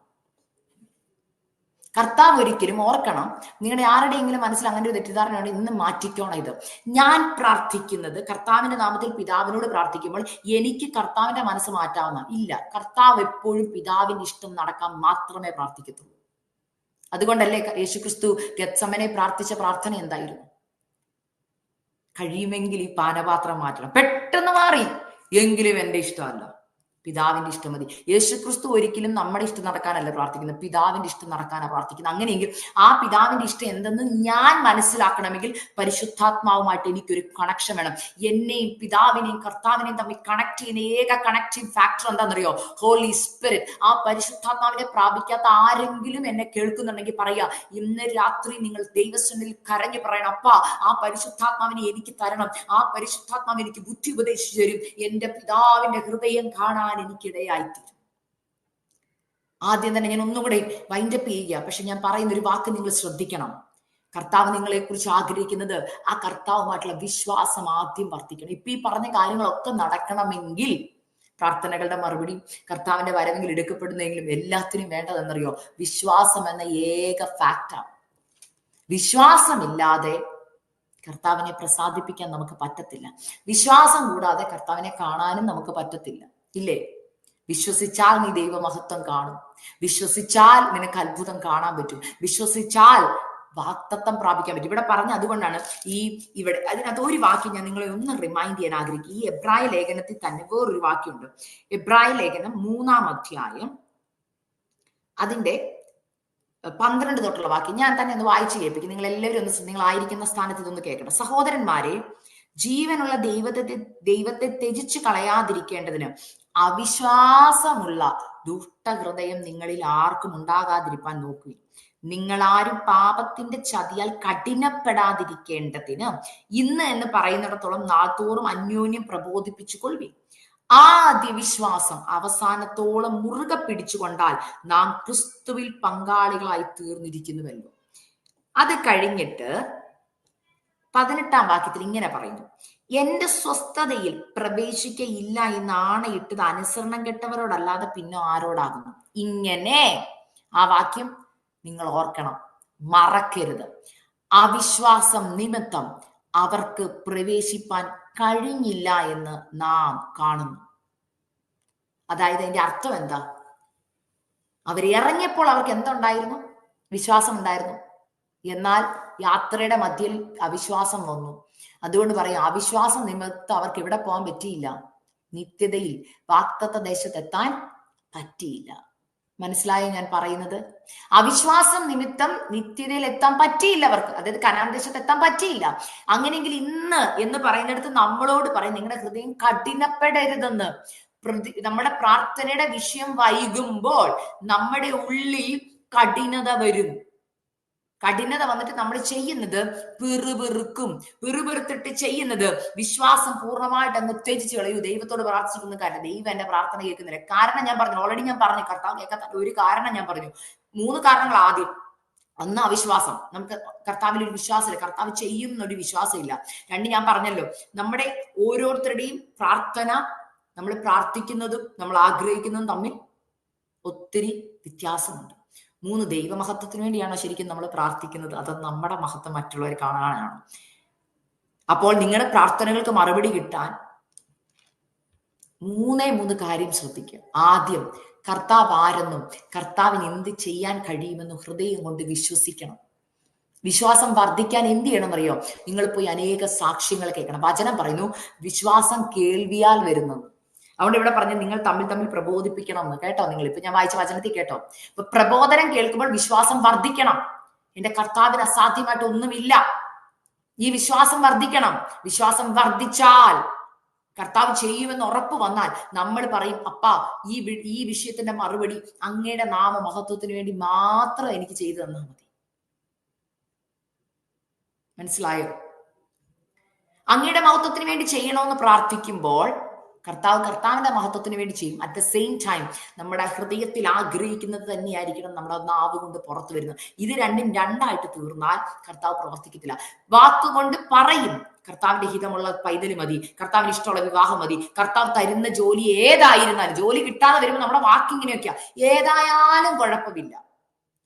കർത്താവ് ഒരിക്കലും, ഓർക്കണം, നിങ്ങളുടെ ആരുടെയെങ്കിലും മനസ്സിൽ അങ്ങനെ ഒരു തെറ്റിദ്ധാരണയുണ്ട്, ഇന്ന് മാറ്റിക്കോണം ഇത്. ഞാൻ പ്രാർത്ഥിക്കുന്നത് കർത്താവിന്റെ നാമത്തിൽ പിതാവിനോട് പ്രാർത്ഥിക്കുമ്പോൾ എനിക്ക് കർത്താവിന്റെ മനസ്സ് മാറ്റാവുന്ന ഇല്ല. കർത്താവ് എപ്പോഴും പിതാവിന്റെ ഇഷ്ടം നടക്കാൻ മാത്രമേ പ്രാർത്ഥിക്കത്തുള്ളൂ. അതുകൊണ്ടല്ലേ യേശുക്രിസ്തു ഗെത്സമനെ പ്രാർത്ഥിച്ച പ്രാർത്ഥന എന്തായിരുന്നു? കഴിയുമെങ്കിൽ ഈ പാനപാത്രം മാറ്റണം. പെട്ടെന്ന് മാറി, എങ്കിലും എന്റെ ഇഷ്ടമല്ല, പിതാവിന്റെ ഇഷ്ടം മതി. യേശുക്രിസ്തു ഒരിക്കലും നമ്മുടെ ഇഷ്ടം നടക്കാനല്ല പ്രാർത്ഥിക്കുന്നത്, പിതാവിന്റെ ഇഷ്ടം നടക്കാനാണ് പ്രാർത്ഥിക്കുന്നത്. അങ്ങനെയെങ്കിൽ ആ പിതാവിന്റെ ഇഷ്ടം എന്തെന്ന് ഞാൻ മനസ്സിലാക്കണമെങ്കിൽ പരിശുദ്ധാത്മാവുമായിട്ട് എനിക്കൊരു കണക്ഷൻ വേണം. എന്നെയും പിതാവിനെയും കർത്താവിനെയും തമ്മിൽ കണക്ട് ചെയ്യുന്ന ഏക കണക്റ്റിംഗ് ഫാക്ടർ എന്താണെന്നറിയോ? Holy spirit. ആ പരിശുദ്ധാത്മാവിനെ പ്രാപിക്കാത്ത ആരെങ്കിലും എന്നെ കേൾക്കുന്നുണ്ടെങ്കിൽ പറയാ, ഇന്ന് രാത്രി നിങ്ങൾ ദൈവസന്നിധിയിൽ കരഞ്ഞു പറയണം, അപ്പാ ആ പരിശുദ്ധാത്മാവിനെ എനിക്ക് തരണം, ആ പരിശുദ്ധാത്മാവ് എനിക്ക് ബുദ്ധി ഉപദേശിച്ചു തരും, എന്റെ പിതാവിന്റെ ഹൃദയം കാണാൻ എനിക്കിടയായിത്തീരും. ആദ്യം തന്നെ ഞാൻ ഒന്നുകൂടെ വൈൻഡപ്പ് ചെയ്യുക. പക്ഷെ ഞാൻ പറയുന്ന ഒരു വാക്ക് നിങ്ങൾ ശ്രദ്ധിക്കണം. കർത്താവ് നിങ്ങളെ കുറിച്ച് ആഗ്രഹിക്കുന്നത് ആ കർത്താവുമായിട്ടുള്ള വിശ്വാസം ആദ്യം വർദ്ധിക്കണം. ഇപ്പൊ ഈ പറഞ്ഞ കാര്യങ്ങളൊക്കെ നടക്കണമെങ്കിൽ പ്രാർത്ഥനകളുടെ മറുപടി, കർത്താവിന്റെ വരവെങ്കിൽ എടുക്കപ്പെടുന്നെങ്കിലും എല്ലാത്തിനും വേണ്ടതെന്നറിയോ? വിശ്വാസം എന്ന ഏക ഫാക്റ്റാണ്. വിശ്വാസമില്ലാതെ കർത്താവിനെ പ്രസാദിപ്പിക്കാൻ നമുക്ക് പറ്റത്തില്ല. വിശ്വാസം കൂടാതെ കർത്താവിനെ കാണാനും നമുക്ക് പറ്റത്തില്ല, ഇല്ലേ? വിശ്വസിച്ചാൽ നീ ദൈവമഹത്വം കാണും. വിശ്വസിച്ചാൽ നിനക്ക് അത്ഭുതം കാണാൻ പറ്റും. വിശ്വസിച്ചാൽ വാക്തത്വം പ്രാപിക്കാൻ പറ്റും. ഇവിടെ പറഞ്ഞ അതുകൊണ്ടാണ് ഇവിടെ അതിനകത്ത് ഒരു വാക്യം ഞാൻ നിങ്ങളെ ഒന്ന് റിമൈൻഡ് ചെയ്യാൻ ആഗ്രഹിക്കും. ഈ എബ്രായ ലേഖനത്തിൽ തന്നെ വേറൊരു വാക്യമുണ്ട്. എബ്രായ ലേഖനം 3-ാം അധ്യായം അതിന്റെ 12 തൊട്ടുള്ള വാക്യം ഞാൻ തന്നെ ഒന്ന് വായിച്ചു കേൾപ്പിക്കും. നിങ്ങൾ എല്ലാവരും നിങ്ങളായിരിക്കുന്ന സ്ഥാനത്ത് ഇതൊന്ന് കേൾക്കണം. സഹോദരന്മാരെ, ജീവനുള്ള ദൈവത്തെ ത്യജിച്ചു കളയാതിരിക്കേണ്ടതിന് അവിശ്വാസമുള്ള ദുഷ്ടഹൃദയം നിങ്ങളിൽ ആർക്കും ഉണ്ടാകാതിരിക്കാൻ നോക്കുക. നിങ്ങളാരും പാപത്തിന്റെ ചതിയാൽ കഠിനപ്പെടാതിരിക്കേണ്ടതിന് ഇന്ന് എന്ന് പറയുന്നിടത്തോളം നാൾതോറും അന്യോന്യം പ്രബോധിപ്പിച്ചു കൊള്ളുവിൻ. ആദ്യ വിശ്വാസം അവസാനത്തോളം മുറുകെ പിടിച്ചുകൊണ്ടാൽ നാം ക്രിസ്തുവിൽ പങ്കാളികളായി തീർന്നിരിക്കുന്നുവല്ലോ. അത് കഴിഞ്ഞിട്ട് 18 വാക്യത്തിൽ ഇങ്ങനെ പറയുന്നു, എന്റെ സ്വസ്ഥതയിൽ പ്രവേശിക്കയില്ല എന്ന് ആണയിട്ടത് അനുസരണം കെട്ടവരോടല്ലാതെ പിന്നെ ആരോടാകുന്നു. ഇങ്ങനെ ആ വാക്യം നിങ്ങൾ ഓർക്കണം, മറക്കരുത്. അവിശ്വാസം നിമിത്തം അവർക്ക് പ്രവേശിപ്പാൻ കഴിഞ്ഞില്ല എന്ന് നാം കാണുന്നു. അതായത് അതിന്റെ അർത്ഥം എന്താ? അവരിറങ്ങിയപ്പോൾ അവർക്ക് എന്തുണ്ടായിരുന്നു? വിശ്വാസം ഉണ്ടായിരുന്നു. എന്നാൽ യാത്രയുടെ മധ്യയിൽ അവിശ്വാസം വന്നു. അതുകൊണ്ട് പറയാം, അവിശ്വാസം നിമിത്തം അവർക്ക് എവിടെ പോകാൻ പറ്റിയില്ല? നിത്യതയിൽ വാഗ്ദത്ത ദേശത്തെത്താൻ പറ്റിയില്ല. മനസ്സിലായോ ഞാൻ പറയുന്നത്? അവിശ്വാസം നിമിത്തം നിത്യതയിൽ എത്താൻ പറ്റിയില്ല അവർക്ക്, അതായത് കനാൻ ദേശത്ത് എത്താൻ പറ്റിയില്ല. അങ്ങനെയെങ്കിൽ ഇന്ന് എന്ന് പറയുന്നിടത്ത് നമ്മളോട് പറയും, നിങ്ങളുടെ ഹൃദയം കഠിനപ്പെടരുതെന്ന്. നമ്മുടെ പ്രാർത്ഥനയുടെ വിഷയം വൈകുമ്പോൾ നമ്മുടെ ഉള്ളിൽ കഠിനത വരും. കഠിനത വന്നിട്ട് നമ്മൾ ചെയ്യുന്നത് പിറുപിറുത്തിട്ട് ചെയ്യുന്നത് വിശ്വാസം പൂർണ്ണമായിട്ട് അങ്ങ് ത്യജിച്ച് കളയൂ. ദൈവത്തോട് പ്രാർത്ഥിക്കുന്ന കാര്യം, ദൈവം എന്റെ പ്രാർത്ഥന കേൾക്കുന്നില്ല. കാരണം ഞാൻ പറഞ്ഞു, ഓൾറെഡി ഞാൻ പറഞ്ഞു, കർത്താവ് കേൾക്കാത്ത ഒരു കാരണം ഞാൻ പറഞ്ഞു. 3 കാരണങ്ങൾ. ആദ്യം, ഒന്ന് അവിശ്വാസം, നമുക്ക് കർത്താവിൽ ഒരു വിശ്വാസമില്ല, കർത്താവ് ചെയ്യുന്നൊരു വിശ്വാസമില്ല. 2, ഞാൻ പറഞ്ഞല്ലോ, നമ്മുടെ ഓരോരുത്തരുടെയും പ്രാർത്ഥന, നമ്മൾ പ്രാർത്ഥിക്കുന്നതും നമ്മൾ ആഗ്രഹിക്കുന്നതും തമ്മിൽ ഒത്തിരി വ്യത്യാസമുണ്ട്. 3, ദൈവമഹത്വത്തിന് വേണ്ടിയാണോ ശരിക്കും നമ്മൾ പ്രാർത്ഥിക്കുന്നത്, അത് നമ്മുടെ മഹത്വം മറ്റുള്ളവർ കാണാനാണ്? അപ്പോൾ നിങ്ങളുടെ പ്രാർത്ഥനകൾക്ക് മറുപടി കിട്ടാൻ 3 കാര്യം ശ്രദ്ധിക്കുക. ആദ്യം, കർത്താവ് ആരെന്നും കർത്താവിന് എന്ത് ചെയ്യാൻ കഴിയുമെന്നും ഹൃദയം കൊണ്ട് വിശ്വസിക്കണം. വിശ്വാസം വർദ്ധിക്കാൻ എന്ത് ചെയ്യണം അറിയോ? നിങ്ങൾ പോയി അനേക സാക്ഷ്യങ്ങൾ കേൾക്കണം. വചനം പറയുന്നു, വിശ്വാസം കേൾവിയാൽ വരുന്നു. അതുകൊണ്ട് ഇവിടെ പറഞ്ഞു, നിങ്ങൾ തമ്മിൽ പ്രബോധിപ്പിക്കണം എന്ന്. കേട്ടോ? നിങ്ങൾ ഇപ്പൊ ഞാൻ വായിച്ച വചനത്തിൽ കേട്ടോ? ഇപ്പൊ പ്രബോധനം കേൾക്കുമ്പോൾ വിശ്വാസം വർദ്ധിക്കണം. എന്റെ കർത്താവിന് അസാധ്യമായിട്ട് ഒന്നുമില്ല. ഈ വിശ്വാസം വർദ്ധിക്കണം. വിശ്വാസം വർദ്ധിച്ചാൽ, കർത്താവ് ചെയ്യുമെന്ന് ഉറപ്പ് വന്നാൽ, നമ്മൾ പറയും, അപ്പാ ഈ വിഷയത്തിന്റെ മറുപടി അങ്ങയുടെ നാമമഹത്വത്തിന് വേണ്ടി മാത്രം എനിക്ക് ചെയ്തു തന്നാൽ മതി. മനസ്സിലായോ? അങ്ങയുടെ മഹത്വത്തിന് വേണ്ടി ചെയ്യണമെന്ന് പ്രാർത്ഥിക്കുമ്പോൾ കർത്താവിന്റെ മഹത്വത്തിന് വേണ്ടി ചെയ്യും. അറ്റ് ദ സെയിം ടൈം നമ്മുടെ ഹൃദയത്തിൽ ആഗ്രഹിക്കുന്നത് തന്നെയായിരിക്കണം നമ്മുടെ നാവ് കൊണ്ട് പുറത്തു വരുന്നത്. ഇത് രണ്ടും രണ്ടായിട്ട് തീർന്നാൽ കർത്താവ് പ്രവർത്തിക്കത്തില്ല. വാക്കുകൊണ്ട് പറയും, കർത്താവിന്റെ ഹിതമുള്ള പൈതല് മതി, കർത്താവിന് ഇഷ്ടമുള്ള വിവാഹം മതി, കർത്താവ് തരുന്ന ജോലി ഏതായിരുന്നാലും, ജോലി കിട്ടാതെ വരുമ്പോൾ നമ്മുടെ വാക്കിങ്ങനെയൊക്കെയാ, ഏതായാലും കുഴപ്പമില്ല,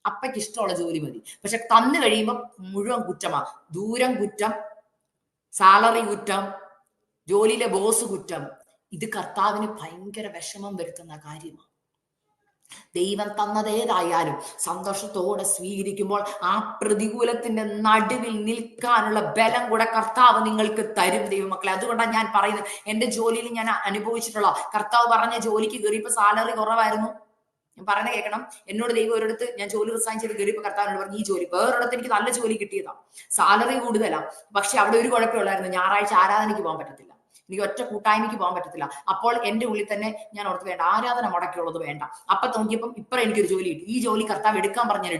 അപ്പയ്ക്ക് ഇഷ്ടമുള്ള ജോലി മതി. പക്ഷെ തന്നു കഴിയുമ്പോൾ മുഴുവൻ കുറ്റമാ. ദൂരം കുറ്റം, സാലറി കുറ്റം, ജോലിയിലെ ബോസ് കുറ്റം. ഇത് കർത്താവിന് ഭയങ്കര വിഷമം വരുത്തുന്ന കാര്യമാണ്. ദൈവം തന്നതേതായാലും സന്തോഷത്തോടെ സ്വീകരിക്കുമ്പോൾ ആ പ്രതികൂലത്തിന്റെ നടുവിൽ നിൽക്കാനുള്ള ബലം കൂടെ കർത്താവ് നിങ്ങൾക്ക് തരും ദൈവമക്കളെ. അതുകൊണ്ടാണ് ഞാൻ പറയുന്നത്, എന്റെ ജോലിയിൽ ഞാൻ അനുഭവിച്ചിട്ടുള്ള, കർത്താവ് പറഞ്ഞ ജോലിക്ക് കയറിയപ്പോ സാലറി കുറവായിരുന്നു. ഞാൻ പറഞ്ഞ കേൾക്കണം. എന്നോട് ദൈവം ഒരിടത്ത് ഞാൻ ജോലി റിസൈൻ ചെയ്ത് കയറിയപ്പോ കർത്താവിനോട് പറഞ്ഞു, ഈ ജോലി വേറൊരിടത്ത് എനിക്ക് നല്ല ജോലി കിട്ടിയതാണ്, സാലറി കൂടുതലാണ്, പക്ഷെ അവിടെ ഒരു കുഴപ്പമുള്ളായിരുന്നു, ഞായറാഴ്ച ആരാധനയ്ക്ക് പോകാൻ പറ്റത്തില്ല, എനിക്ക് ഒറ്റ കൂട്ടായ്മയ്ക്ക് പോകാൻ പറ്റത്തില്ല. അപ്പോൾ എന്റെ ഉള്ളിൽ തന്നെ ഞാൻ ഓർത്ത്, വേണ്ട, ആരാധന മുടക്കുള്ളത് വേണ്ട. അപ്പൊ തോന്നിയപ്പം ഇപ്പഴും എനിക്കൊരു ജോലി കിട്ടി. ഈ ജോലി കർത്താവ് എടുക്കാൻ പറഞ്ഞ് ഞാൻ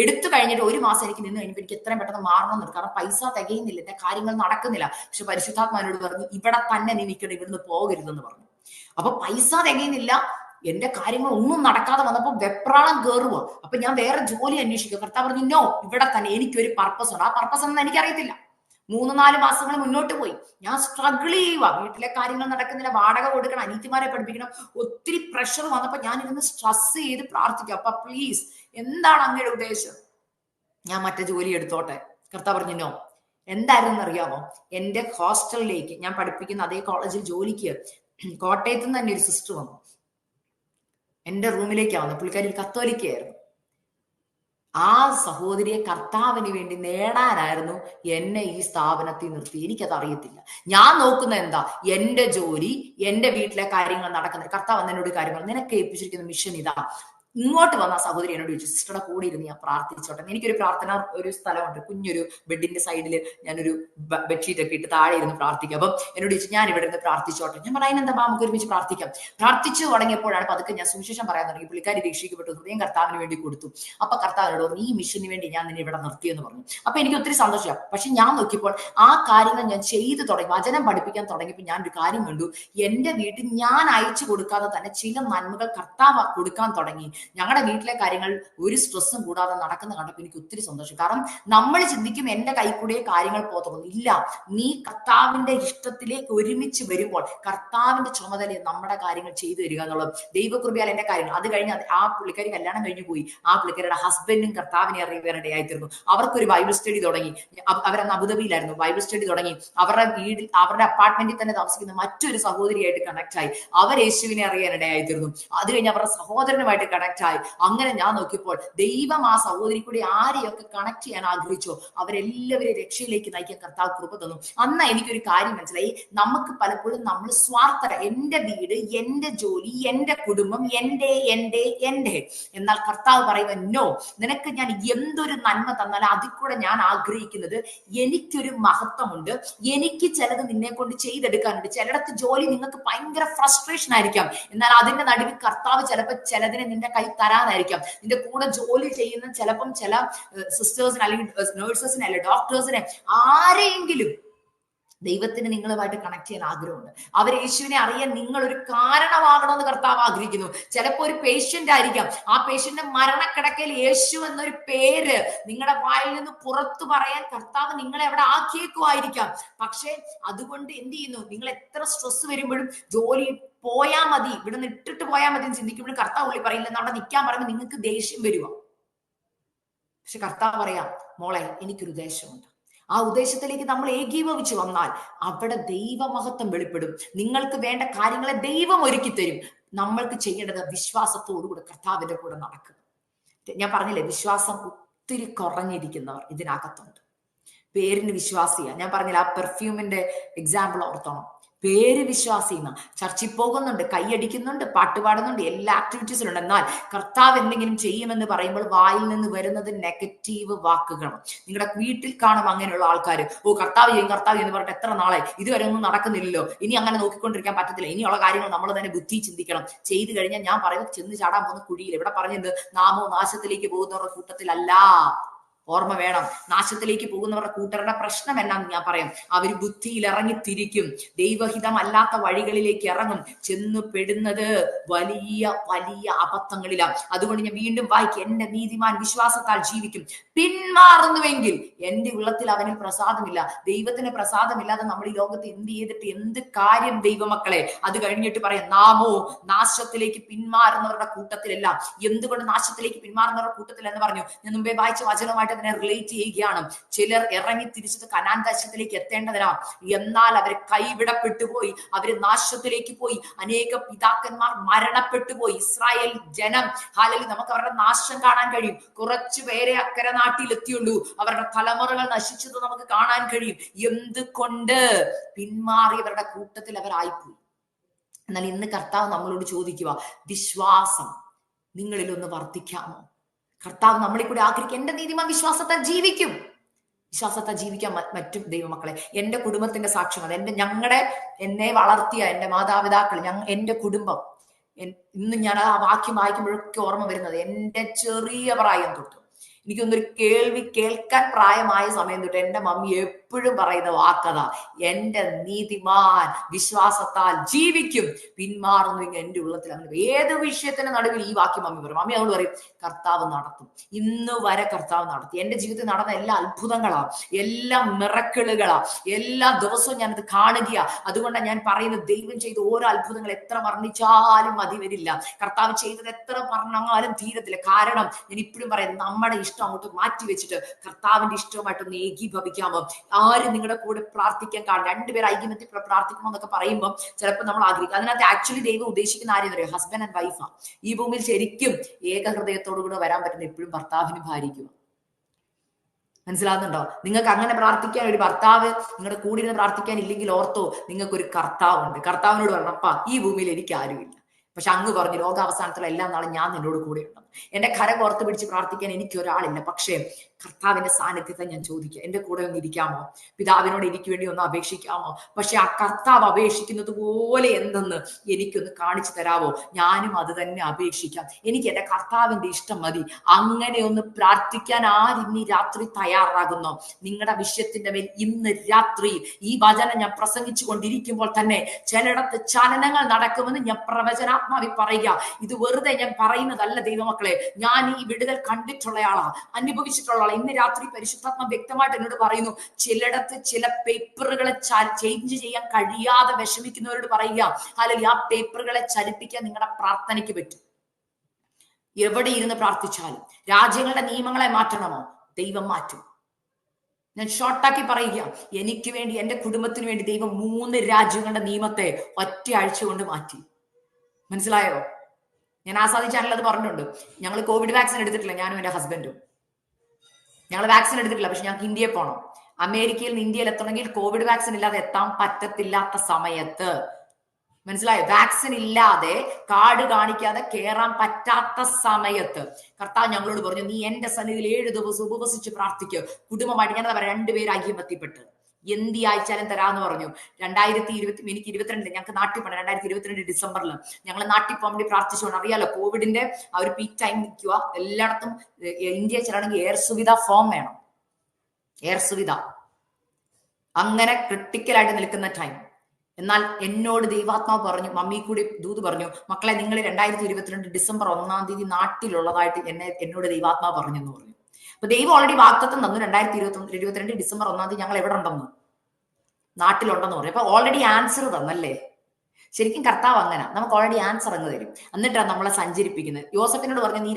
എടുത്തു കഴിഞ്ഞിട്ട് 1 മാസം എനിക്ക് നിന്ന് കഴിഞ്ഞപ്പോൾ എനിക്ക് എത്രയും പെട്ടെന്ന് മാറണം എന്ന്. കാരണം പൈസ തികയുന്നില്ല, എന്റെ കാര്യങ്ങൾ നടക്കുന്നില്ല. പക്ഷെ പരിശുദ്ധാത്മാവിനോട് പറഞ്ഞു, ഇവിടെ തന്നെ നീ നിൽക്കണം, ഇവിടുന്ന് പോകരുതെന്ന് പറഞ്ഞു. അപ്പൊ പൈസ തികയുന്നില്ല, എന്റെ കാര്യങ്ങൾ ഒന്നും നടക്കാതെ വന്നപ്പോ വെപ്രാളം കയറുക. അപ്പൊ ഞാൻ വേറെ ജോലി അന്വേഷിക്കുക. കർത്താവ് പറഞ്ഞു, നോ, ഇവിടെ തന്നെ, എനിക്കൊരു പർപ്പസ് ഉണ്ട്. ആ പർപ്പസ് ഒന്നും എനിക്കറിയത്തില്ല. 3-4 മാസങ്ങൾ മുന്നോട്ട് പോയി. ഞാൻ സ്ട്രഗിൾ ചെയ്യുക, വീട്ടിലെ കാര്യങ്ങൾ നടക്കുന്നില്ല, വാടക കൊടുക്കണം, അനീതിമാരെ പഠിപ്പിക്കണം, ഒത്തിരി പ്രഷർ വന്നപ്പോ ഞാൻ ഇരുന്ന് സ്ട്രെസ് ചെയ്ത് പ്രാർത്ഥിക്കുക, അപ്പൊ പ്ലീസ്, എന്താണ് അങ്ങയുടെ ഉദ്ദേശം? ഞാൻ മറ്റേ ജോലി എടുത്തോട്ടെ. കർത്താവ് പറഞ്ഞു, നോ. എന്തായിരുന്നു അറിയാമോ? എന്റെ ഹോസ്റ്റലിലേക്ക്, ഞാൻ പഠിപ്പിക്കുന്ന അതേ കോളേജിൽ ജോലിക്ക് കോട്ടയത്ത് നിന്ന് തന്നെ ഒരു സിസ്റ്റർ വന്നു. എന്റെ റൂമിലേക്കാണ് വന്നത്. പുള്ളിക്കാരി ഒരു കത്തോലിക്കയായിരുന്നു. ആ സഹോദരിയെ കർത്താവിന് വേണ്ടി നേടാനായിരുന്നു എന്നെ ഈ സ്ഥാപനത്തിൽ നിർത്തി. എനിക്കത് അറിയത്തില്ല. ഞാൻ നോക്കുന്ന എന്താ, എന്റെ ജോലി, എന്റെ വീട്ടിലെ കാര്യങ്ങൾ നടക്കുന്നത്. കർത്താവ് എന്നോട് കാര്യങ്ങൾ, നിനക്ക് ഏൽപ്പിച്ചിരിക്കുന്ന മിഷൻ ഇതാ. ഇങ്ങോട്ട് വന്ന സഹോദരി എന്നോട് ചോദിച്ചു, സിസ്റ്ററുടെ കൂടെ ഇരുന്ന് ഞാൻ പ്രാർത്ഥിച്ചോട്ടെ. എനിക്കൊരു പ്രാർത്ഥന ഒരു സ്ഥലമുണ്ട്, കുഞ്ഞൊരു ബെഡിന്റെ സൈഡിൽ ഞാനൊരു ബെഡ്ഷീറ്റ് ഒക്കെ ഇട്ട് താഴെ ഇരുന്ന് പ്രാർത്ഥിക്കും. അപ്പം എന്നോട് ചോദിച്ചു, ഞാൻ ഇവിടെ ഇരുന്ന് പ്രാർത്ഥിച്ചോട്ടെ. ഞാൻ പറയാൻ എന്താ, നമുക്ക് ഒരുമിച്ച് പ്രാർത്ഥിക്കാം. പ്രാർത്ഥിച്ചു തുടങ്ങിയപ്പോഴാണ് പതുക്കെ ഞാൻ സുവിശേഷം പറയാൻ തുടങ്ങി. പുള്ളിക്കാരി രക്ഷിക്കപ്പെട്ടു, ഹൃദയം കർത്താവിന് വേണ്ടി കൊടുത്തു. അപ്പൊ കർത്താവിനോട് പറഞ്ഞു, ഈ മിഷന് വേണ്ടി ഞാൻ നിന്നെ ഇവിടെ നിർത്തിയെന്ന് പറഞ്ഞു. അപ്പൊ എനിക്ക് ഒത്തിരി സന്തോഷമാണ്. പക്ഷെ ഞാൻ നോക്കിയപ്പോൾ ആ കാര്യങ്ങൾ ഞാൻ ചെയ്തു തുടങ്ങി, വചനം പഠിപ്പിക്കാൻ തുടങ്ങിയപ്പോൾ ഞാൻ ഒരു കാര്യം കണ്ടു. എന്റെ വീട്ടിൽ ഞാൻ അയച്ചു കൊടുക്കാതെ തന്നെ ചില നന്മകൾ കർത്താവ് കൊടുക്കാൻ തുടങ്ങി. ഞങ്ങളുടെ വീട്ടിലെ കാര്യങ്ങൾ ഒരു സ്ട്രെസ്സും കൂടാതെ നടക്കുന്ന കണ്ടപ്പോൾ എനിക്ക് ഒത്തിരി സന്തോഷം. കാരണം നമ്മൾ ചിന്തിക്കും എന്റെ കൈ കൂടെ കാര്യങ്ങൾ പോകത്തുള്ളൂ. ഇല്ല, നീ കർത്താവിന്റെ ഇഷ്ടത്തിലേക്ക് ഒരുമിച്ച് വരുമ്പോൾ കർത്താവിന്റെ ചുമതല നമ്മുടെ കാര്യങ്ങൾ ചെയ്തു തരിക എന്നുള്ളത്. ദൈവകൃപയാൽ എന്റെ കാര്യങ്ങൾ അത് കഴിഞ്ഞ് ആ പുള്ളിക്കാരി കല്യാണം കഴിഞ്ഞു പോയി. ആ പുള്ളിക്കാരുടെ ഹസ്ബൻഡും കർത്താവിനെ അറിയാനിടയായിത്തീർന്നു. അവർക്കൊരു ബൈബിൾ സ്റ്റഡി തുടങ്ങി. അവരന്ന് അബുദാബിയിലായിരുന്നു. ബൈബിൾ സ്റ്റഡി തുടങ്ങി. അവരുടെ വീട്ടിൽ അവരുടെ അപ്പാർട്ട്മെന്റിൽ തന്നെ താമസിക്കുന്ന മറ്റൊരു സഹോദരിയായിട്ട് കണക്ട് ആയി. അവർ യേശുവിനെ അറിയാനിടയായിത്തീർന്നു. അത് കഴിഞ്ഞ് അവരുടെ സഹോദരനുമായിട്ട് കണക്ട് ആയി. അങ്ങനെ ഞാൻ നോക്കിയപ്പോൾ ദൈവം ആ സഹോദരി കൂടി ആരെയൊക്കെ കണക്ട് ചെയ്യാൻ ആഗ്രഹിച്ചോ അവരെല്ലാവരെയും രക്ഷയിലേക്ക് നയിക്കാൻ കർത്താവ് കൃപ തന്നു. അന്ന് എനിക്കൊരു കാര്യം മനസ്സിലായി. നമുക്ക് പലപ്പോഴും നമ്മൾ സ്വാർത്ഥര, എന്റെ വീട്, എന്റെ ജോലി, എന്റെ കുടുംബം, എന്റെ എന്റെ എന്റെ എന്നാൽ കർത്താവ് പറയുക നോ, നിനക്ക് ഞാൻ എന്തൊരു നന്മ തന്നാലും അതിൽ കൂടെ ഞാൻ ആഗ്രഹിക്കുന്നത് എനിക്കൊരു മഹത്വമുണ്ട്. എനിക്ക് ചിലത് നിന്നെ കൊണ്ട് ചെയ്തെടുക്കാനുണ്ട്. ചിലടത്ത് ജോലി നിങ്ങൾക്ക് ഭയങ്കര ഫ്രസ്ട്രേഷൻ ആയിരിക്കാം. എന്നാൽ അതിന്റെ നടുവിൽ കർത്താവ് ചിലപ്പോൾ ചിലതിനെ നിന്റെ കൈ തരാനായിരിക്കാം. നിന്റെ കൂടെ ജോലി ചെയ്യുന്ന ചിലപ്പം ചില സിസ്റ്റേഴ്സിന് അല്ലെങ്കിൽ നേഴ്സസിനെ അല്ലെങ്കിൽ ഡോക്ടേഴ്സിനെ ആരെയെങ്കിലും ദൈവത്തിന് നിങ്ങളുമായിട്ട് കണക്ട് ചെയ്യാൻ ആഗ്രഹമുണ്ട്. അവർ യേശുവിനെ അറിയാൻ നിങ്ങളൊരു കാരണമാകണമെന്ന് കർത്താവ് ആഗ്രഹിക്കുന്നു. ചിലപ്പോൾ ഒരു പേഷ്യന്റ് ആയിരിക്കാം. ആ പേഷ്യന്റ് മരണക്കിടക്കയിൽ യേശു എന്നൊരു പേര് നിങ്ങളുടെ വായിൽ നിന്ന് പുറത്തു പറയാൻ കർത്താവ് നിങ്ങളെ അവിടെ ആക്കിയേക്കുമായിരിക്കാം. പക്ഷെ അതുകൊണ്ട് എന്ത് ചെയ്യുന്നു? നിങ്ങൾ എത്ര സ്ട്രെസ് വരുമ്പോഴും ജോലി പോയാ മതി, ഇവിടെ നിന്ന് ഇട്ടിട്ട് പോയാൽ മതി എന്ന് ചിന്തിക്കുമ്പോഴും കർത്താവ് ഉള്ളി പറയില്ല. അവിടെ നിൽക്കാൻ പറയുമ്പോൾ നിങ്ങൾക്ക് ദേഷ്യം വരുക. പക്ഷെ കർത്താവ് പറയാം, മോളെ എനിക്കൊരു ഉദ്ദേശമുണ്ട്. ആ ഉദ്ദേശത്തിലേക്ക് നമ്മൾ ഏകീഭവിച്ചു വന്നാൽ അവിടെ ദൈവമഹത്വം വെളിപ്പെടും. നിങ്ങൾക്ക് വേണ്ട കാര്യങ്ങളെ ദൈവം ഒരുക്കി തരും. നമ്മൾക്ക് ചെയ്യേണ്ടത് വിശ്വാസത്തോടുകൂടെ കർത്താവിന്റെ കൂടെ നടക്കുക. ഞാൻ പറഞ്ഞില്ലേ, വിശ്വാസം ഒത്തിരി കുറഞ്ഞിരിക്കുന്നവർ ഇതിനകത്തുണ്ട്. പേരിന് വിശ്വാസിയാ. ഞാൻ പറഞ്ഞില്ല, ആ പെർഫ്യൂമിന്റെ എക്സാമ്പിൾ ഓർത്തോണം. പേര് വിശ്വാസിന്ന് ചർച്ചിൽ പോകുന്നുണ്ട്, കൈയടിക്കുന്നുണ്ട്, പാട്ടുപാടുന്നുണ്ട്, എല്ലാ ആക്ടിവിറ്റീസിലുണ്ട്. എന്നാൽ കർത്താവ് എന്തെങ്കിലും ചെയ്യുമെന്ന് പറയുമ്പോൾ വായിൽ നിന്ന് വരുന്നത് നെഗറ്റീവ് വാക്കുകളാണ്. നിങ്ങളുടെ വീട്ടിൽ കാണും അങ്ങനെയുള്ള ആൾക്കാർ. ഓ കർത്താവ് ചെയ്യും, കർത്താവ് എന്ന് പറഞ്ഞിട്ട് എത്ര നാളായി, ഇതുവരെ ഒന്നും നടക്കുന്നില്ലല്ലോ, ഇനി അങ്ങനെ നോക്കിക്കൊണ്ടിരിക്കാൻ പറ്റത്തില്ല, ഇനിയുള്ള കാര്യങ്ങൾ നമ്മൾ തന്നെ ബുദ്ധി ചിന്തിക്കണം. ചെയ്തു കഴിഞ്ഞാൽ ഞാൻ പറയുന്നത് ചെന്ന് ചാടാൻ പോകുന്ന കുഴിയിൽ. ഇവിടെ പറഞ്ഞത് നാമോ നാശത്തിലേക്ക് പോകുന്നവരുടെ കൂട്ടത്തിലല്ല. ഓർമ്മ വേണം. നാശത്തിലേക്ക് പോകുന്നവരുടെ കൂട്ടരുടെ പ്രശ്നം എന്നാന്ന് ഞാൻ പറയാം. അവർ ബുദ്ധിയിൽ ഇറങ്ങി തിരിക്കും, ദൈവഹിതമല്ലാത്ത വഴികളിലേക്ക് ഇറങ്ങും, ചെന്നു പെടുന്നത് വലിയ വലിയ അബദ്ധങ്ങളിലാണ്. അതുകൊണ്ട് ഞാൻ വീണ്ടും വായിക്കും, എന്റെ നീതിമാൻ വിശ്വാസത്താൽ ജീവിക്കും, പിന്മാറുന്നുവെങ്കിൽ എന്റെ ഉള്ളത്തിൽ അവനിൽ പ്രസാദമില്ല. ദൈവത്തിന് പ്രസാദമില്ലാതെ നമ്മൾ ഈ ലോകത്ത് എന്ത് ചെയ്തിട്ട് എന്ത് കാര്യം ദൈവമക്കളെ? അത് കഴിഞ്ഞിട്ട് പറയാം, നാമോ നാശത്തിലേക്ക് പിന്മാറുന്നവരുടെ കൂട്ടത്തിലല്ല. എന്തുകൊണ്ട് നാശത്തിലേക്ക് പിന്മാറുന്നവരുടെ കൂട്ടത്തിൽ എന്ന് പറഞ്ഞു? ഞാൻ മുമ്പേ വായിച്ച വചനവുമായിട്ട് അതിനെ റിലേറ്റ് ചെയ്യുകയാണ്. ചിലർ ഇറങ്ങി തിരിച്ചത് കനാൻ ദേശത്തിലേക്ക് എത്തേണ്ടതിനാ, എന്നാൽ അവർ കൈവിടപ്പെട്ടു പോയി, അവര് നാശത്തിലേക്ക് പോയി. അനേക പിതാക്കന്മാർ മരണപ്പെട്ടു പോയി. ഇസ്രായേൽ ജനം ഹാലലി നമുക്ക് അവരുടെ നാശം കാണാൻ കഴിയും. കുറച്ചു പേരെ അക്കരെ നാട്ടിൽ എത്തിയുള്ളൂ. അവരുടെ തലമുറകൾ നശിച്ചത് നമുക്ക് കാണാൻ കഴിയും. എന്തുകൊണ്ട്? പിന്മാറിയവരുടെ കൂട്ടത്തിൽ അവരായിപ്പോയി. എന്നാൽ ഇന്ന് കർത്താവ് നമ്മളോട് ചോദിക്കുക, വിശ്വാസം നിങ്ങളിൽ ഒന്ന് വർദ്ധിക്കാമോ? കർത്താവ് നമ്മളെ കൂടി ആഗ്രഹിക്കുക, എന്റെ നീതിമാൻ വിശ്വാസത്താൽ ജീവിക്കും. വിശ്വാസത്താൽ ജീവിക്കാൻ മറ്റും ദൈവമക്കളെ, എന്റെ കുടുംബത്തിന്റെ സാക്ഷ്യം അത്. എന്നെ വളർത്തിയ എന്റെ മാതാപിതാക്കൾ, എന്റെ കുടുംബം. ഇന്ന് ഞാൻ ആ വാക്യം വായിക്കുമ്പോഴൊക്കെ ഓർമ്മ വരുന്നത് എന്റെ ചെറിയ പ്രായം തൊട്ട്, എനിക്കൊന്നൊരു കേൾവി കേൾക്കാൻ പ്രായമായ സമയം തൊട്ട് എന്റെ മമ്മി എപ്പോഴും പറയുന്ന വാക്കതാ, എന്റെ നീതിമാൻ വിശ്വാസത്താൽ ജീവിക്കും, പിന്മാറുന്നെങ്കിൽ എന്റെ ഉള്ളത്തിൽ. അങ്ങനെ ഏത് വിഷയത്തിന് നടുവിൽ ഈ വാക്യം മമ്മി പറയും. മമ്മി അവളോട് പറയും, കർത്താവ് നടത്തും. ഇന്ന് വരെ കർത്താവ് നടത്തി. എന്റെ ജീവിതത്തിൽ നടന്ന എല്ലാ അത്ഭുതങ്ങളാ, എല്ലാ മിറക്കിളുകളാ, എല്ലാ ദിവസവും ഞാനത് കാണുകയാ. അതുകൊണ്ടാണ് ഞാൻ പറയുന്നത്, ദൈവം ചെയ്ത ഓരോ അത്ഭുതങ്ങൾ എത്ര വർണ്ണിച്ചാലും മതി വരില്ല. കർത്താവ് ചെയ്തത് എത്ര പറഞ്ഞാലും തീരത്തില്ല. കാരണം ഞാൻ ഇപ്പോഴും പറയുന്നത്, നമ്മുടെ ഇഷ്ടം അങ്ങോട്ട് മാറ്റി വെച്ചിട്ട് കർത്താവിന്റെ ഇഷ്ടവുമായിട്ടൊന്ന് ഏകീഭവിക്കാമോ? ആരും നിങ്ങളുടെ കൂടെ പ്രാർത്ഥിക്കാൻ കാണും. രണ്ടുപേർ ഐക്യമത്യത്തിൽ പ്രാർത്ഥിക്കണം എന്നൊക്കെ പറയുമ്പോൾ ചിലപ്പോൾ നമ്മൾ ആഗ്രഹിക്കും. അതിനകത്ത് ആക്ച്വലി ദൈവം ഉദ്ദേശിക്കുന്ന ആരെന്ന് പറയും, ഹസ്ബൻഡ് ആൻഡ് വൈഫാ. ഈ ഭൂമിയിൽ ശരിക്കും ഏകഹൃദയത്തോടു കൂടെ വരാൻ പറ്റുന്ന എപ്പോഴും ഭർത്താവിനും ഭാര്യയ്ക്കും. മനസ്സിലാകുന്നുണ്ടോ? നിങ്ങൾക്ക് അങ്ങനെ പ്രാർത്ഥിക്കാൻ ഒരു ഭർത്താവ് നിങ്ങളുടെ കൂടെ ഇരുന്ന് പ്രാർത്ഥിക്കാൻ ഇല്ലെങ്കിൽ ഓർത്തോ, നിങ്ങൾക്കൊരു കർത്താവുണ്ട്. കർത്താവിനോട് പറയണം, അപ്പാ ഈ ഭൂമിയിൽ എനിക്ക് ആരുമില്ല, പക്ഷെ അങ്ങ് പറഞ്ഞു ലോകാവസാനത്തിലുള്ള എല്ലാ നാളും ഞാൻ നിന്നോട് കൂടെ ഉണ്ടെന്ന്. എന്റെ കര കോർത്ത് പിടിച്ച് പ്രാർത്ഥിക്കാൻ എനിക്ക് ഒരാളില്ല, പക്ഷേ കർത്താവിന്റെ സാന്നിധ്യത്തെ ഞാൻ ചോദിക്കുക, എന്റെ കൂടെ ഒന്ന് ഇരിക്കാമോ? പിതാവിനോട് എനിക്ക് വേണ്ടി ഒന്ന് അപേക്ഷിക്കാമോ? പക്ഷെ ആ കർത്താവ് അപേക്ഷിക്കുന്നത് പോലെ എന്തെന്ന് എനിക്കൊന്ന് കാണിച്ചു തരാവോ? ഞാനും അത് തന്നെ അപേക്ഷിക്കാം. എനിക്ക് എന്റെ കർത്താവിന്റെ ഇഷ്ടം മതി. അങ്ങനെ ഒന്ന് പ്രാർത്ഥിക്കാൻ ആരിന്ന് ഈ രാത്രി തയ്യാറാകുന്നോ? നിങ്ങളുടെ വിഷയത്തിന്റെ മേൽ ഇന്ന് രാത്രി ഈ വചനം ഞാൻ പ്രസംഗിച്ചു കൊണ്ടിരിക്കുമ്പോൾ തന്നെ ചിലയിടത്ത് ചലനങ്ങൾ നടക്കുമെന്ന് ഞാൻ പ്രവചനാത്മാവിൽ പറയുക. ഇത് വെറുതെ ഞാൻ പറയുന്നതല്ല ദൈവമക്കളെ, ഞാൻ ഈ വിടുതൽ കണ്ടിട്ടുള്ളയാളാ, അനുഭവിച്ചിട്ടുള്ള ആളാ. ഇന്ന് രാത്രി പരിശുദ്ധാത്മ വ്യക്തമായിട്ട് എന്നോട് പറയുന്നു, ചിലയിടത്ത് ചില പേപ്പറുകളെ ചേഞ്ച് ചെയ്യാൻ കഴിയാതെ വിഷമിക്കുന്നവരോട് പറയുക, അല്ലെങ്കിൽ ആ പേപ്പറുകളെ ചലിപ്പിക്കാൻ നിങ്ങളുടെ പ്രാർത്ഥനയ്ക്ക് പറ്റും. എവിടെ ഇരുന്ന് പ്രാർത്ഥിച്ചാലും രാജ്യങ്ങളുടെ നിയമങ്ങളെ മാറ്റണമോ? ദൈവം മാറ്റും. ഞാൻ ഷോർട്ടാക്കി പറയുക, എനിക്ക് വേണ്ടി, എന്റെ കുടുംബത്തിന് വേണ്ടി ദൈവം 3 രാജ്യങ്ങളുടെ നിയമത്തെ ഒറ്റ ആഴ്ച കൊണ്ട് മാറ്റി. മനസ്സിലായോ? ഞാൻ ആസാദി ചാനൽ അത് പറഞ്ഞിട്ടുണ്ട്. ഞങ്ങൾ കോവിഡ് വാക്സിൻ എടുത്തിട്ടില്ല, ഞാനും എന്റെ ഹസ്ബൻഡും. ഞങ്ങൾ വാക്സിൻ എടുത്തിട്ടില്ല, പക്ഷെ ഞങ്ങൾക്ക് ഇന്ത്യയിൽ പോകണം. അമേരിക്കയിൽ നിന്ന് ഇന്ത്യയിൽ എത്തണമെങ്കിൽ കോവിഡ് വാക്സിൻ ഇല്ലാതെ എത്താൻ പറ്റത്തില്ലാത്ത സമയത്ത്, മനസ്സിലായോ? വാക്സിൻ ഇല്ലാതെ, കാർഡ് കാണിക്കാതെ കയറാൻ പറ്റാത്ത സമയത്ത് കർത്താവ് ഞങ്ങളോട് പറഞ്ഞു, നീ എന്റെ സന്നിധിയിൽ 7 ദിവസം ഉപവസിച്ച് പ്രാർത്ഥിക്കുക. കുടുംബമായിട്ട് ഞാൻ പറയാം, 2 പേര് ഐക്യപ്പെട്ട് എന്തി അയച്ചാലും തരാന്ന് പറഞ്ഞു. 2020 എനിക്ക് 22 ഞങ്ങൾക്ക് നാട്ടിൽ പോകണം. 2022 ഡിസംബറിൽ ഞങ്ങൾ നാട്ടിൽ പോകാൻ വേണ്ടി പ്രാർത്ഥിച്ചുകൊണ്ട്, അറിയാലോ കോവിഡിന്റെ ആ ഒരു പീക്ക് ടൈം നിൽക്കുക. എല്ലായിടത്തും ഇന്ത്യ ചെല്ലണമെങ്കിൽ എയർ സുവിധ ഫോം വേണം, എയർ സുവിധ. അങ്ങനെ ക്രിട്ടിക്കലായിട്ട് നിൽക്കുന്ന ടൈം. എന്നാൽ എന്നോട് ദൈവാത്മാവ് പറഞ്ഞു, മമ്മി കൂടി ദൂത് പറഞ്ഞു, മക്കളെ നിങ്ങൾ 2022 ഡിസംബർ 1-ാം തീയതി നാട്ടിലുള്ളതായിട്ട് എന്നോട് ദൈവാത്മാവ് പറഞ്ഞു എന്ന് പറഞ്ഞു. അപ്പൊ ദൈവം ഓൾറെഡി വാഗ്ദത്തം തന്നു, 2022 ഡിസംബർ 1-ാം തീയതി ഞങ്ങൾ എവിടെ ഉണ്ടെന്ന്, നാട്ടിലുണ്ടെന്ന് പറഞ്ഞു. അപ്പൊ ഓൾറെഡി ആൻസർ തന്നല്ലേ. ശരിക്കും കർത്താവ് അങ്ങനെ നമുക്ക് ഓൾറെഡി ആൻസർ അങ്ങ് തരും, എന്നിട്ടാണ് നമ്മളെ സഞ്ചരിപ്പിക്കുന്നത്. യോസഫിനോട് പറഞ്ഞു, നീ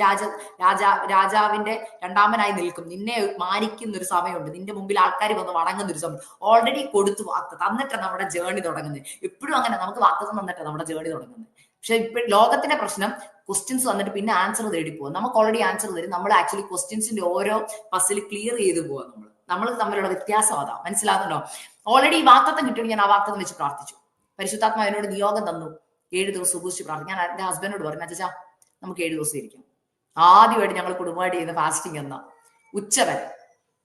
രാജാവിന്റെ രണ്ടാമനായി നിൽക്കും, നിന്നെ മാനിക്കുന്ന ഒരു സമയമുണ്ട്, നിന്റെ മുമ്പിൽ ആൾക്കാർ വന്ന് വണങ്ങുന്ന ഒരു സമയം. ഓൾറെഡി കൊടുത്തു വാഗ്ദത്തം, എന്നിട്ടാണ് നമ്മുടെ ജേർണി തുടങ്ങുന്നത്. എപ്പോഴും അങ്ങനെ നമുക്ക് വാഗ്ദത്തം തന്നിട്ടാണ് നമ്മുടെ ജേർണി തുടങ്ങുന്നത്. പക്ഷെ ഇപ്പൊ ലോകത്തിന്റെ പ്രശ്നം, ക്വസ്റ്റ്യൻസ് വന്നിട്ട് പിന്നെ ആൻസർ തേടി പോവാം. നമുക്ക് ഓൾറെഡി ആൻസർ തരും, നമ്മൾ ആക്ച്വലി ക്വസ്റ്റ്യൻസിന്റെ ഓരോ പസിൽ ക്ലിയർ ചെയ്ത് പോവാം. നമ്മൾ തമ്മിലുള്ള വ്യത്യാസം അതാ. മനസ്സിലാകുന്നുണ്ടോ? ഓൾറെഡി ഈ വാഗ്ദത്തം കിട്ടിയിട്ട് ഞാൻ ആ വാഗ്ദത്തം വെച്ച് പ്രാർത്ഥിച്ചു. പരിശുദ്ധാത്മാവ് എന്നോട് നിയോഗം തന്നു, 7 ദിവസം ഉപയോഗിച്ച് പ്രാർത്ഥിക്കും. ഞാൻ എന്റെ ഹസ്ബൻഡോട് പറഞ്ഞു, അച്ഛാ നമുക്ക് 7 ദിവസം ഇരിക്കും. ആദ്യമായിട്ട് ഞങ്ങൾ കുടുംബമായിട്ട് ചെയ്യുന്ന ഫാസ്റ്റിംഗ് എന്നാ. ഉച്ചവരെ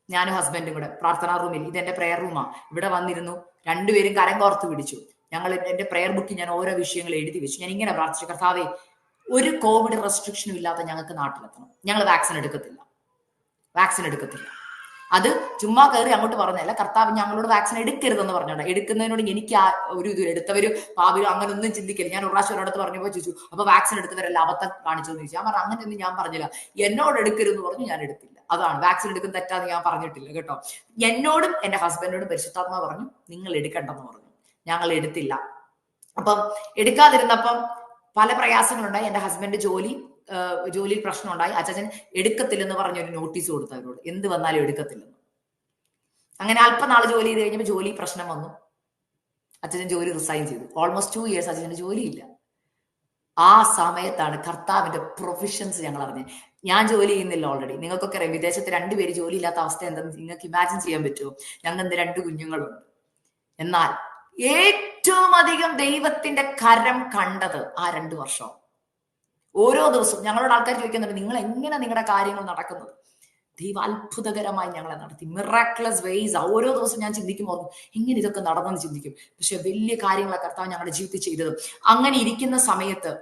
ഞാനും ഹസ്ബൻഡും കൂടെ പ്രാർത്ഥനാ റൂമിൽ, ഇതെന്റെ പ്രെയർ റൂമാ, ഇവിടെ വന്നിരുന്നു. 2 പേരും കരം കോർത്ത് പിടിച്ചു. ഞങ്ങൾ എന്റെ പ്രെയർ ബുക്കിൽ ഞാൻ ഓരോ വിഷയങ്ങൾ എഴുതി വെച്ചു. ഞാൻ ഇങ്ങനെ പ്രാർത്ഥിച്ചു, കർത്താവേ ഒരു കോവിഡ് റെസ്ട്രിക്ഷനും ഇല്ലാതെ ഞങ്ങൾക്ക് നാട്ടിലെത്തണം. ഞങ്ങൾ വാക്സിൻ എടുക്കത്തില്ല. അത് ചുമ്മാ കയറി അങ്ങോട്ട് പറഞ്ഞല്ല, കർത്താവ് ഞങ്ങളോട് വാക്സിൻ എടുക്കരുതെന്ന് പറഞ്ഞോണ്ട്. എടുക്കുന്നതിനോട് എനിക്ക് ആ ഒരു ഇത്, എടുത്തവര് പാപിലും അങ്ങനെ ഒന്നും ചിന്തിക്കരുത്. ഞാൻ ഒരു പ്രാവശ്യം ഒരിടത്ത് പറഞ്ഞപ്പോ ചോദിച്ചു, അപ്പൊ വാക്സിൻ എടുത്തവരെല്ലാം അബദ്ധം കാണിച്ചു എന്ന് ചോദിച്ചു. ഞാൻ പറഞ്ഞു, അങ്ങനെയൊന്നും ഞാൻ പറഞ്ഞില്ല. എന്നോട് എടുക്കരുതെന്ന് പറഞ്ഞു, ഞാൻ എടുത്തില്ല. അതാണ് വാക്സിൻ എടുക്കുന്ന തെറ്റാന്ന് ഞാൻ പറഞ്ഞിട്ടില്ല കേട്ടോ. എന്നോടും എന്റെ ഹസ്ബൻഡോടും പരിശുദ്ധാത്മാ പറഞ്ഞു, നിങ്ങൾ എടുക്കണ്ടെന്ന് പറഞ്ഞു. ഞങ്ങൾ എടുത്തില്ല. അപ്പം എടുക്കാതിരുന്നപ്പം പല പ്രയാസങ്ങളുണ്ടായി. എന്റെ ഹസ്ബൻഡ് ജോലിയിൽ പ്രശ്നം ഉണ്ടായി. അച്ഛൻ എടുക്കത്തില്ലെന്ന് പറഞ്ഞൊരു നോട്ടീസ് കൊടുത്തു അവരോട്, എന്ത് വന്നാലും എടുക്കത്തില്ലെന്ന്. അങ്ങനെ അല്പനാൾ ജോലി ചെയ്ത് കഴിഞ്ഞപ്പോൾ ജോലി പ്രശ്നം വന്നു. അച്ഛൻ ജോലി റിസൈൻ ചെയ്തു. ഓൾമോസ്റ്റ് 2 ഇയേഴ്സ് അച്ഛന് ജോലിയില്ല. ആ സമയത്താണ് കർത്താവിന്റെ പ്രൊഫഷൻസ് ഞങ്ങൾ അറിഞ്ഞത്. ഞാൻ ജോലി ചെയ്യുന്നില്ല ഓൾറെഡി. നിങ്ങൾക്കൊക്കെ അറിയാം, വിദേശത്ത് 2 പേര് ജോലി ഇല്ലാത്ത അവസ്ഥ എന്തെന്ന് നിങ്ങൾക്ക് ഇമാജിൻ ചെയ്യാൻ പറ്റുമോ? ഞങ്ങൾക്ക് 2 കുഞ്ഞുങ്ങളുണ്ട്. എന്നാൽ ഏറ്റവും അധികം ദൈവത്തിന്റെ കരം കണ്ടത് ആ 2 വർഷം. ഓരോ ദിവസവും ഞങ്ങളോട് ആൾക്കാർ ചോദിക്കുന്നുണ്ട്, നിങ്ങൾ എങ്ങനെ നിങ്ങളുടെ കാര്യങ്ങൾ നടക്കുന്നത്? ദൈവം അത്ഭുതകരമായി ഞങ്ങളെ നടത്തി, മിറാക്കുലസ് വേസ്. ഓരോ ദിവസവും ഞാൻ ചിന്തിക്കുമ്പോൾ എങ്ങനെ ഇതൊക്കെ നടന്നെന്ന് ചിന്തിക്കും. പക്ഷെ വലിയ കാര്യങ്ങളെ കർത്താവ് ഞങ്ങളുടെ ജീവിതത്തിൽ ചെയ്തത്. അങ്ങനെ ഇരിക്കുന്ന സമയത്ത്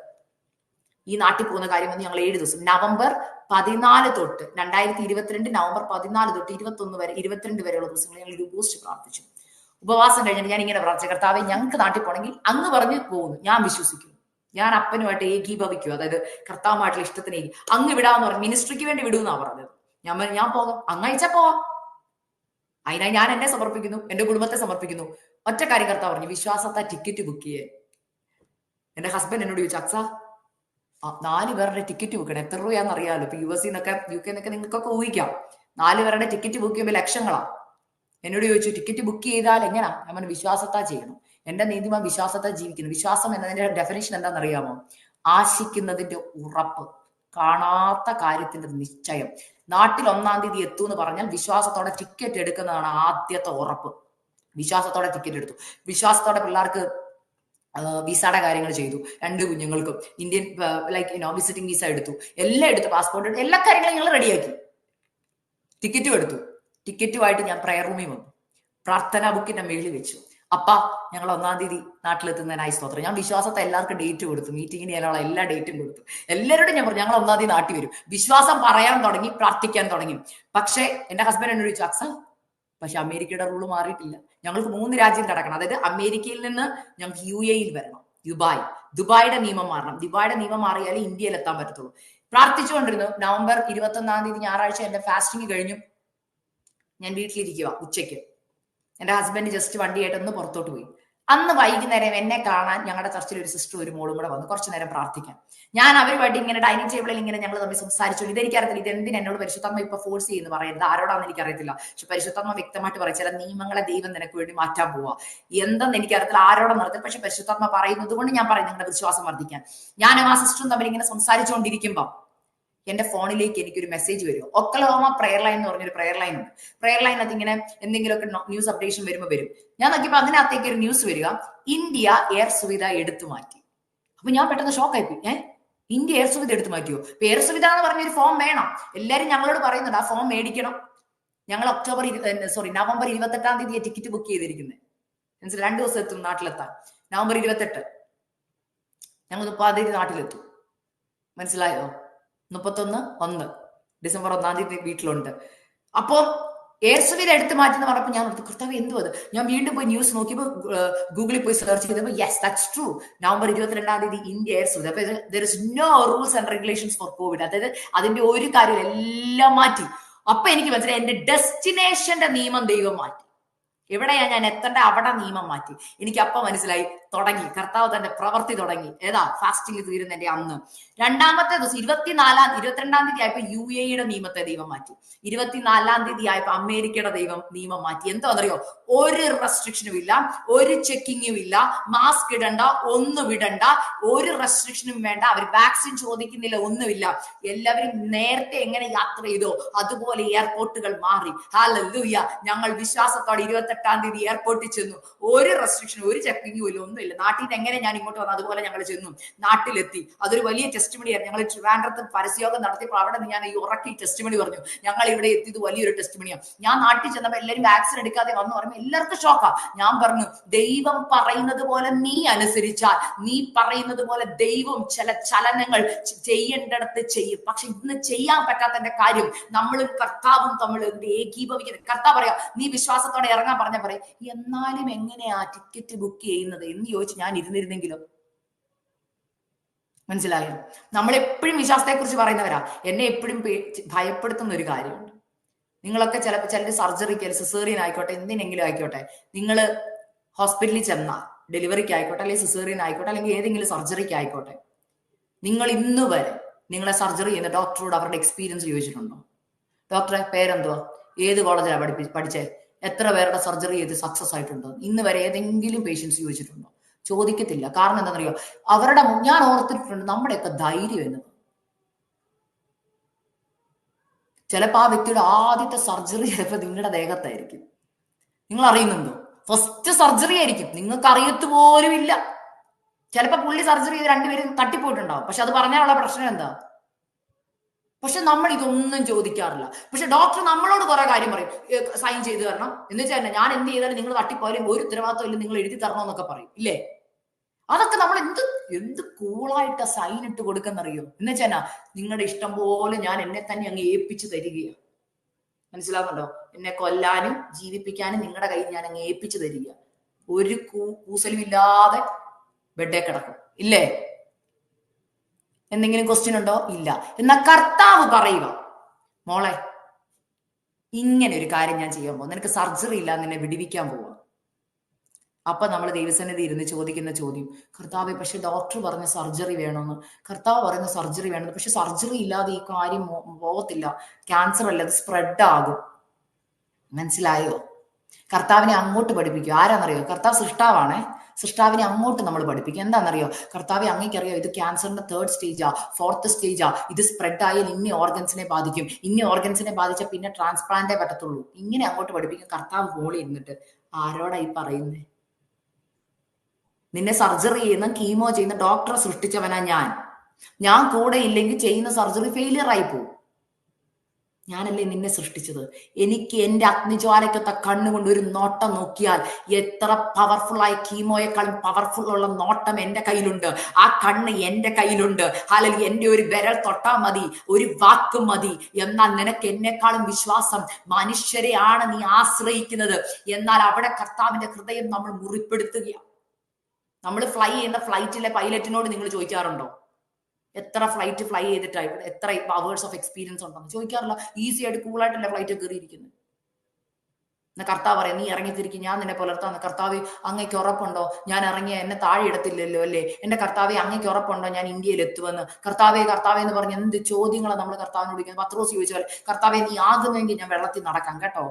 ഈ നാട്ടിൽ പോകുന്ന കാര്യം വന്ന് ഞങ്ങൾ 7 ദിവസം, നവംബർ 14 തൊട്ട് 2022 നവംബർ 14 തൊട്ട് 21 വരെ 22 വരെയുള്ള ദിവസങ്ങൾ ഞങ്ങൾ ഉപവസിച്ച് പ്രാർത്ഥിച്ചു. ഉപവാസം കഴിഞ്ഞിട്ട് ഞാൻ ഇങ്ങനെ പ്രാർത്ഥിച്ചു, കർത്താവെ ഞങ്ങൾക്ക് നാട്ടിൽ പോകണമെങ്കിൽ അങ്ങ് പറഞ്ഞ് പോകുന്നു, ഞാൻ വിശ്വസിക്കുന്നു, ഞാൻ അപ്പനുമായിട്ട് ഏകീഭവിക്കും, അതായത് കർത്താവുമായിട്ടുള്ള ഇഷ്ടത്തിന് അങ്ങ് വിടാന്ന് പറഞ്ഞു. മിനിസ്ട്രിക്ക് വേണ്ടി വിടുമെന്നാ പറഞ്ഞത്. ഞാൻ പോകാം, അങ്ങ് അയച്ചാ പോവാം. അതിനായി ഞാൻ എന്നെ സമർപ്പിക്കുന്നു, എന്റെ കുടുംബത്തെ സമർപ്പിക്കുന്നു. ഒറ്റ കാര്യം കർത്താവ് പറഞ്ഞു, വിശ്വാസത്തെ ടിക്കറ്റ് ബുക്ക് ചെയ്യേ. എന്റെ ഹസ്ബൻഡ് എന്നോട് ചോദിച്ചു, അക്സ 4 പേരുടെ ടിക്കറ്റ് ബുക്കണം, എത്ര രൂപയാന്ന് അറിയാമല്ലോ. ഇപ്പൊ US നിന്നൊക്കെ UK എന്നൊക്കെ നിങ്ങൾക്കൊക്കെ ഊഹിക്കാം. 4 പേരുടെ ടിക്കറ്റ് ബുക്ക് ചെയ്യുമ്പോൾ ലക്ഷങ്ങളാ. എന്നോട് ചോദിച്ചു, ടിക്കറ്റ് ബുക്ക് ചെയ്താൽ എങ്ങനാ? ഞാൻ വിശ്വാസത്താ ചെയ്യണം. എന്റെ നീതിമാൻ വിശ്വാസത്തെ ജീവിക്കുന്നു. വിശ്വാസം എന്നതിന്റെ ഡെഫിനേഷൻ എന്താണെന്ന് അറിയാമോ? ആശിക്കുന്നതിന്റെ ഉറപ്പ്, കാണാത്ത കാര്യത്തിന്റെ നിശ്ചയം. നാട്ടിൽ 1-ാം തീയതി എത്തൂ എന്ന് പറഞ്ഞാൽ വിശ്വാസത്തോടെ ടിക്കറ്റ് എടുക്കുന്നതാണ് ആദ്യത്തെ ഉറപ്പ്. വിശ്വാസത്തോടെ ടിക്കറ്റ് എടുത്തു. വിശ്വാസത്തോടെ പിള്ളേർക്ക് വിസയുടെ കാര്യങ്ങൾ ചെയ്തു. 2 കുഞ്ഞുങ്ങൾക്കും ഇന്ത്യൻ വിസിറ്റിംഗ് വിസ എടുത്തു, എല്ലാം എടുത്തു, പാസ്പോർട്ട് എടുത്തു, എല്ലാ കാര്യങ്ങളും ഞങ്ങൾ റെഡിയാക്കി. ടിക്കറ്റും എടുത്തു. ടിക്കറ്റുമായിട്ട് ഞാൻ പ്രയർ റൂമിൽ വന്നു. പ്രാർത്ഥനാ ബുക്കിന്റെ മേളിൽ വെച്ചു. അപ്പ ഞങ്ങൾ 1-ാം തീയതി നാട്ടിലെത്തുന്നതിനായി സ്തോത്രം. ഞാൻ വിശ്വാസത്തെ എല്ലാവർക്കും ഡേറ്റ് കൊടുത്തു. മീറ്റിങ്ങിന് ചെയ്യാനുള്ള എല്ലാ ഡേറ്റും കൊടുത്തു. എല്ലാവരോടും ഞാൻ പറഞ്ഞു ഞങ്ങൾ 1-ാം തീയതി നാട്ടിൽ വരും. വിശ്വാസം പറയാൻ തുടങ്ങി, പ്രാർത്ഥിക്കാൻ തുടങ്ങി. പക്ഷേ എന്റെ ഹസ്ബൻഡ് എന്നോട് ചോദിച്ചു, അക്സ പക്ഷെ അമേരിക്കയുടെ റൂള് മാറിയിട്ടില്ല. ഞങ്ങൾക്ക് 3 രാജ്യം കടക്കണം. അതായത് അമേരിക്കയിൽ നിന്ന് ഞങ്ങൾക്ക് UAE വരണം. ദുബായിയുടെ നിയമം മാറണം. ദുബായിയുടെ നിയമം മാറിയാലേ ഇന്ത്യയിൽ എത്താൻ പറ്റത്തുള്ളൂ. പ്രാർത്ഥിച്ചുകൊണ്ടിരുന്നു. നവംബർ 21-ാം തീയതി ഞായറാഴ്ച എന്റെ ഫാസ്റ്റിംഗ് കഴിഞ്ഞു. ഞാൻ വീട്ടിലിരിക്കുക ഉച്ചയ്ക്ക്. എന്റെ ഹസ്ബൻഡ് ജസ്റ്റ് വണ്ടിയായിട്ട് ഒന്ന് പുറത്തോട്ട് പോയി. അന്ന് വൈകുന്നേരം എന്നെ കാണാൻ ഞങ്ങളുടെ ചർച്ചിൽ ഒരു സിസ്റ്റർ ഒരു മോളും കൂടെ വന്നു കുറച്ചു നേരം പ്രാർത്ഥിക്കാൻ. ഞാൻ അവരുമായിട്ട് ഇങ്ങനെ ഡൈനിങ് ടേബിളിൽ ഇങ്ങനെ ഞങ്ങൾ തമ്മിൽ സംസാരിച്ചു. ഇതെനിക്കറിയത്തില്ല ഇതെന്തിന് എന്നോട് പരിശുദ്ധാത്മ ഇപ്പൊ ഫോഴ്സ് ചെയ്യുന്നു പറയുന്നത് ആരോടാന്ന് എനിക്കറിയത്തില്ല. പക്ഷെ പരിശുദ്ധാത്മ വ്യക്തമായിട്ട് പറയും ചില നിയമങ്ങളെ ദൈവം നിനക്ക് വേണ്ടി മാറ്റാൻ പോവാ. എന്തെന്ന് എനിക്കറിയത്തില്ല, ആരോടെന്ന് അറിയത്തില്ല. പക്ഷെ പരിശുദ്ധാത്മ പറയുന്നത് കൊണ്ട് ഞാൻ പറയും നിങ്ങളുടെ വിശ്വാസം വർദ്ധിക്കാൻ. ഞാനും ആ സിസ്റ്ററും തമ്മിൽ ഇങ്ങനെ സംസാരിച്ചുകൊണ്ടിരിക്കുമ്പോൾ എന്റെ ഫോണിലേക്ക് എനിക്കൊരു മെസ്സേജ് വരും. ഒക്ലഹോമ പ്രെയർ ലൈൻ എന്ന് പറഞ്ഞൊരു പ്രെയർ ലൈൻ ഉണ്ട്. പ്രെയർ ലൈനകത്ത് ഇങ്ങനെ എന്തെങ്കിലുമൊക്കെ ന്യൂസ് അപ്ഡേഷൻ വരുമ്പോൾ വരും. ഞാൻ നോക്കിയപ്പോൾ അതിനകത്തേക്ക് ഒരു ന്യൂസ് വരിക, ഇന്ത്യ എയർ സുവിധ എടുത്തു മാറ്റി. അപ്പൊ ഞാൻ പെട്ടെന്ന് ഷോക്കായി പോയി. ഇന്ത്യ എയർ സുവിധ എടുത്തു മാറ്റിയോ? ഇപ്പൊ എയർ സുവിധ എന്ന് പറഞ്ഞൊരു ഫോം വേണം. എല്ലാരും ഞങ്ങളോട് പറയുന്നുണ്ട് ആ ഫോം മേടിക്കണം. ഞങ്ങൾ നവംബർ 28-ാം തീയതി ടിക്കറ്റ് ബുക്ക് ചെയ്തിരിക്കുന്നത്. മനസ്സിലായി, 2 ദിവസം എത്തും നാട്ടിലെത്താൻ. നവംബർ 28 ഞങ്ങൾ 30-ാം തീയതി നാട്ടിലെത്തും. മനസ്സിലായോ? 31 ഡിസംബർ 1-ാം തീയതി വീട്ടിലുണ്ട്. അപ്പോ എയർ സുവിധ എടുത്തു മാറ്റുന്ന പറഞ്ഞപ്പോൾ ഞാൻ കർത്താവ് എന്തു അത്? ഞാൻ വീണ്ടും പോയി ന്യൂസ് നോക്കിയപ്പോൾ ഗൂഗിളിൽ പോയി സെർച്ച് ചെയ്തപ്പോൾ യെസ് ദാറ്റ്സ് ട്രൂ. നവംബർ 22-ാം തീയതി ഇന്ത്യ എയർ സുവിധ. അപ്പൊ there is no rules and regulations for covid. അതായത് അതിന്റെ ഒരു കാര്യം എല്ലാം മാറ്റി. അപ്പൊ എനിക്ക് മനസ്സിലായി എന്റെ ഡെസ്റ്റിനേഷന്റെ നിയമം ദൈവം മാറ്റി. എവിടെയാ ഞാൻ എത്തേണ്ട അവിടെ നിയമം മാറ്റി. എനിക്ക് അപ്പം മനസ്സിലായി തുടങ്ങി കർത്താവ് തന്റെ പ്രവൃത്തി തുടങ്ങി. ഏതാ ഫാസ്റ്റിംഗ് തീരുന്നതിന്റെ അന്ന് 2-ാമത്തെ ദിവസം 22-ാം തീയതി ആയപ്പോ UAE നിയമത്തെ ദൈവം മാറ്റി. 24-ാം തീയതി ആയപ്പോ അമേരിക്കയുടെ നിയമം മാറ്റി. എന്താണെന്നറിയോ? ഒരു റെസ്ട്രിക്ഷനും ഇല്ല, ഒരു ചെക്കിങ്ങും ഇല്ല, മാസ്ക് ഇടണ്ട, ഒന്നും ഇടണ്ട, ഒരു റെസ്ട്രിക്ഷനും വേണ്ട. അവർ വാക്സിൻ ചോദിക്കുന്നില്ല, ഒന്നുമില്ല. എല്ലാവരും നേരത്തെ എങ്ങനെ യാത്ര ചെയ്തോ അതുപോലെ എയർപോർട്ടുകൾ മാറി. ഹല്ലേലൂയ. ഞങ്ങൾ വിശ്വാസത്തോടെ 28-ാം തീയതി എയർപോർട്ടിൽ ചെന്നു. ഒരു റെസ്ട്രിക്ഷനും ഒരു ചെക്കിങ്ങും ഇല്ല, ഒന്നുമില്ല. നാട്ടിൽ നിന്ന് എങ്ങനെ ഞാൻ ഇങ്ങോട്ട് വന്നു അതുപോലെ ഞങ്ങൾ ചെന്നു. നാട്ടിലെത്തി. അതൊരു വലിയ ടെസ്റ്റിമണി ആയിരുന്നു. ഞങ്ങൾ ട്രിവാൻഡ്രത്ത് പരസ്യയോഗം നടത്തിയപ്പോൾ അവിടെ ഞാൻ ഈ ഉറക്കി ടെസ്റ്റിമണി പറഞ്ഞു. ഞങ്ങൾ ഇവിടെ എത്തിയത് വലിയൊരു ടെസ്റ്റിമണിയാണ്. ഞാൻ നാട്ടിൽ ചെന്നപ്പോൾ എല്ലാവരും വാക്സിൻ എടുക്കാതെ വന്നു പറയുമ്പോൾ എല്ലാവർക്കും ഷോക്കാ. ഞാൻ പറഞ്ഞു ദൈവം പറയുന്നത് പോലെ നീ അനുസരിച്ചാൽ, നീ പറയുന്നത് പോലെ ദൈവം ചില ചലനങ്ങൾ ചെയ്യേണ്ടടുത്ത് ചെയ്യും. പക്ഷെ ഇന്ന് ചെയ്യാൻ പറ്റാത്തതിന്റെ കാര്യം നമ്മളും കർത്താവും തമ്മിൽ ഏകീഭവിക്കുന്നത്. കർത്താവ് പറയാ നീ വിശ്വാസത്തോടെ ഇറങ്ങാൻ പറഞ്ഞ പറയും. എന്നാലും എങ്ങനെയാ ടിക്കറ്റ് ബുക്ക് ചെയ്യുന്നത് എന്ന് ചോദിച്ച് ഞാൻ ഇരുന്നിരുന്നെങ്കിലോ? മനസ്സിലായോ? നമ്മളെപ്പോഴും വിശ്വാസത്തെ കുറിച്ച് പറയുന്നവരാ. എന്നെ എപ്പോഴും ഭയപ്പെടുത്തുന്ന ഒരു കാര്യമുണ്ട്. നിങ്ങളൊക്കെ ചിലർ സർജറിക്ക് സിസേറിയൻ ആയിക്കോട്ടെ എന്തിനെങ്കിലും ആയിക്കോട്ടെ, നിങ്ങൾ ഹോസ്പിറ്റലിൽ ചെന്നാൽ ഡെലിവറിക്ക് ആയിക്കോട്ടെ അല്ലെങ്കിൽ സിസേറിയൻ ആയിക്കോട്ടെ അല്ലെങ്കിൽ ഏതെങ്കിലും സർജറിക്ക് ആയിക്കോട്ടെ, നിങ്ങൾ ഇന്ന് വരെ നിങ്ങളെ സർജറി ചെയ്യുന്ന ഡോക്ടറോട് അവരുടെ എക്സ്പീരിയൻസ് ചോദിച്ചിട്ടുണ്ടോ? ഡോക്ടറെ പേരെന്തുവാ, ഏത് കോളേജിലാണ് പഠിച്ചേ, എത്ര പേരുടെ സർജറി ചെയ്ത് സക്സസ് ആയിട്ടുണ്ടോ? ഇന്ന് വരെ ഏതെങ്കിലും പേഷ്യൻസ് ചോദിച്ചിട്ടുണ്ടോ? ചോദിക്കത്തില്ല. കാരണം എന്താണെന്നറിയോ? അവരുടെ ഞാൻ ഓർത്തിട്ടുണ്ട് നമ്മുടെയൊക്കെ ധൈര്യം എന്നത്. ചിലപ്പോൾ ആ വ്യക്തിയുടെ ആദ്യത്തെ സർജറി ചിലപ്പോൾ നിങ്ങളുടെ ദേഹത്തായിരിക്കും. നിങ്ങൾ അറിയുന്നുണ്ടോ? ഫസ്റ്റ് സർജറി ആയിരിക്കും, നിങ്ങൾക്ക് അറിയത്ത് പോലും ഇല്ല. ചിലപ്പോൾ പുള്ളി സർജറി ചെയ്ത് 2 പേരും തട്ടിപ്പോയിട്ടുണ്ടാവും. പക്ഷെ അത് പറഞ്ഞാലുള്ള പ്രശ്നം എന്താ? പക്ഷെ നമ്മൾ ഇതൊന്നും ചോദിക്കാറില്ല. പക്ഷെ ഡോക്ടർ നമ്മളോട് കുറെ കാര്യം പറയും, സൈൻ ചെയ്ത് തരണം എന്ന് വെച്ചാൽ ഞാൻ എന്ത് ചെയ്താലും നിങ്ങൾ തട്ടിപ്പോയാലും ഒരു ഉത്തരവാദിത്വം ഇല്ല, നിങ്ങൾ എഴുതി തരണം എന്നൊക്കെ പറയും, ഇല്ലേ? അതൊക്കെ നമ്മൾ എന്ത് കൂളായിട്ട് സൈൻ ഇട്ട് കൊടുക്കുന്നറിയോ? എന്ന് വെച്ചാൽ നിങ്ങളുടെ ഇഷ്ടം പോലെ ഞാൻ എന്നെ തന്നെ അങ്ങ് ഏൽപ്പിച്ചു തരികയാണ്. മനസ്സിലാവുന്നുണ്ടോ? എന്നെ കൊല്ലാനും ജീവിപ്പിക്കാനും നിങ്ങളുടെ കയ്യിൽ ഞാൻ അങ്ങ് ഏൽപ്പിച്ചു തരിക. ഒരു കൂസലും ഇല്ലാതെ ബെഡേ കിടക്കും, ഇല്ലേ? എന്തെങ്കിലും ക്വസ്റ്റ്യൻ ഉണ്ടോ? ഇല്ല. എന്നാ കർത്താവ് പറയുക, മോളെ ഇങ്ങനെ ഒരു കാര്യം ഞാൻ ചെയ്യാൻ പോകും, നിനക്ക് സർജറി ഇല്ല, നിന്നെ വിടിവിക്കാൻ പോവാ. അപ്പൊ നമ്മൾ ദൈവസന്നിധി ഇരുന്ന് ചോദിക്കുന്ന ചോദ്യം, കർത്താവ് പക്ഷെ ഡോക്ടർ പറഞ്ഞ സർജറി വേണമെന്ന്, കർത്താവ് പറയുന്ന സർജറി വേണമെന്ന്, പക്ഷെ സർജറി ഇല്ലാതെ ഈ കാര്യം പോകത്തില്ല, ക്യാൻസർ അല്ല, അത് സ്പ്രെഡ് ആകും. മനസ്സിലായോ? കർത്താവിനെ അങ്ങോട്ട് പഠിപ്പിക്കും. ആരാന്നറിയോ? കർത്താവ് സൃഷ്ടാവാണേ. സൃഷ്ടാവിനെ അങ്ങോട്ട് നമ്മൾ പഠിപ്പിക്കും. എന്താണെന്നറിയോ? കർത്താവെ അങ്ങേക്കറിയോ ഇത് ക്യാൻസറിന്റെ 3rd സ്റ്റേജാ, 4th സ്റ്റേജാ, ഇത് സ്പ്രെഡ് ആയാൽ ഇന്ന ഓർഗൻസിനെ ബാധിക്കും, ഇന്ന ഓർഗൻസിനെ ബാധിച്ചാൽ പിന്നെ ട്രാൻസ്പ്ലാന്റേ പറ്റത്തുള്ളൂ. ഇങ്ങനെ അങ്ങോട്ട് പഠിപ്പിക്കും. കർത്താവ് മോളി ഇരുന്നിട്ട് ആരോടാ ഈ പറയുന്നേ? നിന്നെ സർജറി ചെയ്യുന്ന കീമോ ചെയ്യുന്ന ഡോക്ടറെ സൃഷ്ടിച്ചവനാ ഞാൻ കൂടെ ഇല്ലെങ്കിൽ ചെയ്യുന്ന സർജറി ഫെയിലിയർ ആയി പോകും. ഞാനല്ലേ നിന്നെ സൃഷ്ടിച്ചത്. എനിക്ക് എന്റെ അഗ്നിജ്വാലയ്ക്കൊത്ത കണ്ണുകൊണ്ട് ഒരു നോട്ടം നോക്കിയാൽ എത്ര പവർഫുൾ ആയ കീമോയെക്കാളും പവർഫുൾ ഉള്ള നോട്ടം എന്റെ കയ്യിലുണ്ട്. ആ കണ്ണ് എന്റെ കയ്യിലുണ്ട്. അല്ലെങ്കിൽ എന്റെ ഒരു വിരൽ തൊട്ടാ മതി, ഒരു വാക്ക് മതി. എന്നാൽ നിനക്ക് എന്നെക്കാളും വിശ്വാസം മനുഷ്യരെയാണ് നീ ആശ്രയിക്കുന്നത്. എന്നാൽ അവിടെ കർത്താവിന്റെ ഹൃദയം നമ്മൾ മുറിപ്പെടുത്തുകയാണ്. നമ്മൾ ഫ്ലൈ ചെയ്യുന്ന ഫ്ലൈറ്റിലെ പൈലറ്റിനോട് നിങ്ങൾ ചോദിക്കാറുണ്ടോ എത്ര ഫ്ലൈറ്റ് ഫ്ലൈ ചെയ്തിട്ടാ ഇവിടെ എത്ര അവേഴ്സ് ഓഫ് എക്സ്പീരിയൻസ് ഉണ്ടെന്ന്? ചോദിക്കാറില്ല. ഈസി ആയിട്ട് കൂളായിട്ടല്ലേ ഫ്ലൈറ്റ് കയറിയിരിക്കുന്നത്. എന്നാ കർത്താവ് പറയാം, നീ ഇറങ്ങിത്തിരിക്കും, ഞാൻ നിന്നെ പുലർത്താന്ന്. കർത്താവ്, അങ്ങേക്ക് ഉറപ്പുണ്ടോ ഞാൻ ഇറങ്ങിയ എന്നെ താഴെ ഇടത്തില്ലല്ലോ അല്ലേ? എന്റെ കർത്താവെ, അങ്ങേക്ക് ഉറപ്പുണ്ടോ ഞാൻ ഇന്ത്യയിൽ എത്തുമെന്ന്? കർത്താവെ കർത്താവെ എന്ന് പറഞ്ഞ് എന്ത് ചോദ്യങ്ങളാണ് നമ്മൾ കർത്താവിനോട് വിളിക്കുന്നത്. പത്രോസ് ചോദിച്ചാൽ, കർത്താവെ നീ ആകുമെങ്കിൽ ഞാൻ വെള്ളത്തിൽ നടക്കാം കേട്ടോ.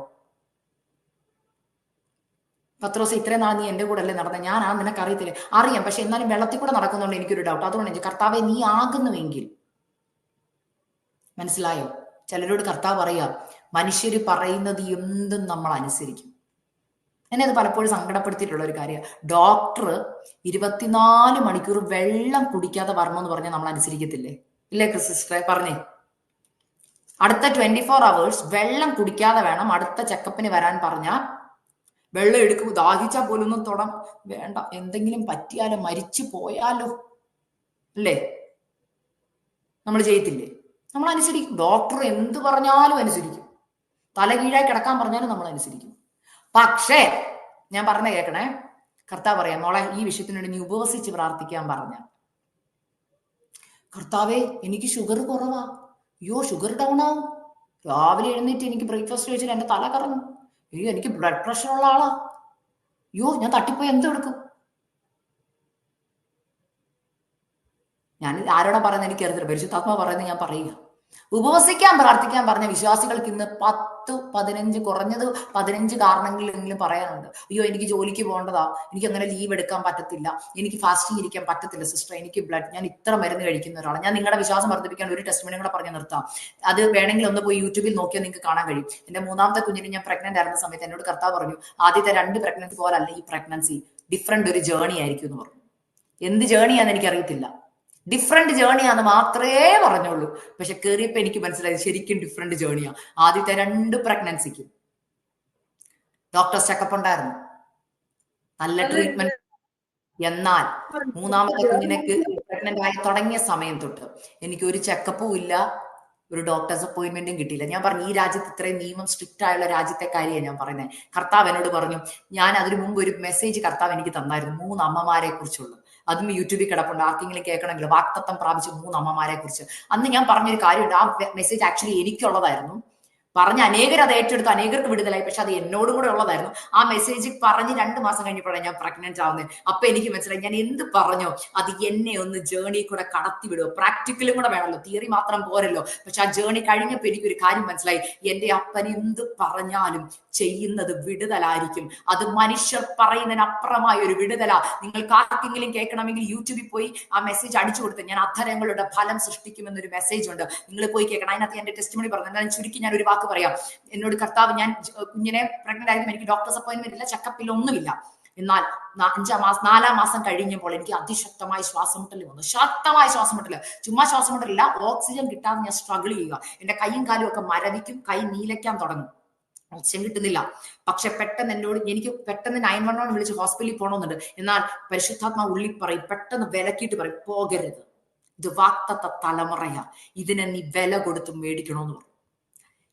പത്രോസ്, ഇത്രയും നാൾ നീ എന്റെ കൂടെ അല്ലേ നടന്നത്? ഞാൻ നിനക്ക് അറിയത്തില്ലേ? അറിയാം, പക്ഷെ എന്നാലും വെള്ളത്തിൽ കൂടെ നടക്കുന്നുണ്ട് എനിക്കൊരു ഡൗട്ട്. അതുകൊണ്ട് എനിക്ക് കർത്താവെ നീ ആകുന്നുവെങ്കിൽ. മനസ്സിലായോ? ചിലരോട് കർത്താവ് പറയാ, മനുഷ്യര് പറയുന്നത് എന്തും നമ്മൾ അനുസരിക്കും. എന്നെ അത് പലപ്പോഴും സങ്കടപ്പെടുത്തിയിട്ടുള്ള ഒരു കാര്യം. ഡോക്ടർ 24 മണിക്കൂർ വെള്ളം കുടിക്കാതെ വരണമെന്ന് പറഞ്ഞാൽ നമ്മൾ അനുസരിക്കത്തില്ലേ? ഇല്ലേ സിസ്റ്ററെ പറഞ്ഞേ? അടുത്ത 24 hours വെള്ളം കുടിക്കാതെ വേണം അടുത്ത ചെക്കപ്പിന് വരാൻ പറഞ്ഞാൽ വെള്ളം എടുക്കും. ദാഹിച്ചാൽ പോലൊന്നും തൊടാൻ വേണ്ട. എന്തെങ്കിലും പറ്റിയാലോ, മരിച്ചു പോയാലോ, അല്ലേ? നമ്മൾ ചെയ്യത്തില്ലേ? നമ്മൾ അനുസരിക്കും. ഡോക്ടർ എന്ത് പറഞ്ഞാലും അനുസരിക്കും. തല കീഴായി കിടക്കാൻ പറഞ്ഞാലും നമ്മൾ അനുസരിക്കും. പക്ഷേ ഞാൻ പറഞ്ഞ കേൾക്കണേ, കർത്താവ് പറയാം, മോളെ ഈ വിഷയത്തിന് വേണ്ടി നീ ഉപവസിച്ച് പ്രാർത്ഥിക്കാൻ പറഞ്ഞ. കർത്താവേ എനിക്ക് ഷുഗർ കുറവാ. അയ്യോ ഷുഗർ ഡൗൺ ആവും. രാവിലെ എഴുന്നേറ്റ് എനിക്ക് ബ്രേക്ക്ഫാസ്റ്റ് കഴിച്ചിട്ട് എന്റെ തല കറങ്ങും. അയ്യോ എനിക്ക് ബ്ലഡ് പ്രഷർ ഉള്ള ആളാ. അയ്യോ ഞാൻ തട്ടിപ്പോയി എന്തെടുക്കും? ഞാൻ ആരോടാ പറയുന്നത് എനിക്കറിയത്തില്ല. പരിശുദ്ധാത്മാ പറയുന്നത് ഞാൻ പറയുക. ഉപവസിക്കാൻ പ്രാർത്ഥിക്കാൻ പറഞ്ഞ വിശ്വാസികൾക്ക് ഇന്ന് 10-15 കുറഞ്ഞത് 15 കാരണങ്ങളിലെങ്കിലും പറയാനുണ്ട്. അയ്യോ എനിക്ക് ജോലിക്ക് പോകേണ്ടതാ, എനിക്ക് അങ്ങനെ ലീവ് എടുക്കാൻ പറ്റത്തില്ല, എനിക്ക് ഫാസ്റ്റിംഗ് ഇരിക്കാൻ പറ്റത്തില്ല സിസ്റ്റർ, എനിക്ക് ബ്ലഡ്, ഞാൻ ഇത്ര മരുന്ന് കഴിക്കുന്ന ഒരാളാണ്. ഞാൻ നിങ്ങളുടെ വിശ്വാസം വർദ്ധിപ്പിക്കാൻ ഒരു ടെസ്റ്റിമണി കൂടെ പറഞ്ഞ് നിർത്താം. അത് വേണമെങ്കിൽ ഒന്ന് പോയി യൂട്യൂബിൽ നോക്കിയാൽ നിങ്ങൾക്ക് കാണാൻ കഴിയും. എന്റെ 3ാമത്തെ കുഞ്ഞിന് ഞാൻ പ്രഗ്നന്റ് ആയിരുന്ന സമയത്ത് എന്നോട് കർത്താവ് പറഞ്ഞു, ആദ്യത്തെ 2 പ്രഗ്നൻസി പോലല്ല ഈ പ്രഗ്നൻസി, ഡിഫറെന്റ് ഒരു ജേണി ആയിരിക്കും എന്ന് പറഞ്ഞു. എന്ത് ജേണിയാന്ന് എനിക്കറിയത്തില്ല, ഡിഫറെന്റ് ജേണിയാന്ന് മാത്രമേ പറഞ്ഞുള്ളൂ. പക്ഷെ കയറിയപ്പോ എനിക്ക് മനസ്സിലായി ശരിക്കും ഡിഫറെന്റ് ജേണിയാ. ആദ്യത്തെ 2 പ്രഗ്നൻസിക്കും ഡോക്ടേഴ്സ് ചെക്കപ്പ് ഉണ്ടായിരുന്നു, നല്ല ട്രീറ്റ്മെന്റ്. എന്നാൽ 3ാമത്തെ കുഞ്ഞിനക്ക് പ്രഗ്നന്റ് ആയി തുടങ്ങിയ സമയം തൊട്ട് എനിക്ക് ഒരു ചെക്കപ്പും ഇല്ല, ഒരു ഡോക്ടേഴ്സ് അപ്പോയിന്റ്മെന്റും കിട്ടിയില്ല. ഞാൻ പറഞ്ഞു, ഈ രാജ്യത്ത് ഇത്രയും നിയമം സ്ട്രിക്റ്റ് ആയുള്ള രാജ്യത്തെ കാര്യമാണ് ഞാൻ പറയുന്നത്. കർത്താവ് എന്നോട് പറഞ്ഞു, ഞാൻ അതിനു മുമ്പ് ഒരു മെസ്സേജ് കർത്താവ് എനിക്ക് തന്നായിരുന്നു 3 അമ്മമാരെ കുറിച്ചുള്ള. അതും യൂട്യൂബിൽ കിടപ്പുണ്ട്, ആർക്കെങ്കിലും കേൾക്കണമെങ്കിൽ. വാക്തത്വം പ്രാപിച്ച 3 അമ്മമാരെ കുറിച്ച് അന്ന് ഞാൻ പറഞ്ഞൊരു കാര്യമുണ്ട്. ആ മെസ്സേജ് ആക്ച്വലി എനിക്കുള്ളതായിരുന്നു. പറഞ്ഞ അനേകർ അത് ഏറ്റെടുത്ത്, അനേകർക്ക് വിടുതലായി. പക്ഷെ അത് എന്നോടും കൂടെ ഉള്ളതായിരുന്നു. ആ മെസ്സേജ് പറഞ്ഞ് 2 മാസം കഴിഞ്ഞപ്പോഴാണ് ഞാൻ പ്രഗ്നന്റ് ആവുന്നത്. അപ്പൊ എനിക്ക് മനസ്സിലായി, ഞാൻ എന്ത് പറഞ്ഞോ അത് എന്നെ ഒന്ന് ജേണി കൂടെ കടത്തിവിടുക. പ്രാക്ടിക്കലും കൂടെ വേണമല്ലോ, തിയറി മാത്രം പോരല്ലോ. പക്ഷെ ആ ജേണി കഴിഞ്ഞപ്പോ എനിക്കൊരു കാര്യം മനസ്സിലായി, എന്റെ അപ്പൻ എന്ത് പറഞ്ഞാലും ചെയ്യുന്നത് വിടുതലായിരിക്കും. അത് മനുഷ്യർ പറയുന്നതിനപ്പുറമായ ഒരു വിടുതല. നിങ്ങൾക്ക് ആർക്കെങ്കിലും കേൾക്കണമെങ്കിൽ യൂട്യൂബിൽ പോയി ആ മെസ്സേജ് അടിച്ചു കൊടുത്ത്, ഞാൻ അധരങ്ങളുടെ ഫലം സൃഷ്ടിക്കുമെന്നൊരു മെസ്സേജ് ഉണ്ട്, നിങ്ങൾ പോയി കേൾക്കണം. അതിനകത്ത് എന്റെ ടെസ്റ്റിമണി പറഞ്ഞു. എന്നാലും ചുരുക്കി ഞാൻ ഒരു വാക്ക് പറയാം. എന്നോട് കർത്താവ്, ഞാൻ കുഞ്ഞിനെ പ്രഗ്നന്റ് ആയിരുന്നു, എനിക്ക് ഡോക്ടേഴ്സ് അപ്പോയിന്റ്മെന്റ് ഇല്ല, ചെക്കപ്പിൽ ഒന്നുമില്ല. എന്നാൽ 4ാം മാസം കഴിഞ്ഞപ്പോൾ എനിക്ക് അതിശക്തമായ ശ്വാസമുട്ടൽ വന്നു. ശക്തമായ ശ്വാസമുട്ടല്, ചുമ്മാ ശ്വാസമുട്ടലില്ല, ഓക്സിജൻ കിട്ടാതെ ഞാൻ സ്ട്രഗിൾ ചെയ്യുക. എന്റെ കൈയും കാലും ഒക്കെ മരവിക്കും, കൈ നീലയ്ക്കാൻ തുടങ്ങും, ഓക്സിജൻ കിട്ടുന്നില്ല. പക്ഷെ പെട്ടെന്ന് എനിക്ക് പെട്ടെന്ന് 911 വിളിച്ച് ഹോസ്പിറ്റലിൽ പോകണമെന്നുണ്ട്. എന്നാൽ പരിശുദ്ധാത്മാ ഉള്ളി പറയും, പെട്ടെന്ന് വിലക്കിയിട്ട് പറയും, പോകരുത്, ഇത് വാക്തത്വ തലമുറയാ, ഇതിനെ നീ വില കൊടുത്ത് മേടിക്കണമെന്ന് പറഞ്ഞു.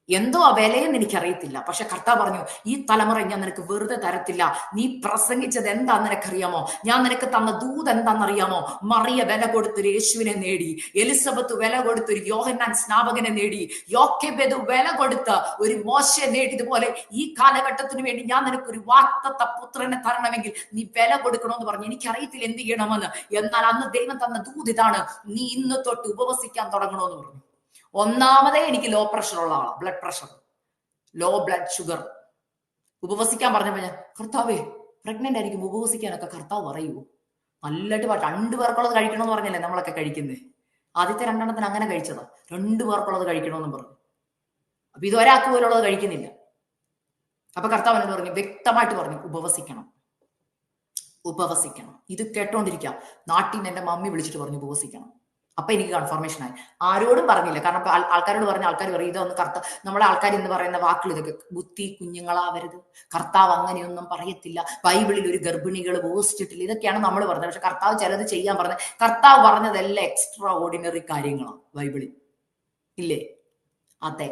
എന്തോ ആ വിലയെന്ന് എനിക്കറിയത്തില്ല. പക്ഷെ കർത്താവ് പറഞ്ഞു, ഈ തലമുറ ഞാൻ നിനക്ക് വെറുതെ തരത്തില്ല. നീ പ്രസംഗിച്ചത് എന്താന്ന് നിനക്കറിയാമോ? ഞാൻ നിനക്ക് തന്ന ദൂത് എന്താണെന്നറിയാമോ? മറിയ വില കൊടുത്തൊരു യേശുവിനെ നേടി, എലിസബത്ത് വില കൊടുത്തൊരു യോഹന്നാൻ സ്നാപകനെ നേടി, യോക്കെബേദ് വില കൊടുത്ത ഒരു മോശയെ നേടിയതുപോലെ ഈ കാലഘട്ടത്തിന് വേണ്ടി ഞാൻ നിനക്ക് ഒരു വാക്തത്വ പുത്രനെ തരണമെങ്കിൽ നീ വില കൊടുക്കണമെന്ന് പറഞ്ഞു. എനിക്കറിയത്തില്ല എന്ത് ചെയ്യണമെന്ന്. എന്നാൽ അന്ന് ദൈവം തന്ന ദൂത് ഇതാണ്, നീ ഇന്ന് തൊട്ട് ഉപവസിക്കാൻ തുടങ്ങണമെന്ന് പറഞ്ഞു. ഒന്നാമതേ എനിക്ക് ലോ പ്രഷർ ഉള്ള ആളാണ്, blood pressure, low blood sugar. ഉപവസിക്കാൻ പറഞ്ഞപ്പോ ഞാൻ, കർത്താവേ പ്രഗ്നന്റ് ആയിരിക്കും ഉപവസിക്കാനൊക്കെ കർത്താവ് പറയുമോ? നല്ലതായിട്ട് 2 പേർക്കുള്ളത് കഴിക്കണമെന്ന് പറഞ്ഞല്ലേ നമ്മളൊക്കെ കഴിക്കുന്നത്. ആദ്യത്തെ 2 അങ്ങനെ കഴിച്ചതാ, 2 പേർക്കുള്ളത് കഴിക്കണമെന്നും പറഞ്ഞു. അപ്പൊ ഇത് ഒരാൾക്ക് പോലുള്ളത് കഴിക്കുന്നില്ല. അപ്പൊ കർത്താവ് എന്നോട് പറഞ്ഞു, വ്യക്തമായിട്ട് പറഞ്ഞു, ഉപവസിക്കണം, ഉപവസിക്കണം. ഇത് കേട്ടോണ്ടിരിക്കാം. നാട്ടിൽ നിന്ന് എന്റെ മമ്മി വിളിച്ചിട്ട് പറഞ്ഞു ഉപവസിക്കണം. അപ്പൊ എനിക്ക് കൺഫർമേഷൻ ആയി. ആരോടും പറഞ്ഞില്ല, കാരണം ആൾക്കാരോട് പറഞ്ഞ ആൾക്കാർ പറയും ഇതൊന്ന് നമ്മളെ ആൾക്കാർ എന്ന് പറയുന്ന വാക്കുകൾ ഇതൊക്കെ ബുദ്ധി കുഞ്ഞുങ്ങളാവരുത്, കർത്താവ് അങ്ങനെയൊന്നും പറയത്തില്ല, ബൈബിളിൽ ഒരു ഗർഭിണികൾ ഉപവസിച്ചിട്ടില്ല, ഇതൊക്കെയാണ് നമ്മൾ പറഞ്ഞത്. പക്ഷെ കർത്താവ് ചിലത് ചെയ്യാൻ പറഞ്ഞത്, കർത്താവ് പറഞ്ഞതെല്ലാം എക്സ്ട്രാ ഓർഡിനറി കാര്യങ്ങളാണ് ബൈബിളിൽ, ഇല്ലേ? അതെ,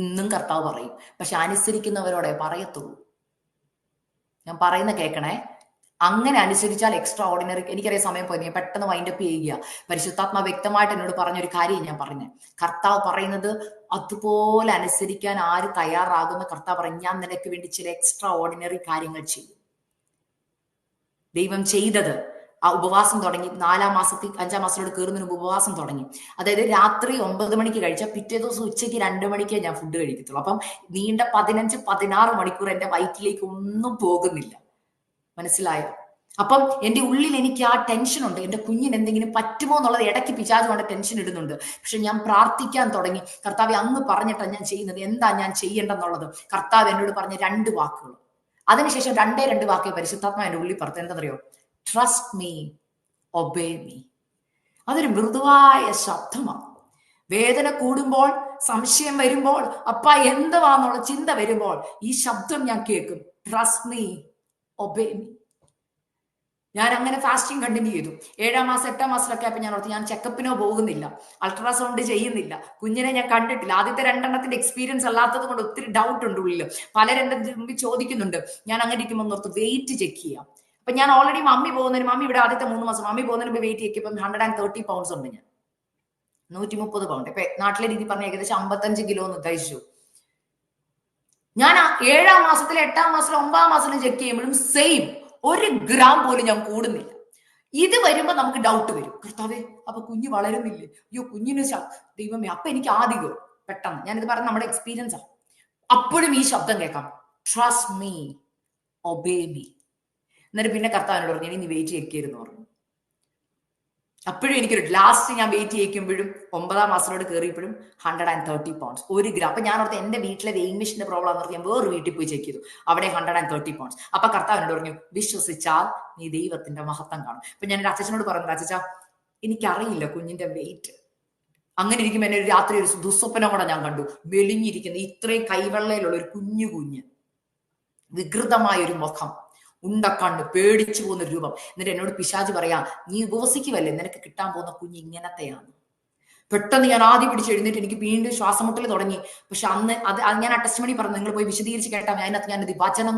ഇന്നും കർത്താവ് പറയും, പക്ഷെ അനുസരിക്കുന്നവരോടെ പറയത്തുള്ളൂ. ഞാൻ പറയുന്ന കേൾക്കണേ. അങ്ങനെ അനുസരിച്ചാൽ എക്സ്ട്രാ ഓർഡിനറി. എനിക്കറിയാം സമയം പോയി, ഞാൻ പെട്ടെന്ന് വൈൻഡപ്പ് ചെയ്യുക. പരിശുദ്ധാത്മാ വ്യക്തമായിട്ട് എന്നോട് പറഞ്ഞൊരു കാര്യം ഞാൻ പറഞ്ഞു. കർത്താവ് പറയുന്നത് അതുപോലെ അനുസരിക്കാൻ ആര് തയ്യാറാകുന്ന കർത്താവ് പറയും, ഞാൻ നിനക്ക് വേണ്ടി ചില എക്സ്ട്രാ ഓർഡിനറി കാര്യങ്ങൾ ചെയ്യും. ദൈവം ചെയ്തത്, ആ ഉപവാസം തുടങ്ങി 4-ാം മാസത്തിൽ 5-ാം മാസത്തിലോട് കയറുന്നതിന് ഉപവാസം തുടങ്ങി. അതായത് രാത്രി 9 മണിക്ക് കഴിച്ചാൽ പിറ്റേ ദിവസം ഉച്ചയ്ക്ക് 2 മണിക്കേ ഞാൻ ഫുഡ് കഴിക്കത്തുള്ളൂ. അപ്പം നീണ്ട 15-16 മണിക്കൂർ എന്റെ വയറ്റിലേക്ക് ഒന്നും പോകുന്നില്ല. മനസ്സിലായോ? അപ്പം എന്റെ ഉള്ളിൽ എനിക്ക് ആ ടെൻഷൻ ഉണ്ട്, എന്റെ കുഞ്ഞിന് എന്തെങ്കിലും പറ്റുമോ എന്നുള്ളത് ഇടയ്ക്ക് പിശാച് കൊണ്ട് ടെൻഷൻ ഇടുന്നുണ്ട്. പക്ഷെ ഞാൻ പ്രാർത്ഥിക്കാൻ തുടങ്ങി, കർത്താവ് അങ്ങ് പറഞ്ഞിട്ടാണ് ഞാൻ ചെയ്യുന്നത്, എന്താ ഞാൻ ചെയ്യേണ്ടെന്നുള്ളത് കർത്താവ് എന്നോട് പറഞ്ഞ 2 വാക്കുകൾ. അതിനുശേഷം 2 വാക്കേ പരിശുദ്ധാത്മാ എന്റെ ഉള്ളിൽ പറഞ്ഞു. എന്താണെന്നറിയോ? Trust me, obey me. അതൊരു മൃദുവായ ശബ്ദമാണ്. വേദന കൂടുമ്പോൾ, സംശയം വരുമ്പോൾ, അപ്പ എന്തുവാന്നുള്ള ചിന്ത വരുമ്പോൾ ഈ ശബ്ദം ഞാൻ കേൾക്കും, ട്രസ്റ്റ് മീ, ഒബേ മീ. ഞാൻ അങ്ങനെ ഫാസ്റ്റിംഗ് കണ്ടിന്യൂ ചെയ്തു. 7-ാം മാസം 8-ാം മാസത്തിലൊക്കെ ആയപ്പോൾ ഞാൻ ഓർത്തു, ഞാൻ ചെക്കപ്പിനോ പോകുന്നില്ല, അൾട്രാസൗണ്ട് ചെയ്യുന്നില്ല, കുഞ്ഞിനെ ഞാൻ കണ്ടിട്ടില്ല. ആദ്യത്തെ 2 എണ്ണത്തിന്റെ എക്സ്പീരിയൻസ് അല്ലാത്തത് കൊണ്ട് ഒത്തിരി ഡൗട്ട് ഉണ്ട് ഉള്ളിൽ. പലരെന്റെ മുമ്പിൽ ചോദിക്കുന്നുണ്ട്. ഞാൻ അങ്ങനെ ഇരിക്കുമ്പോൾ ഓർത്ത് വെയിറ്റ് ചെക്ക് ചെയ്യാം. അപ്പൊ ഞാൻ ഓൾറെഡി മമ്മി ഇവിടെ ആദ്യത്തെ 3 മാസം മമ്മി പോകുന്നതിന് മുമ്പ് വെയിറ്റ് ചെക്കിയപ്പോൾ 130 പൗണ്ട്സ് ഉണ്ട്. ഞാൻ 130 പൗണ്ട്. ഇപ്പൊ നാട്ടിലെ രീതി പറഞ്ഞ ഏകദേശം 55 കിലോ എന്ന് ഉദ്ദേശിച്ചു. ഞാൻ 7-ാം മാസത്തിലെ 8-ാം മാസത്തിലെ 9-ാം മാസത്തിലും ചെക്ക് ചെയ്യുമ്പോഴും സെയിം, 1 ഗ്രാം പോലും ഞാൻ കൂടുന്നില്ല. ഇത് വരുമ്പോ നമുക്ക് ഡൗട്ട് വരും, കർത്താവേ അപ്പൊ കുഞ്ഞ് വളരുന്നില്ലേ, അയ്യോ കുഞ്ഞിന് ദൈവമേ. അപ്പൊ എനിക്ക് ആദ്യം പെട്ടെന്ന്, ഞാനിത് പറഞ്ഞ നമ്മുടെ എക്സ്പീരിയൻസ് ആണ്. അപ്പോഴും ഈ ശബ്ദം കേൾക്കാം, ട്രസ്റ്റ് മീ, ഒബേ മീ. എന്നിട്ട് പിന്നെ കർത്താവിനോട് പറഞ്ഞു, നീ വെയിറ്റ് ചെക്ക് പറഞ്ഞു. അപ്പോഴും എനിക്കൊരു ലാസ്റ്റ് ഞാൻ വെയിറ്റ് ചെയ്യിക്കുമ്പോഴും 9-ാം മാസത്തിലോട് കയറിയപ്പോഴും 130 പൗണ്ട്സ്, 1 ഗ്രാം. അപ്പൊ ഞാൻ ഓർത്ത് എന്റെ വീട്ടിലെ വെയിങ് മെഷീന്റെ പ്രോബ്ലം എന്ന് ഞാൻ വേറെ വീട്ടിൽ പോയി ചെക്ക് ചെയ്തു, അവിടെ 130 പൗണ്ട്സ്. അപ്പൊ കർത്താവിനോട് പറഞ്ഞു, വിശ്വസിച്ചാൽ നീ ദൈവത്തിന്റെ മഹത്വം കാണും. അപ്പൊ ഞാൻ എൻ്റെ അച്ഛനോട് പറഞ്ഞു, അച്ഛാ എനിക്കറിയില്ല കുഞ്ഞിന്റെ വെയിറ്റ്. അങ്ങനെ ഇരിക്കുമ്പോൾ എന്നെ രാത്രി ഒരു ദുസ്വപ്നം കൂടെ ഞാൻ കണ്ടു, മെലിഞ്ഞിരിക്കുന്ന ഇത്രയും കൈവെള്ളയിലുള്ള ഒരു കുഞ്ഞു വികൃതമായ ഒരു മുഖം, ഉണ്ടക്കണ്ണ്, പേടിച്ചു പോകുന്ന രൂപം. എന്നിട്ട് എന്നോട് പിശാച് പറയാ, നീ ഉപവസിക്കുവല്ലേ, നിനക്ക് കിട്ടാൻ പോകുന്ന കുഞ്ഞ് ഇങ്ങനത്തെയാണ്. പെട്ടെന്ന് ഞാൻ ആദ്യം പിടിച്ച് എഴുന്നേറ്റ്, എനിക്ക് വീണ്ടും ശ്വാസമുട്ടൽ തുടങ്ങി. പക്ഷെ അന്ന് അത് ഞാൻ ആ ടെസ്റ്റ് മണി പറഞ്ഞു, നിങ്ങൾ പോയി വിശദീകരിച്ച് കേട്ടാൽ അതിനകത്ത് ഞാനത് വചനം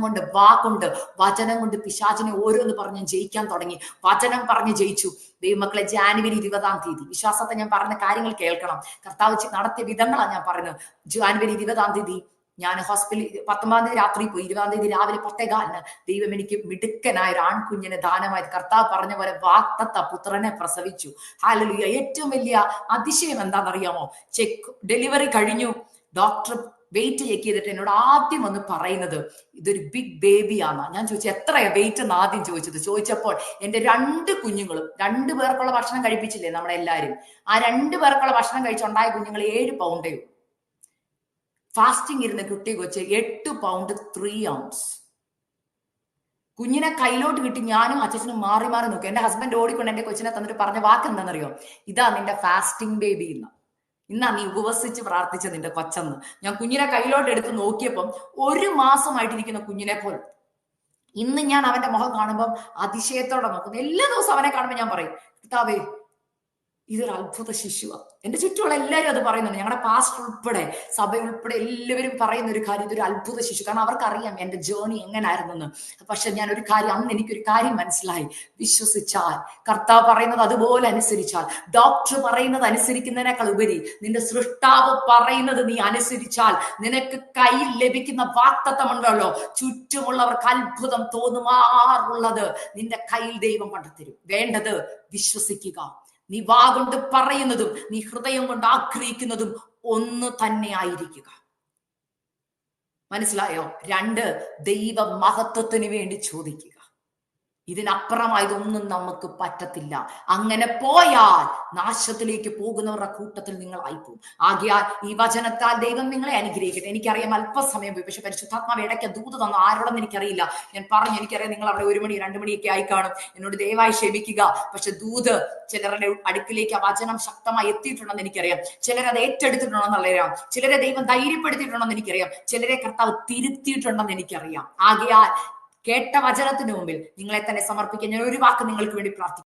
കൊണ്ട് പിശാചിനെ ഓരോന്ന് പറഞ്ഞ് ജയിക്കാൻ തുടങ്ങി. വചനം പറഞ്ഞ് ജയിച്ചു. ദൈവമക്കളെ, ജാനുവരി 20-ാം തീയതി, വിശ്വാസത്തെ ഞാൻ പറഞ്ഞ കാര്യങ്ങൾ കേൾക്കണം, കർത്താവ് നടത്തിയ വിധങ്ങളാണ് ഞാൻ പറയുന്നത്. ജാനുവരി 20-ാം തീയതി ഞാൻ ഹോസ്പിറ്റലിൽ 19-ാം തീയതി രാത്രി പോയി. 20-ാം തീയതി രാവിലെ 10:15 ദൈവം എനിക്ക് മിടുക്കനായ ഒരു ആൺകുഞ്ഞിനെ ദാനമായി, കർത്താവ് പറഞ്ഞ പോലെ വാഗ്ദത്ത പുത്രനെ പ്രസവിച്ചു. ഹല്ലേലൂയ. ഏറ്റവും വലിയ അതിശയം എന്താണെന്നറിയാമോ? ഡെലിവറി കഴിഞ്ഞു, ഡോക്ടർ വെയിറ്റ് ചെക്ക് ചെയ്തിട്ട് എന്നോട് ആദ്യം വന്ന് പറയുന്നത്, ഇതൊരു ബിഗ് ബേബിയാന്നാ. ഞാൻ ചോദിച്ചു, എത്രയാ വെയിറ്റ് എന്ന് ആദ്യം ചോദിച്ചപ്പോൾ എന്റെ 2 കുഞ്ഞുങ്ങളും 2 പേർക്കുള്ള ഭക്ഷണം കഴിപ്പിച്ചില്ലേ നമ്മളെല്ലാരും, ആ 2 പേർക്കുള്ള ഭക്ഷണം കഴിച്ചുണ്ടായ കുഞ്ഞുങ്ങൾ 7 പൗണ്ടേ. ഫാസ്റ്റിംഗ് ഇരുന്ന കുട്ടി കൊച്ച് 8 പൗണ്ട് 3 ഔൺസ്. കുഞ്ഞിനെ കയ്യിലോട്ട് കിട്ടി ഞാനും അച്ഛനും മാറി നോക്കി. എന്റെ ഹസ്ബൻഡ് ഓടിക്കൊണ്ട് എന്റെ കൊച്ചിനെ തന്നിട്ട് പറഞ്ഞ വാക്ക് എന്താണെന്നറിയോ? ഇതാ നിന്റെ ഫാസ്റ്റിംഗ് ബേബി എന്ന്, ഇന്നാ നീ ഉപവസിച്ച് പ്രാർത്ഥിച്ച നിന്റെ കൊച്ചെന്ന്. ഞാൻ കുഞ്ഞിനെ കയ്യിലോട്ട് എടുത്ത് നോക്കിയപ്പം 1 മാസമായിട്ടിരിക്കുന്ന കുഞ്ഞിനെ പോലെ. ഇന്ന് ഞാൻ അവന്റെ മുഖം കാണുമ്പോൾ അതിശയത്തോടെ നോക്കുന്നു. എല്ലാ ദിവസവും അവനെ കാണുമ്പോൾ ഞാൻ പറയും, കർത്താവേ ഇതൊരു അത്ഭുത ശിശുവാണ്. എന്റെ ചുറ്റുമുള്ള എല്ലാവരും അത് പറയുന്നുണ്ട്, ഞങ്ങളുടെ പാസ്റ്റർ ഉൾപ്പെടെ, സഭ ഉൾപ്പെടെ എല്ലാവരും പറയുന്ന ഒരു കാര്യം, ഇതൊരു അത്ഭുത ശിശു. കാരണം അവർക്കറിയാം എന്റെ ജേർണി എങ്ങനായിരുന്നെന്ന്. പക്ഷെ ഞാൻ ഒരു കാര്യം, അന്ന് എനിക്കൊരു കാര്യം മനസ്സിലായി, വിശ്വസിച്ചാൽ, കർത്താവ് പറയുന്നത് അതുപോലെ അനുസരിച്ചാൽ, ഡോക്ടർ പറയുന്നത് അനുസരിക്കുന്നതിനേക്കാൾ ഉപരി നിന്റെ സൃഷ്ടാവ് പറയുന്നത് നീ അനുസരിച്ചാൽ, നിനക്ക് കയ്യിൽ ലഭിക്കുന്ന വാഗ്ദത്തമുണ്ടല്ലോ, ചുറ്റുമുള്ളവർക്ക് അത്ഭുതം തോന്നുമാറുള്ളത് നിന്റെ കയ്യിൽ ദൈവം കൊണ്ടുതരും. വേണ്ടത് വിശ്വസിക്കുക. നീ വാ കൊണ്ട് പറയുന്നതും നീ ഹൃദയം കൊണ്ട് ആഗ്രഹിക്കുന്നതും ഒന്ന് തന്നെ ആയിരിക്കുക. മനസ്സിലായോ? 2, ദൈവ മഹത്വത്തിന് വേണ്ടി ചോദിക്കുക. ഇതിനപ്പുറമായതൊന്നും നമുക്ക് പറ്റത്തില്ല. അങ്ങനെ പോയാൽ നാശത്തിലേക്ക് പോകുന്നവരുടെ കൂട്ടത്തിൽ നിങ്ങൾ ആയിപ്പോകും. ആകയാൽ ഈ വചനത്താൽ ദൈവം നിങ്ങളെ അനുഗ്രഹിക്കട്ടെ. എനിക്കറിയാം അല്പസമയം പോയി, പക്ഷെ പരിശുദ്ധാത്മാവ് ഇടയ്ക്ക് ദൂത് തന്നു, ആരോടെന്ന് എനിക്കറിയില്ല. ഞാൻ പറഞ്ഞു, എനിക്കറിയാം നിങ്ങൾ അവിടെ 1 മണി 2 മണിയൊക്കെ ആയി കാണും, എന്നോട് ദയവായി ക്ഷമിക്കുക. പക്ഷെ ദൂത് ചിലരുടെ അടുക്കിലേക്ക് ആ വചനം ശക്തമായി എത്തിയിട്ടുണ്ടെന്ന് എനിക്കറിയാം. ചിലരത് ഏറ്റെടുത്തിട്ടുണ്ടെന്നുള്ളറിയാം. ചിലരെ ദൈവം ധൈര്യപ്പെടുത്തിയിട്ടുണ്ടെന്ന് എനിക്കറിയാം. ചിലരെ കർത്താവ് തിരുത്തിയിട്ടുണ്ടെന്ന് എനിക്കറിയാം. ആകയാൽ കേട്ട വചനത്തിന് മുമ്പിൽ നിങ്ങളെ തന്നെ സമർപ്പിക്കാൻ ഞാൻ ഒരു വാക്ക് നിങ്ങൾക്ക് വേണ്ടി പ്രാർത്ഥിക്കുന്നു.